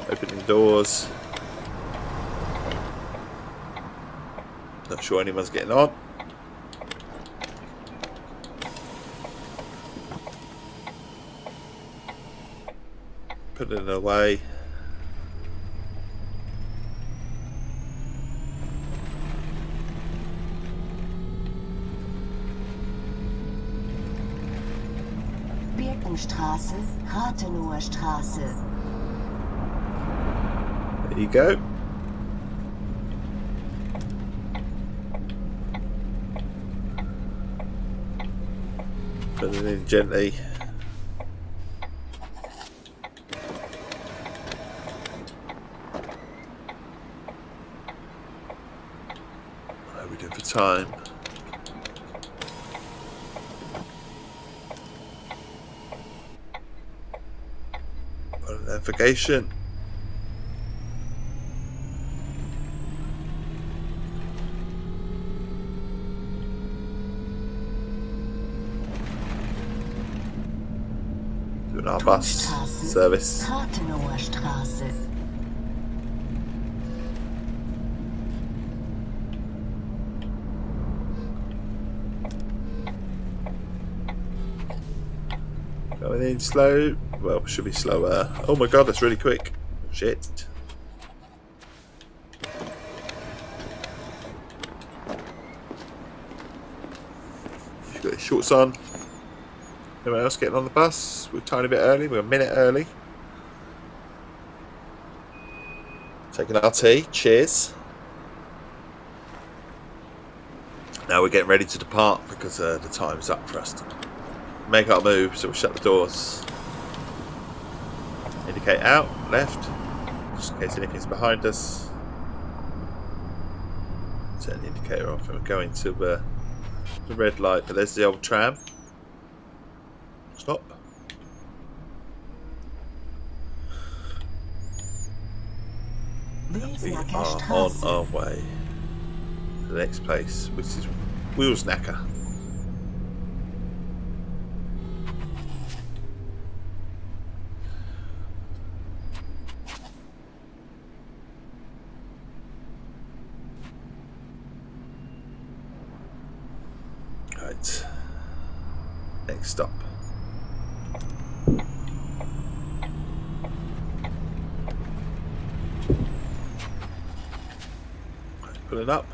Opening doors. Not sure anyone's getting on. Put it away. Birkenstraße, Rathenower Straße. There you go. Put it in gently. How are we doing for time? Navigation. Doing our bus service. Rathenower Straße. Going in slow. Well, should be slower. Oh my god, that's really quick. Shit. You've got your shorts on. Anyone else getting on the bus? We're a tiny bit early. We're a minute early. Taking our tea. Cheers. Now we're getting ready to depart because the time's up for us to make our move, so we'll shut the doors. Indicate out, left, just in case anything's behind us. Turn the indicator off and we're going to the red light, but there's the old tram. Stop. We are on our way to the next place, which is Wilsnacker. Right. Next stop. Pulling up.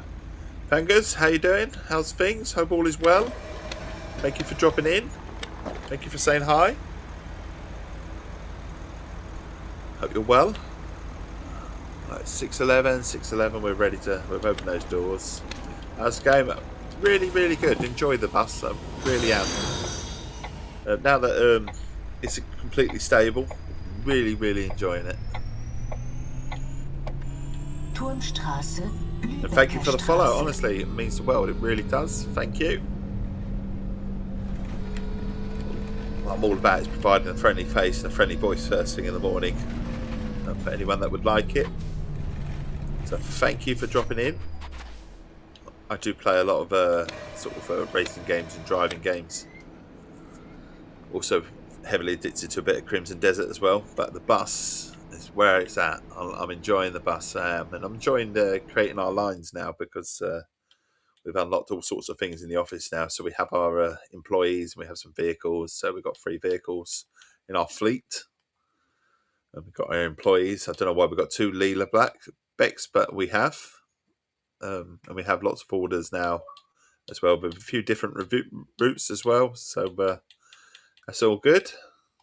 Fangers, how you doing? How's things? Hope all is well. Thank you for dropping in. Thank you for saying hi. Hope you're well. Right, 6:11, we're ready to we've opened those doors. How's the game? Really, really good. Enjoy the bus. I really am. Now that it's completely stable, really, really enjoying it. Turmstraße. And thank you for the follow. Honestly, it means the world. It really does. Thank you. What I'm all about is providing a friendly face and a friendly voice first thing in the morning for anyone that would like it. So thank you for dropping in. I do play a lot of racing games and driving games. Also heavily addicted to a bit of Crimson Desert as well. But the bus is where it's at. I'm enjoying the bus, and I'm enjoying creating our lines now because we've unlocked all sorts of things in the office now. So we have our employees and we have some vehicles. So we've got 3 vehicles in our fleet. And we've got our employees. I don't know why we've got 2 Leela Black Becks, but we have. And we have lots of orders now as well, with a few different routes as well. So that's all good.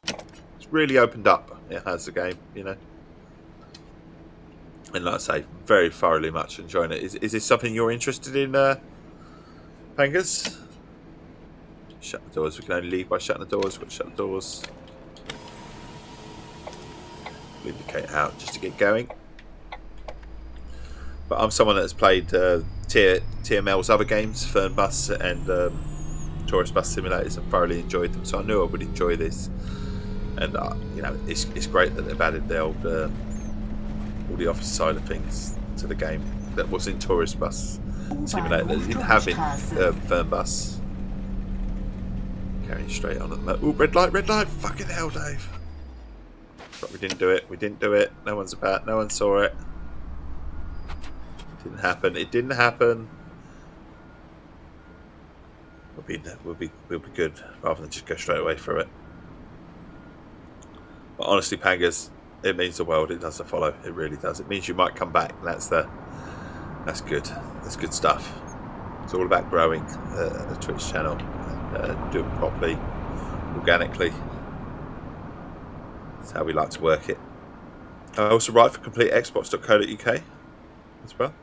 It's really opened up. It has the game, you know. And like I say, very thoroughly much enjoying it. Is this something you're interested in, Pangas? Shut the doors. We can only leave by shutting the doors. We've got to shut the doors. We'll indicate out just to get going. But I'm someone that has played TML's other games, Fernbus and Tourist Bus Simulators, and thoroughly enjoyed them. So I knew I would enjoy this. And you know, it's great that they've added the old all the office side of things to the game that was in Tourist Bus Simulator that they didn't have in Fernbus. Carrying straight on at the moment. Ooh, red light, red light! Fucking hell, Dave! But we didn't do it. We didn't do it. No one's about. No one saw it. Didn't happen. It didn't happen. We'll be good rather than just go straight away through it. But honestly, Pangas, it means the world. It does the follow. It really does. It means you might come back. That's good. That's good stuff. It's all about growing a Twitch channel, doing it properly, organically. That's how we like to work it. I also write for completexbox.co.uk as well.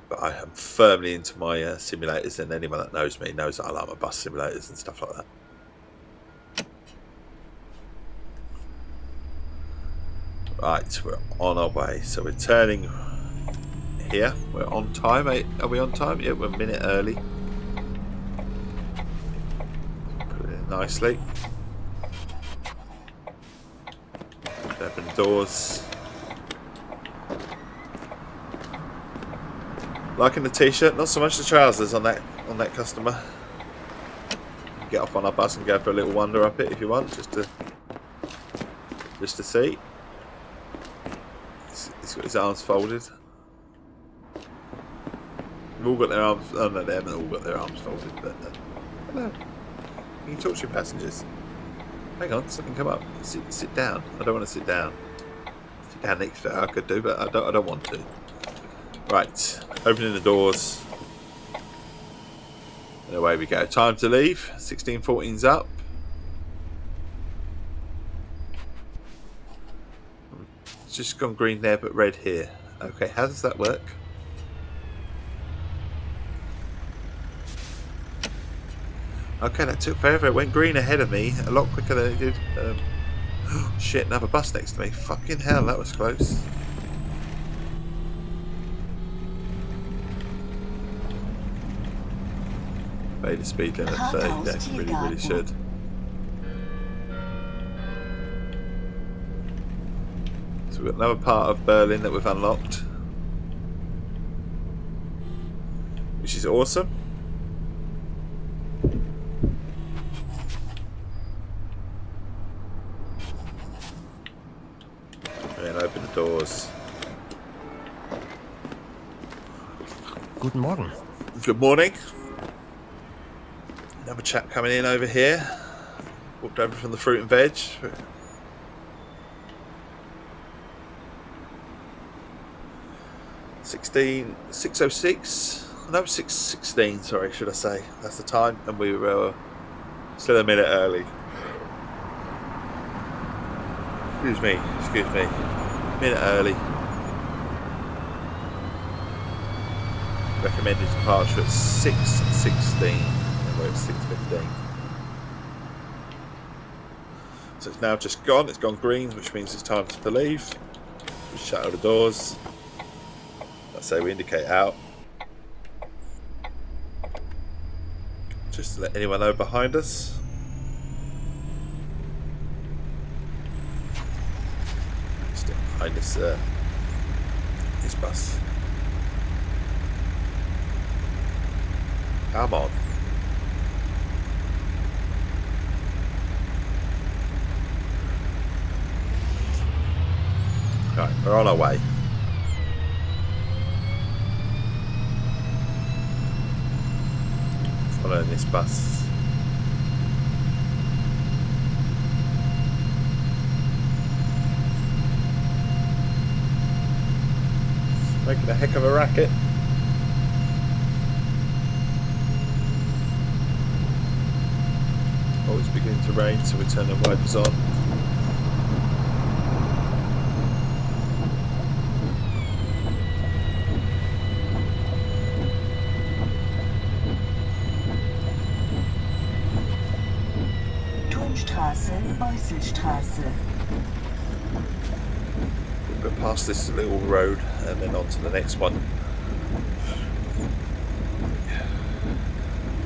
But I am firmly into my simulators, and anyone that knows me knows that I like my bus simulators and stuff like that. Right, we're on our way. So we're turning here. We're on time. Are we on time? Yeah, we're a minute early. Put it in nicely. Open the doors. Liking the t-shirt, not so much the trousers on that customer. Get off on our bus and go for a little wander up it if you want, just to see. He's got his arms folded. They've all got their arms. Oh no, they haven't all got their arms folded. But hello, you can talk to your passengers. Hang on, something come up. Sit down. I don't want to sit down. Sit down next to it. I could do, but I don't want to. Right, opening the doors. And away we go. Time to leave. 16:14's up. It's just gone green there, but red here. Okay, how does that work? Okay, that took forever. It went green ahead of me a lot quicker than it did. Shit, another bus next to me. Fucking hell, that was close. Made the speed limit 30. Yeah, really should. So we've got another part of Berlin that we've unlocked, which is awesome. And open the doors. Guten Morgen. Good morning. Another chap coming in over here. Walked over from the fruit and veg. 6:06. No, 6:16. Sorry, should I say? That's the time, and we were still a minute early. Excuse me. Minute early. Recommended departure at 6:16. We're at 6:15. So it's now just gone. It's gone green, which means it's time to leave. We shut all the doors. Let's say we indicate out. Just to let anyone know behind us. Still behind this bus. Come on. We're on our way. Following this bus. It's making a heck of a racket. Oh, it's beginning to rain, so we turn the wipers on. Beuselstraße. We'll go past this little road and then on to the next one.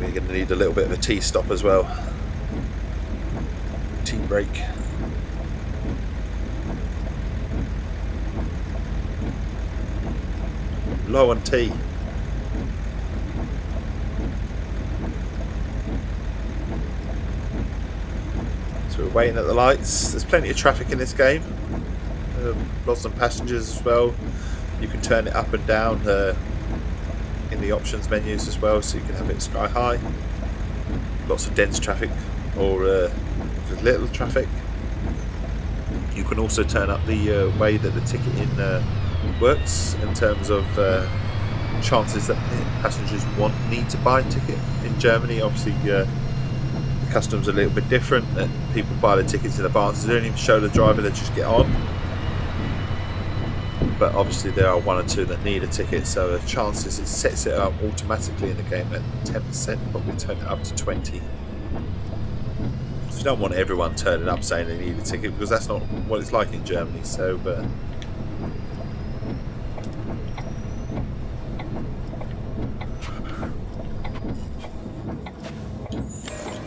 We're going to need a little bit of a tea stop as well. Tea break. Low on tea. So we're waiting at the lights. There's plenty of traffic in this game. Lots of passengers as well. You can turn it up and down in the options menus as well, so you can have it sky high. Lots of dense traffic or little traffic. You can also turn up the way that the ticketing works in terms of chances that passengers need to buy a ticket. In Germany, obviously, the customs are a little bit different. That people buy the tickets in advance. They don't even show the driver; they just get on. But obviously, there are one or two that need a ticket, so the chances it sets it up automatically in the game at 10%, probably turn it up to 20%. So you don't want everyone turning up saying they need a ticket, because that's not what it's like in Germany. So.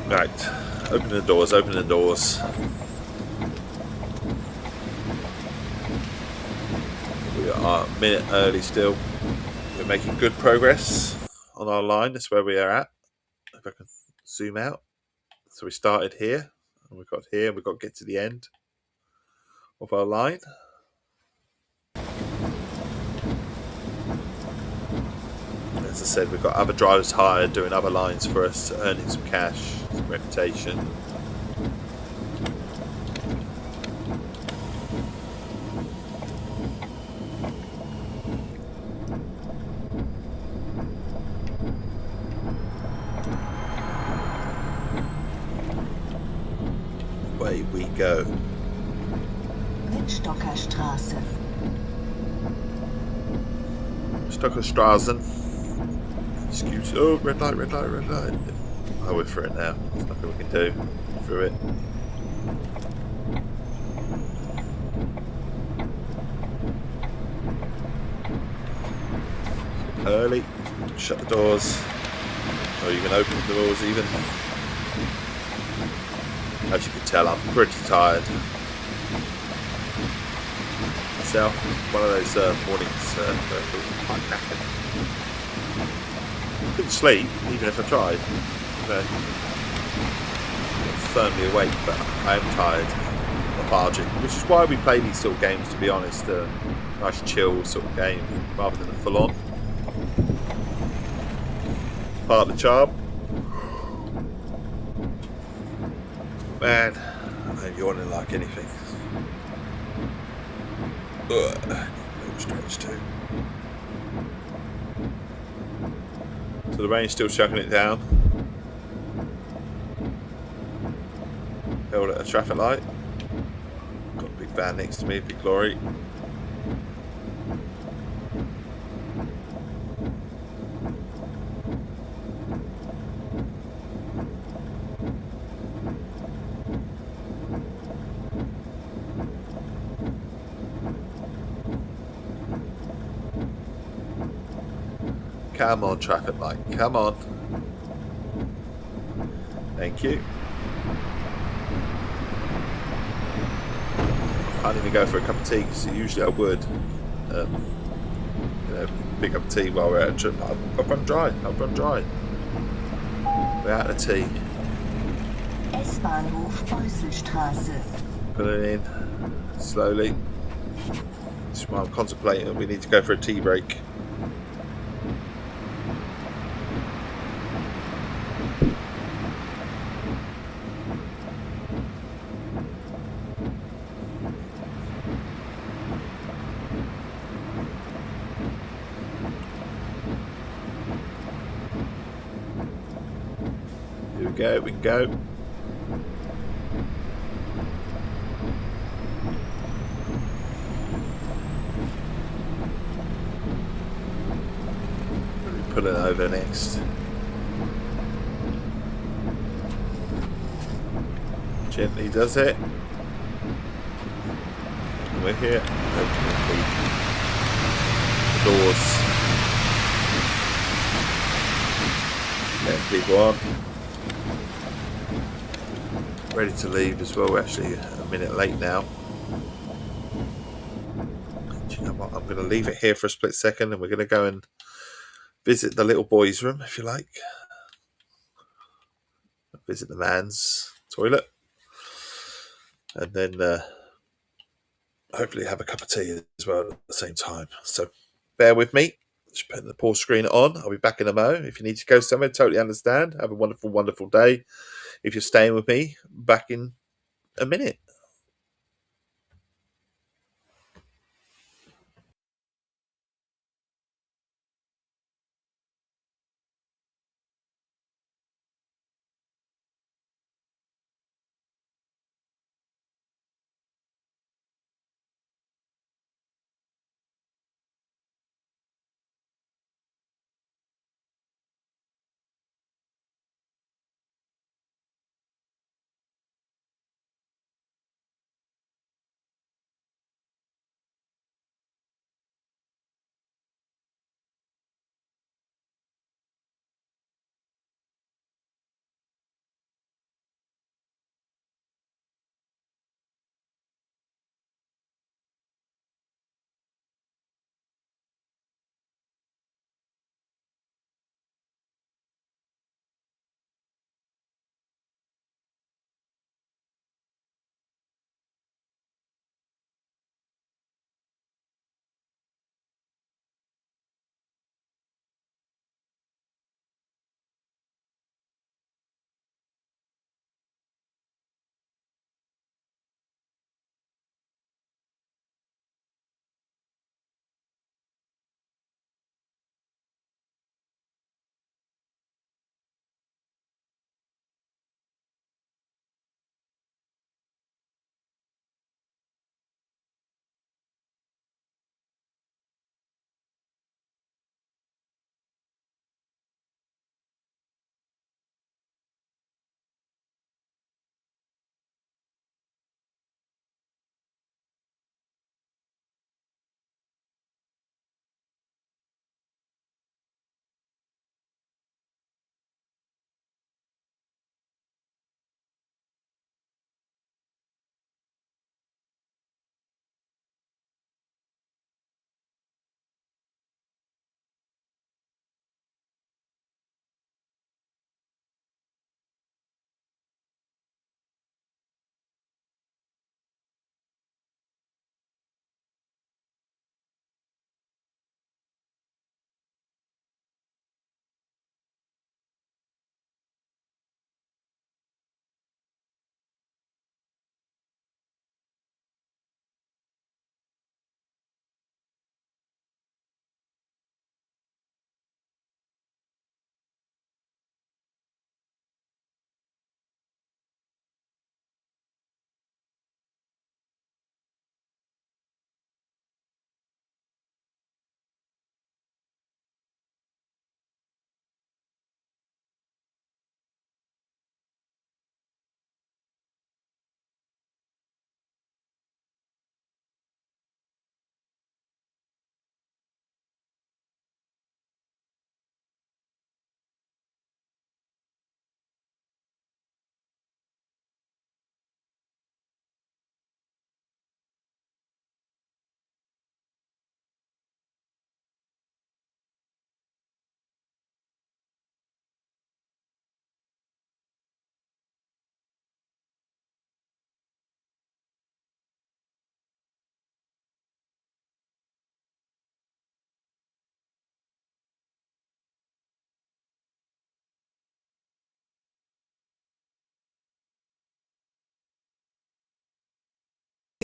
Right, open the doors, open the doors. We are a minute early still. We're making good progress on our line. That's where we are at. If I can zoom out. So we started here, and we got here, and we've got to get to the end of our line. As I said, we've got other drivers hired doing other lines for us, earning some cash, some reputation. Away we go. Wittstockerstraße. Stockerstraßen. Excuse. Oh, red light, red light, red light. Oh, we're through it now. There's nothing we can do. Through it. Early. Shut the doors. Or even open the doors even. As you can tell, I'm pretty tired. Myself, one of those mornings where I feel quite knackered. I couldn't sleep, even if I tried. I'm firmly awake, but I am tired, lethargic, which is why we play these sort of games, to be honest. Nice chill sort of game, rather than a full-on. Part of the charm. Man, I'm yawning like anything. Ugh, a little stretch too. So the rain's still chucking it down. Held at a traffic light. Got a big van next to me, big lorry. Come on, traffic light, come on. Thank you. I can't even go for a cup of tea, because usually I would. Pick up tea while we're at a trip. I've run dry, We're out of tea. S-Bahnhof Beuselstraße. Put it in, slowly. This is why I'm contemplating that we need to go for a tea break. Here we go, we can go. Pull it over next. Gently does it. And we're here. Open the doors. Letting people on. Ready to leave as well. We're actually a minute late now. Do you know what? I'm going to leave it here for a split second, and we're going to go and visit the little boys' room, if you like. Visit the man's toilet. And then hopefully have a cup of tea as well at the same time. So bear with me. Just putting the pause screen on. I'll be back in a mo. If you need to go somewhere, totally understand. Have a wonderful, wonderful day. If you're staying with me, back in a minute.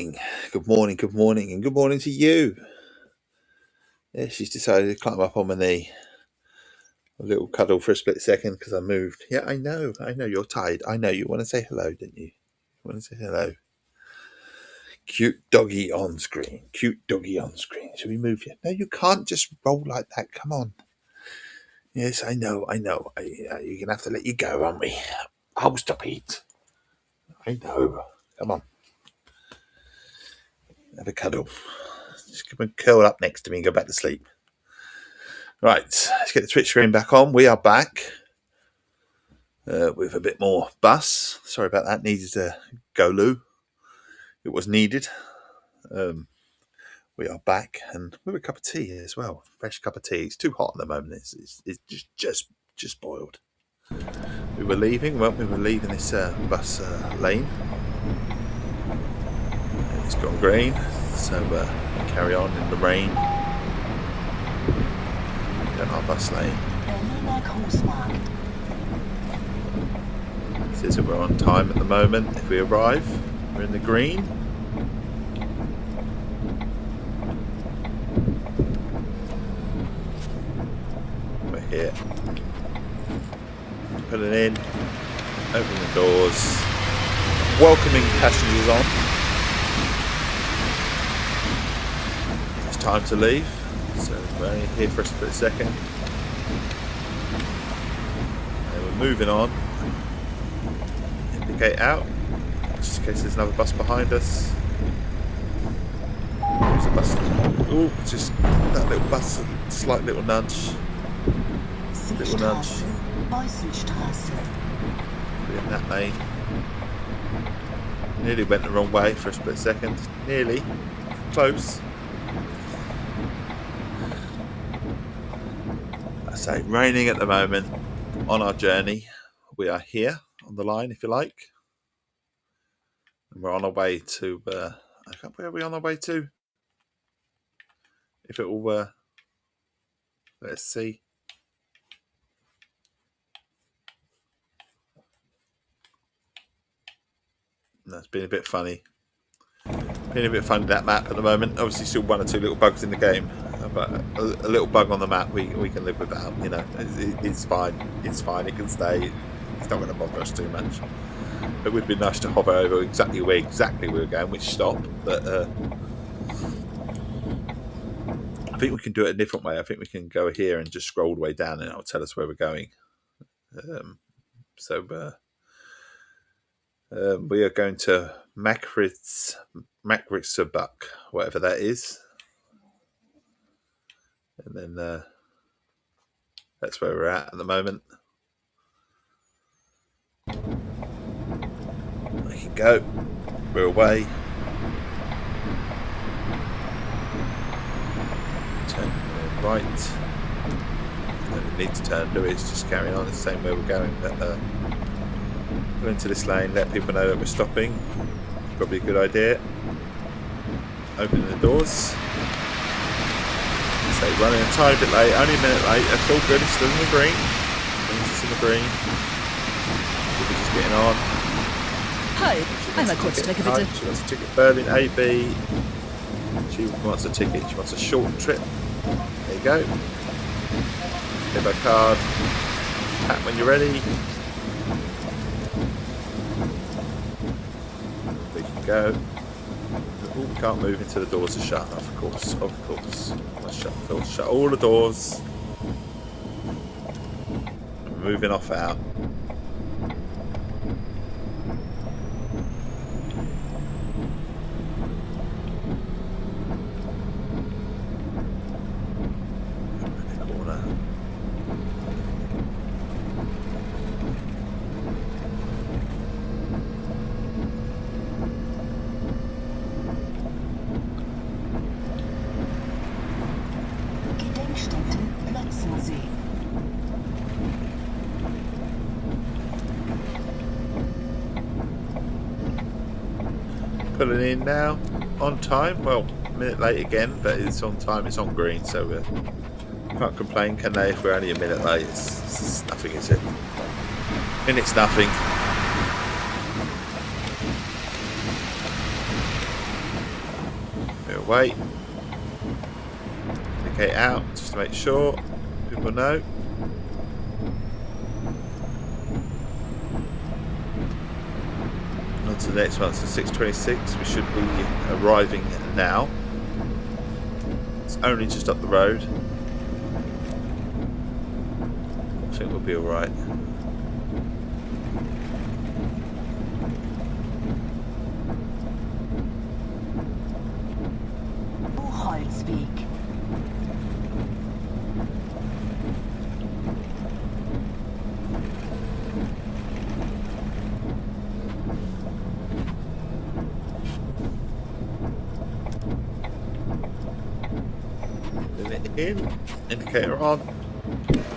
morning. Good morning, good morning, and good morning to you. Yeah, she's decided to climb up on my knee. A little cuddle for a split second because I moved. Yeah, I know you're tired. I know you want to say hello, don't you? You want to say hello. Cute doggy on screen. Cute doggy on screen. Should we move you? No, you can't just roll like that. Come on. Yes, I know. You're going to have to let you go, aren't we? Oh, stop it. I know. Come on. Have a cuddle. Just come and curl up next to me and go back to sleep. Right, let's get the Twitch screen back on. We are back with a bit more bus. Sorry about that. Needed to go loo. It was needed. We are back and with a cup of tea as well. Fresh cup of tea. It's too hot at the moment. It's just boiled. We were leaving, weren't we? We were leaving this bus lane. It's gone green, so carry on in the rain. Down our bus lane. Says that we're on time at the moment. If we arrive, we're in the green. We're here. Pulling in, opening the doors, welcoming passengers on. It's time to leave, so we're only here for a split second. And we're moving on. Indicate out, just in case there's another bus behind us. There's a bus. Oh, just that little bus, a slight little nudge. Little nudge. We're in that lane. Nearly went the wrong way for a split second. Nearly. Close. I say, raining at the moment on our journey. We are here on the line, if you like. And we're on our way to... where are we on our way to? If it will... let's see. That's been a bit funny. That map at the moment. Obviously, still one or two little bugs in the game, but a little bug on the map we can live without. You know, it's fine. It's fine. It can stay. It's not going to bother us too much. It would be nice to hover over exactly where we were going, which stop. But I think we can do it a different way. I think we can go here and just scroll the way down, and it'll tell us where we're going. We are going to Makritzebuk, whatever that is. And then that's where we're at the moment. There you go. We're away. Turn right. Don't need to turn, do it. It's just carrying on the same way we're going. But go into this lane, let people know that we're stopping. Probably a good idea. Opening the doors. So running a tiny bit late, only a minute late. That's all good. It's still in the green. It's in the green. We're just getting on. Halt! Einmal Kurzstrecke bitte. She wants a ticket. Berlin AB. She wants a ticket. She wants a short trip. There you go. Get her card. Tap when you're ready. We can go. Ooh, can't move until the doors are shut. Of course. Let's shut all the doors. We're moving off out. Pulling in now, on time. Well, a minute late again, but it's on time. It's on green, so can't complain, can they? If we're only a minute late, it's nothing, is it? Minute's nothing. wait. Indicate out just to make sure people know. On to the next one, so 6:26. We should be arriving now. It's only just up the road. I think we'll be alright. Buchholzweg. Limit in, indicator on,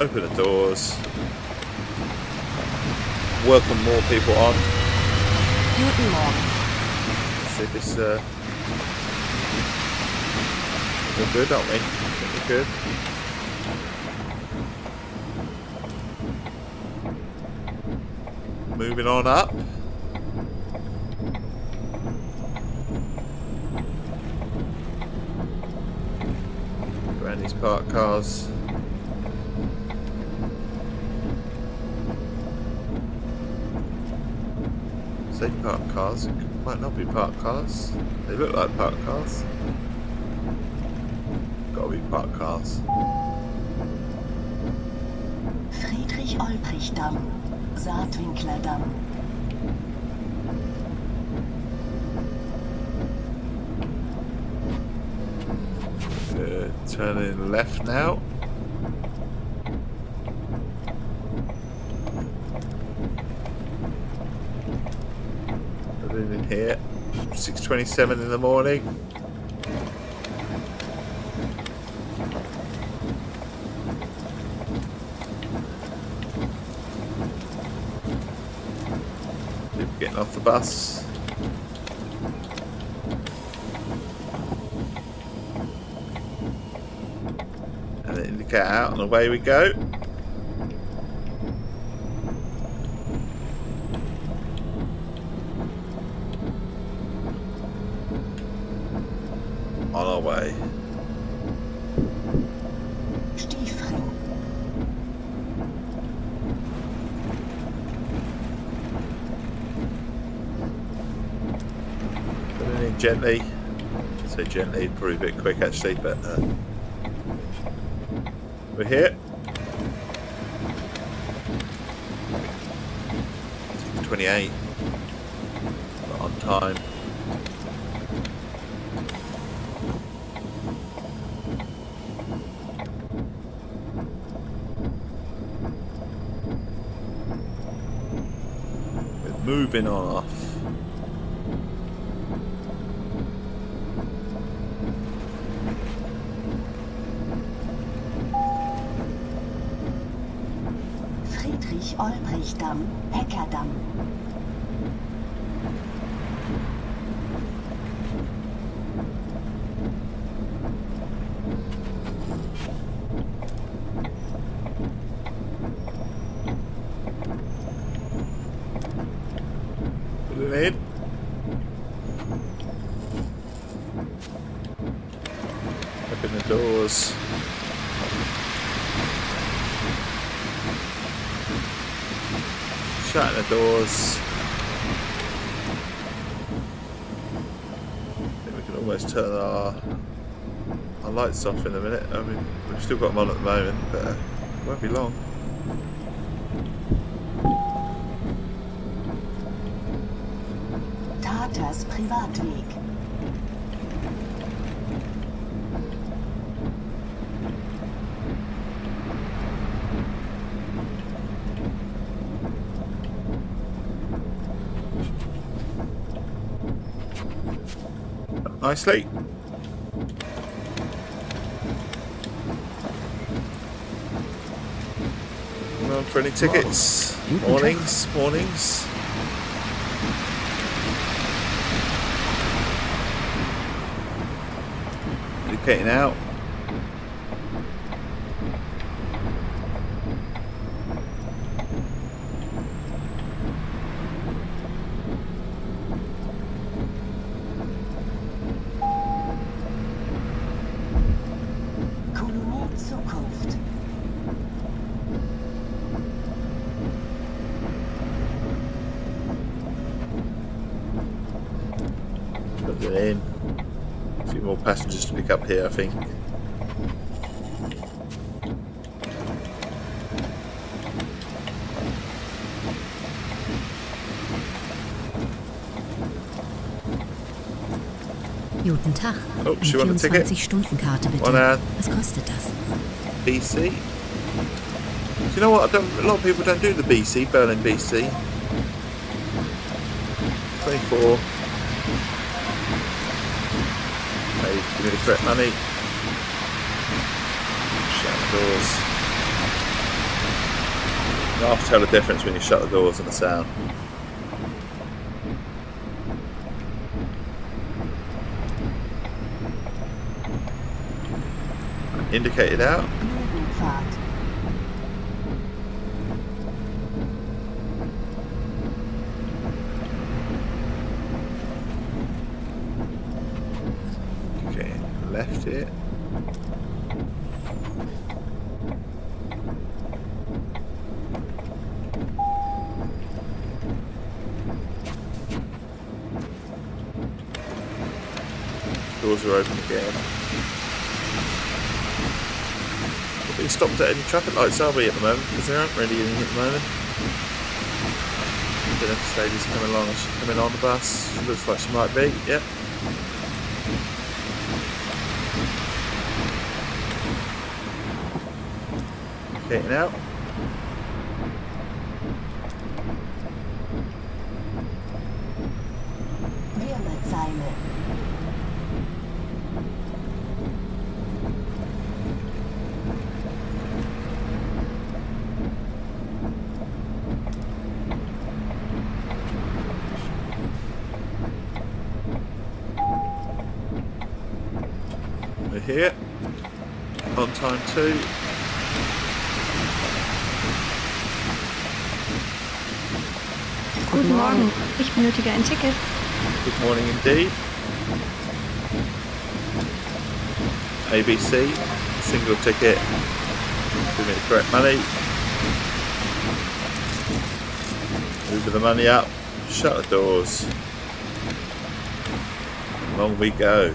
open the doors, welcome more people on. Guten Morgen. See this, we're good, aren't we? I think we're good. Moving on up. Around these parked cars. Say parked cars, it might not be parked cars. They look like parked cars. Gotta be parked cars. Friedrich-Olbrich-Damm, Saatwinkler-Damm. Turning left now. Put it in here. 6:27 in the morning. People getting off the bus. Get out and away we go. On our way. Stiefring. Put it in gently. So gently, probably a bit quick actually, but we're here. 6:28. But on time. We're moving off. Friedrich-Olbrich-Damm, Heckerdamm. Put it in. Open the doors. Shutting the doors. I think we can almost turn our lights off in a minute. I mean, we've still got them on at the moment, but it won't be long. Taters Privatweg. Nicely. On for any tickets? Mornings, mornings. Indicating out. Getting in. A few more passengers to pick up here, I think. Guten Tag. Oh, she won a ticket. 24-Stunden-Karte bitte. Was kostet das? BC. Do you know what? A lot of people don't do the BC, Berlin BC. 24. Hey, give me the correct money. Shut the doors. You have to tell the difference when you shut the doors and the sound. Indicated out. Okay, left it. Doors are open again. We stopped at any traffic lights, are we, at the moment? Because there aren't really any at the moment. I don't know if Sadie's coming along. Is she coming on the bus? She looks like she might be. Yep. Getting out. We're here. On time too. Guten Morgen. Ich benötige ein Ticket. Good morning indeed. ABC, single ticket. Give me the correct money. Move the money up. Shut the doors. Along we go.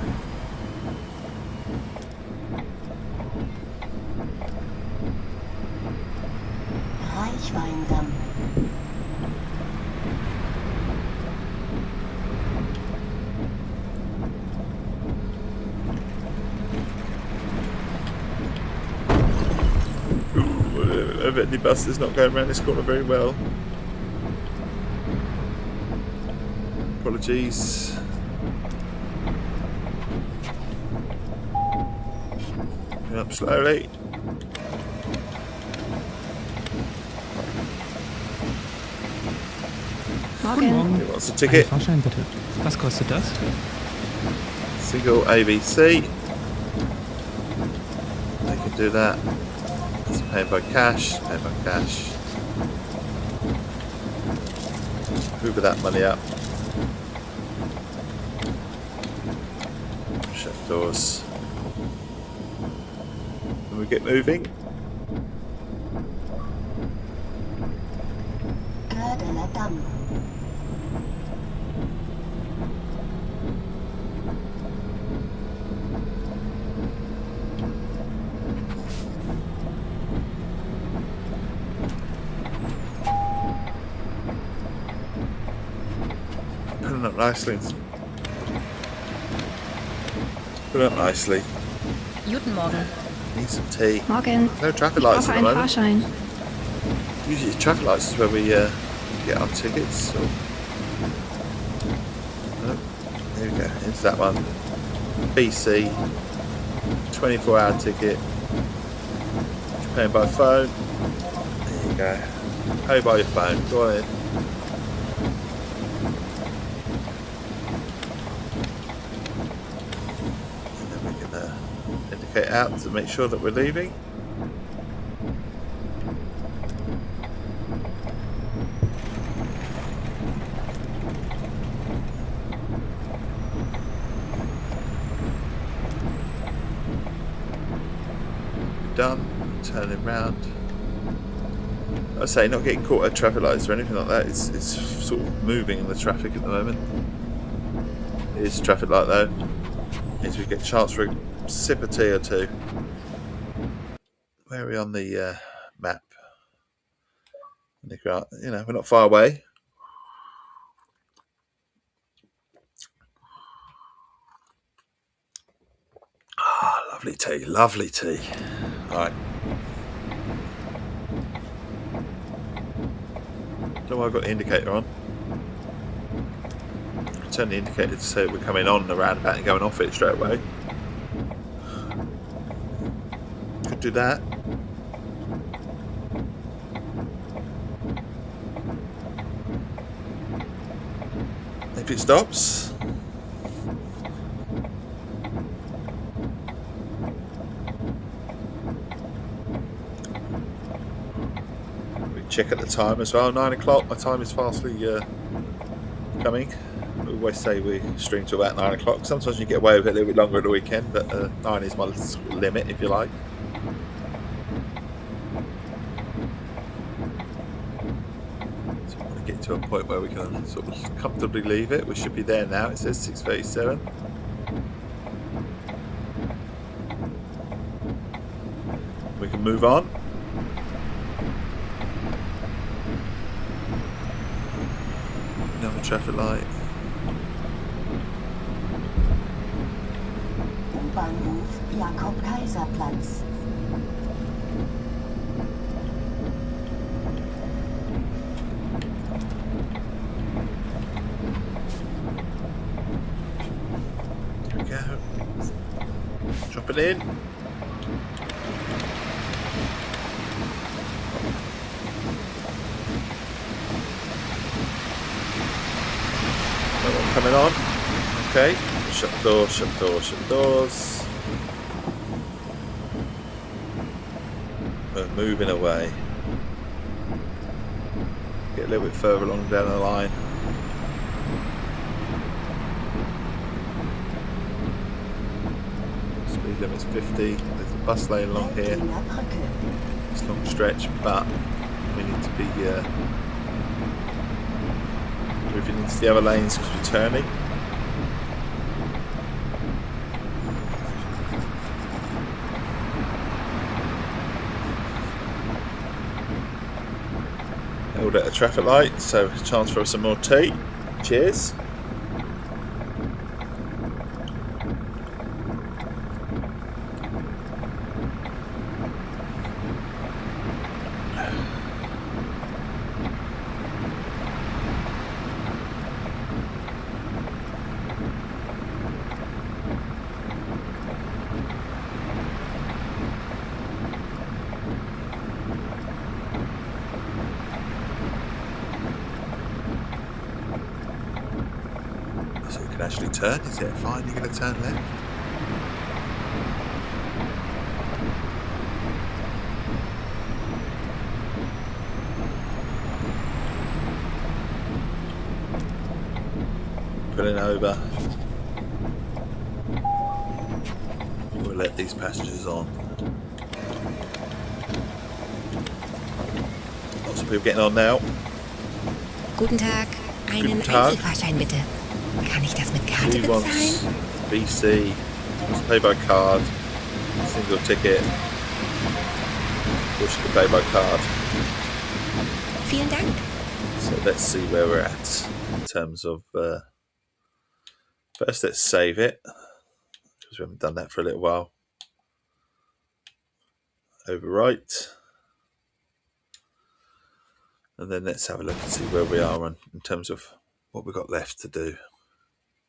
I bet the bus is not going around this corner very well. Apologies. Going up slowly. Guten Morgen. Who wants a ticket? Ein Fahrschein bitte. Was kostet das? Single ABC. I can do that. It's paid by cash. Paid by cash. Hoover that money up. Shut the doors. Can we get moving? Pulling up nicely. Pulling up nicely. Guten Morgen. Need some tea. Morgen. No traffic lights Ich at brauche the einen moment. Fahrschein. Usually traffic lights is where we get our tickets. So. Oh, here we go. Into that one. BC. 24-hour ticket. Paying by phone. There you go. Pay by your phone. Go on in. And then we can indicate out to make sure that we're leaving. Done, turning round. I say, not getting caught at traffic lights or anything like that. It's sort of moving in the traffic at the moment. Here's the traffic light though. Means we get a chance for a sip of tea or two. Where are we on the map? You know, we're not far away. Ah, lovely tea, lovely tea. All right. Don't know why I've got the indicator on. Turn the indicator to say that we're coming on the roundabout and going off it straight away. Could do that. If it stops. We check at the time as well. 9 o'clock. My time is fastly coming. We always say we stream to about 9 o'clock. Sometimes you get away with it a little bit longer at the weekend, but 9 is my limit, if you like. So we want to get to a point where we can sort of comfortably leave it. We should be there now. It says 6:37. We can move on. Another traffic light. U-Bahnhof Jakob-Kaiser-Platz. There we go. Drop it in. Coming on. Okay. Shut doors, shut doors, shut doors. We're moving away. Get a little bit further along down the line. Speed limit's 50. There's a bus lane along here. It's a long stretch, but we need to be moving into the other lanes because we're turning. Held at a traffic light, so chance for some more tea. Cheers. Actually turn, is it fine? You're going to turn left? Pulling over. We'll let these passengers on. Lots of people getting on now. Guten Tag. Einen Einzelfahrschein bitte. Kann ich das mit Karte bezahlen? BC. Let's pay by card. Single ticket. Or she can pay by card. Vielen Dank. So let's see where we're at in terms of. First, let's save it because we haven't done that for a little while. Overwrite. And then let's have a look and see where we are in terms of what we've got left to do.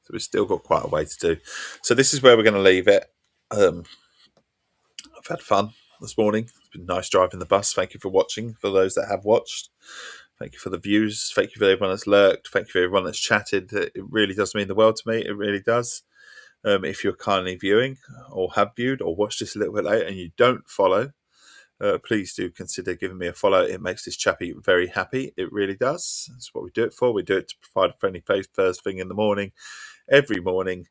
So we've still got quite a way to do. So this is where we're going to leave it. I've had fun this morning. It's been nice driving the bus. Thank you for watching. For those that have watched, thank you for the views. Thank you for everyone that's lurked. Thank you for everyone that's chatted. It really does mean the world to me. It really does. If you're kindly viewing or have viewed or watched this a little bit later and you don't follow, please do consider giving me a follow. It makes this chappy very happy. It really does. That's what we do it for. We do it to provide a friendly face first thing in the morning, every morning.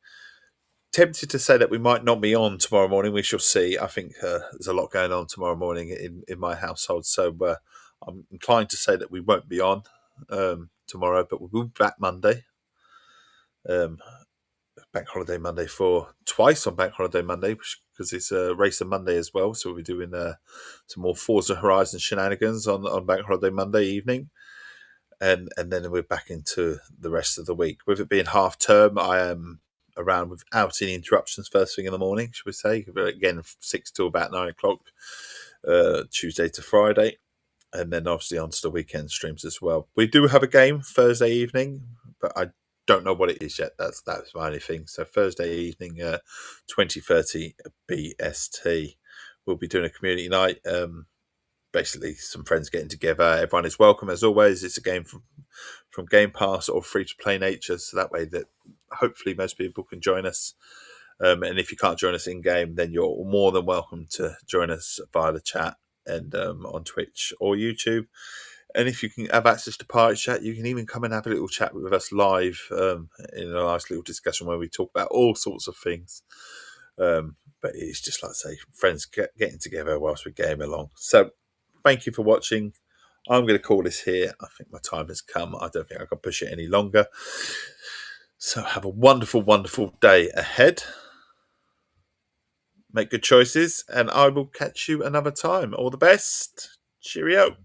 Tempted to say that we might not be on tomorrow morning. We shall see. I think there's a lot going on tomorrow morning in my household. So I'm inclined to say that we won't be on tomorrow, but we'll be back Monday. Bank Holiday Monday for twice on Bank Holiday Monday because it's a race on Monday as well. So we'll be doing some more Forza Horizon shenanigans on Bank Holiday Monday evening. And then we're back into the rest of the week. With it being half term, I am around without any interruptions first thing in the morning, should we say. Again, 6 till about 9 o'clock, Tuesday to Friday. And then obviously onto the weekend streams as well. We do have a game Thursday evening, but I don't know what it is yet. That's my only thing. So Thursday evening, 20:30 BST. We'll be doing a community night. Basically, some friends getting together. Everyone is welcome as always. It's a game from Game Pass or free to play nature, so that way that hopefully most people can join us. And if you can't join us in game, then you're more than welcome to join us via the chat and on Twitch or YouTube. And if you can have access to Pirate Chat, you can even come and have a little chat with us live in a nice little discussion where we talk about all sorts of things. But it's just like I say, friends getting together whilst we game along. So thank you for watching. I'm going to call this here. I think my time has come. I don't think I can push it any longer. So have a wonderful, wonderful day ahead. Make good choices, and I will catch you another time. All the best. Cheerio.